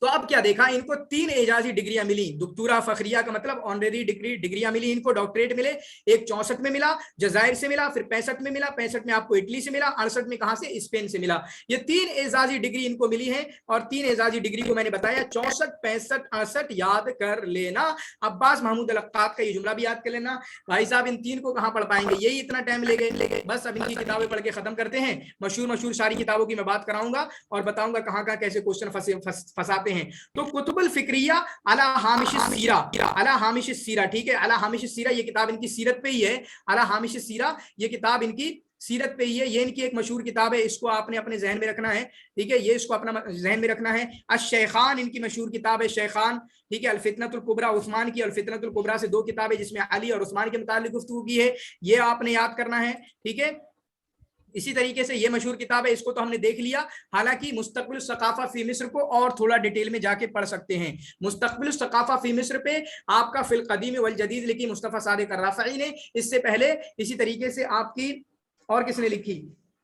[SPEAKER 1] تو اب کیا دیکھا, ان کو 3 اعزازی ڈگریاں ملی. دکتورہ فخریہ کا مطلب آنریری ڈگریاں ملی ان کو, ڈاکٹریٹ ملے. ایک 64 میں ملا, جزائر سے ملا. پھر 65 میں ملا, 65 میں آپ کو اٹلی سے ملا. 68 میں کہاں سے؟ اسپین سے ملا. یہ 3 اعزازی ڈگری ان کو ملی ہیں. اور 3 اعزازی ڈگری کو میں نے بتایا 64, 65, 68 یاد کر لینا. عباس محمود العقاد کا یہ جملہ بھی یاد کر لینا. بھائی صاحب ان 3 کو کہاں پڑھ پائیں گے, یہی اتنا ٹائم لے گئے. بس اب ان کی کتابیں پڑھ کے ختم کرتے ہیں. مشہور ساری کتابوں کی میں بات کراؤں گا اور بتاؤں گا کہاں کیسے کوشچن پھنساتے ہیں. تو کتب الفکریہ علی ہامش السیرہ, علی ہامش السیرہ. ٹھیک ہے. علی ہامش السیرہ, یہ کتاب ان کی سیرت پہ ہی ہے. علی ہامش السیرہ, یہ کتاب ان کی سیرت پہ ہی ہے. یہ ان کی ایک مشہور کتاب ہے, اس کو آپ نے اپنے ذہن میں رکھنا ہے. ٹھیک ہے. یہ اس کو اپنا ذہن میں رکھنا ہے. الشیخان ان کی مشہور کتاب ہے, شیخان. ٹھیک ہے. الفتنۃ الکبریٰ, عثمان کی الفتنۃ الکبریٰ سے 2 کتابیں جس میں علی اور عثمان کے متعلق گفتگو کی ہے, یہ آپ نے یاد کرنا ہے. ٹھیک ہے. اسی طریقے سے یہ مشہور کتاب ہے, اس کو تو ہم نے دیکھ لیا. حالانکہ مستقبل الثقافہ فی مصر کو اور تھوڑا ڈیٹیل میں جا کے پڑھ سکتے ہیں. مستقبل الثقافہ فی مصر پہ آپ کا فی القدیم والجدید لکھی مصطفیٰ صادق الرافعی نے. اس سے پہلے اسی طریقے سے آپ کی اور کس نے لکھی,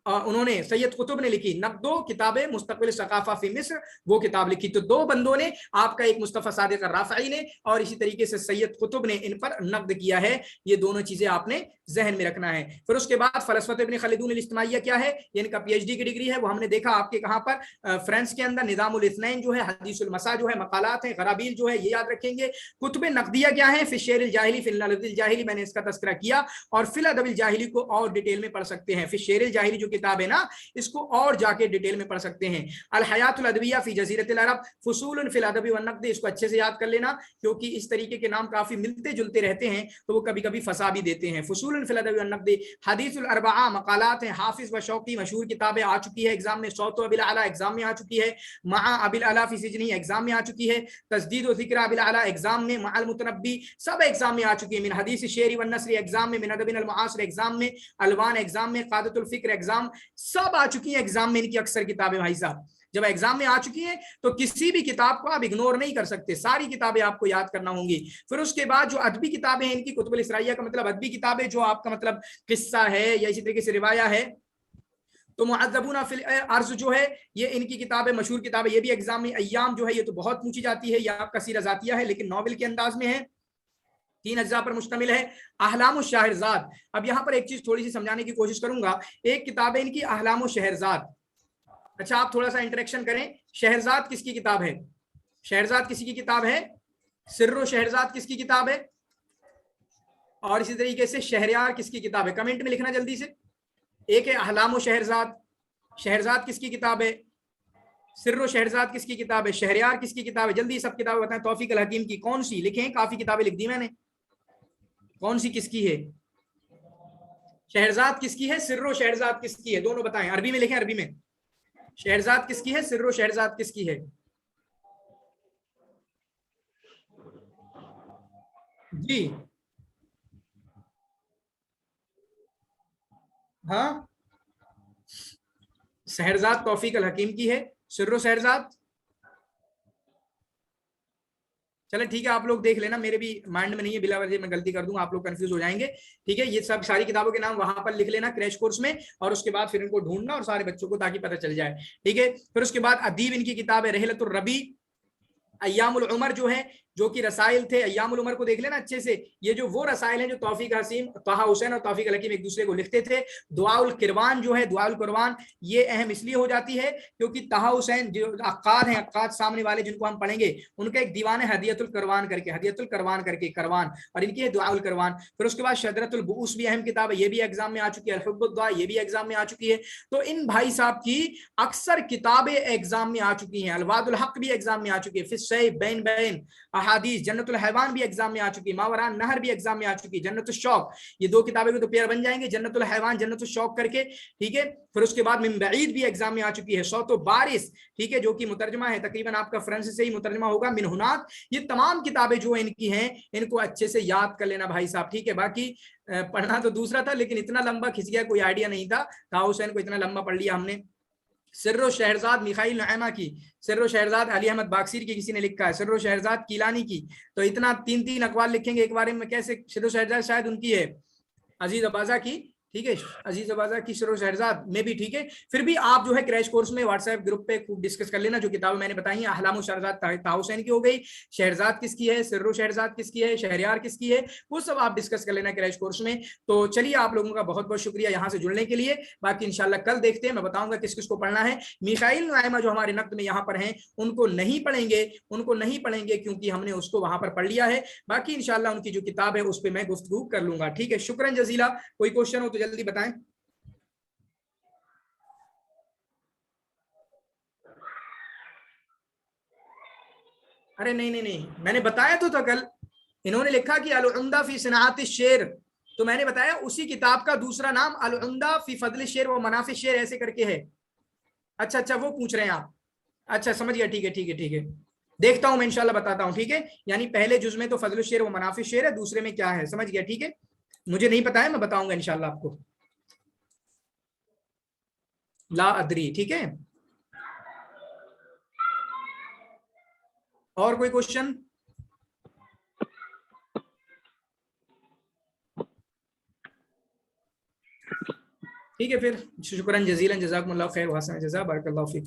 [SPEAKER 1] انہوں نے سید قطب نے لکھی 2 کتابیں مستقبل ثقافہ فی مصر, وہ کتاب لکھی. تو 2 بندوں نے, آپ کا ایک مصطفیٰ صادق الرافعی نے اور اسی طریقے سے سید قطب نے ان پر نقد کیا ہے. یہ دونوں چیزیں آپ نے ذہن میں رکھنا ہے. پھر اس کے بعد فلسفۃ ابن خلدون الاجتماعیہ کیا ہے, یہ ان کا پی ایچ ڈی کی ڈگری ہے. وہ ہم نے دیکھا آپ کے کہاں پر, فرانس کے اندر. نظام الاثنین جو ہے, حدیث المسا جو ہے, مقالات ہیں, غرابیل جو ہے, یہ یاد رکھیں گے. کتب نقدیہ کیا ہے, فی الشعر الجاہلی, فی اللفظ الجاہلی, میں نے اس کا تذکرہ کیا. اور فی الادب الجاہلی کو اور ڈیٹیل میں پڑھ سکتے ہیں. فی الشعر الجاہلی جو کتاب ہے نا, اس کو اور جا کے ڈیٹیل میں پڑھ سکتے ہیں. الحیات الادبیہ فی جزیرۃ العرب, فصول فی الادب والنقد, اس کو اچھے سے یاد کر لینا کیونکہ اس طریقے کے نام کافی ملتے جلتے رہتے ہیں تو وہ کبھی کبھی فسا بھی دیتے ہیں. فصول فی الادب والنقد. حدیث الاربعہ, مقالات ہیں, حافظ و شوقی, مشہور کتابیں آ چکی ہے ایگزام میں. صوت ابی الاعلی ایگزام میں آ چکی ہے. مع ابی الاعلی فی سجنہ ایگزام میں آ چکی ہے. تسدید و ذکر ابی الاعلی ایگزام میں. مع المتنبی, سب ایگزام میں آ چکی ہے. من حدیث الشعر والنثر ایگزام میں. من ادب المعاصر ایگزام میں. الوان ایگزام میں. قاعدۃ الفکر ایگزام, سب آ چکی ہیں ایگزام میں ان کی اکثر کتابیں. بھائی صاحب جب ایگزام میں آ چکی ہیں تو کسی بھی کتاب کو آپ اگنور نہیں کر سکتے, ساری کتابیں آپ کو یاد کرنا ہوں گی. پھر اس کے بعد جو ادبی کتابیں ہیں ان کی, کتب الاسرائیہ کا مطلب ادبی کتابیں جو آپ کا مطلب قصہ ہے یا اسی طریقے سے روایہ ہے. تو معذبون فی الارض جو ہے یہ ان کی کتاب ہے, مشہور کتاب ہے. یہ بھی ایگزام میں. ایام جو ہے یہ تو بہت پوچھی جاتی ہے, یہ آپ کا سیرہ ذاتیہ ہے لیکن ناول کے انداز میں ہے. 3 اجزاء پر مشتمل ہے. احلام الشہرزاد. اب یہاں پر ایک چیز تھوڑی سی سمجھانے کی کوشش کروں گا. ایک کتاب ہے ان کی احلام الشہرزاد. اچھا آپ تھوڑا سا انٹریکشن کریں. شہرزاد کس کی کتاب ہے؟ شہرزاد کسی کی کتاب ہے؟ سر و شہرزاد کس کی کتاب ہے؟ اور اسی طریقے سے شہریار کس کی کتاب ہے؟ کمنٹ میں لکھنا جلدی سے. ایک ہے احلام و شہرزاد. شہرزاد کس کی کتاب ہے؟ سر و شہرزاد کس کی کتاب ہے؟ شہریار کس کی کتاب ہے؟ جلدی سب کتابیں بتائیں. توفیق الحکیم کی کون سی لکھیں؟ کافی کتابیں لکھ دی میں نے. کون سی کس کی ہے؟ شہرزاد کس کی ہے؟ سر و شہرزاد کس کی ہے؟ دونوں بتائیں. عربی میں لکھیں. عربی میں شہرزاد کس کی ہے؟ سر و شہرزاد کس کی ہے؟ جی ہاں شہرزاد توفیق الحکیم کی ہے. سر و شہرزاد چلے ٹھیک ہے آپ لوگ دیکھ لینا. میرے بھی مائنڈ میں نہیں ہے, بلا وجہ میں غلطی کر دوں آپ لوگ کنفیوز ہو جائیں گے. ٹھیک ہے یہ سب ساری کتابوں کے نام وہاں پر لکھ لینا کریش کورس میں, اور اس کے بعد پھر ان کو ڈھونڈنا اور سارے بچوں کو تاکہ پتہ چل جائے. ٹھیک ہے پھر اس کے بعد ادیب ان کی کتاب ہے رحلت الربی. ایام العمر جو ہے جو کہ رسائل تھے, ایام العمر کو دیکھ لینا اچھے سے. یہ جو وہ رسائل ہیں جو توفیق حسین طه حسین اور توفیق الحکیم ایک دوسرے کو لکھتے تھے. دعاء القروان جو ہے, دعاء القروان یہ اہم اس لیے ہو جاتی ہے کیونکہ طه حسین جو عقاد ہیں, عقاد سامنے والے جن کو ہم پڑھیں گے, ان کا ایک دیوان ہے ہدیت القروان کر کے, ہدیت القروان کر کے کروان, اور ان کی ہے دعاء القروان. پھر اس کے بعد شجرۃ البؤوس بھی اہم کتاب ہے, یہ بھی ایگزام میں آ چکی ہے. الحب الدعاء یہ بھی ایگزام میں آ چکی ہے. تو ان بھائی صاحب کی اکثر کتابیں ایگزام میں آ چکی ہیں. الواد الحق بھی ایگزام میں آ چکی ہے. فی الصحیح بین بین احادیث. جنت الحیوان بھی ایگزام میں آ چکی ہے. ماوراء النہر بھی ایگزام میں آ چکی ہے. جنت الشوق, یہ دو کتابیں بھی تو پیئر بن جائیں گے, جنت الحیوان جنت الشوق کر کے. ٹھیک ہے پھر اس کے بعد من بعید بھی ایگزام میں آ چکی ہے. صوت و بارش ٹھیک ہے جو کہ مترجمہ ہے, تقریباً آپ کا فرانس سے ہی مترجمہ ہوگا. من ہناک. یہ تمام کتابیں جو ان کی ہیں ان کو اچھے سے یاد کر لینا بھائی صاحب. ٹھیک ہے باقی پڑھنا تو دوسرا تھا لیکن اتنا لمبا کھنچ گیا, کوئی آئیڈیا نہیں تھا. طه حسین کو اتنا لمبا پڑھ لیا ہم نے. سر و شہرزاد میخائیل نعیمہ کی. سر و شہرزاد علی احمد باکسیر کی کسی نے لکھا ہے. سر و شہرزاد کیلانی کی. تو اتنا 3 اقوال لکھیں گے ایک بارے میں کیسے؟ سر و شہرزاد شاید ان کی ہے عزیز اباظہ کی. ٹھیک ہے عزیز اباظہ کی سر و شہرزاد میں بھی. ٹھیک ہے پھر بھی آپ جو ہے کریش کورس میں واٹس ایپ گروپ پہ خوب ڈسکس کر لینا. جو کتابیں میں نے بتائی ہیں احلام الشہرزاد طه حسین کی ہو گئی, شہرزاد کس کی ہے, سر و شہرزاد کس کی ہے, شہریار کس کی ہے, وہ سب آپ ڈسکس کر لینا کریش کورس میں. تو چلیے آپ لوگوں کا بہت بہت شکریہ یہاں سے جڑنے کے لیے. باقی انشاءاللہ کل دیکھتے ہیں, میں بتاؤں گا کس کس کو پڑھنا ہے. میخائیل نعیمہ جو ہمارے نقد میں یہاں پر ہیں ان کو نہیں پڑھیں گے, ان کو نہیں پڑھیں گے کیونکہ ہم نے اس کو وہاں پر پڑھ لیا ہے. باقی انشاءاللہ ان کی جو کتاب ہے اس پہ میں گفتگو کر لوں گا. ٹھیک ہے شکرا جزیلا. کوئی کوشچن ہو تو جلدی بتائیں. ارے نہیں میں نے بتایا تو تھا کل. انہوں نے لکھا کہ العمدہ فی صناعت الشعر, تو میں نے بتایا اسی کتاب کا دوسرا نام العمدہ فی فضل الشعر و منافع الشعر ایسے کر کے ہے. اچھا وہ پوچھ رہے ہیں آپ. اچھا سمجھ گیا. ٹھیک ہے دیکھتا ہوں میں انشاءاللہ بتاتا ہوں. ٹھیک ہے یعنی پہلے جز میں تو فضل الشعر و منافع الشعر ہے, دوسرے میں کیا ہے سمجھ گیا. ٹھیک ہے مجھے نہیں پتا ہے, میں بتاؤں گا انشاءاللہ آپ کو. لا ادری. ٹھیک ہے اور کوئی کوشچن؟ ٹھیک ہے پھر شکرا جزیلا, جزاکم اللہ خیر و حسن جزا, بارک اللہ فیک.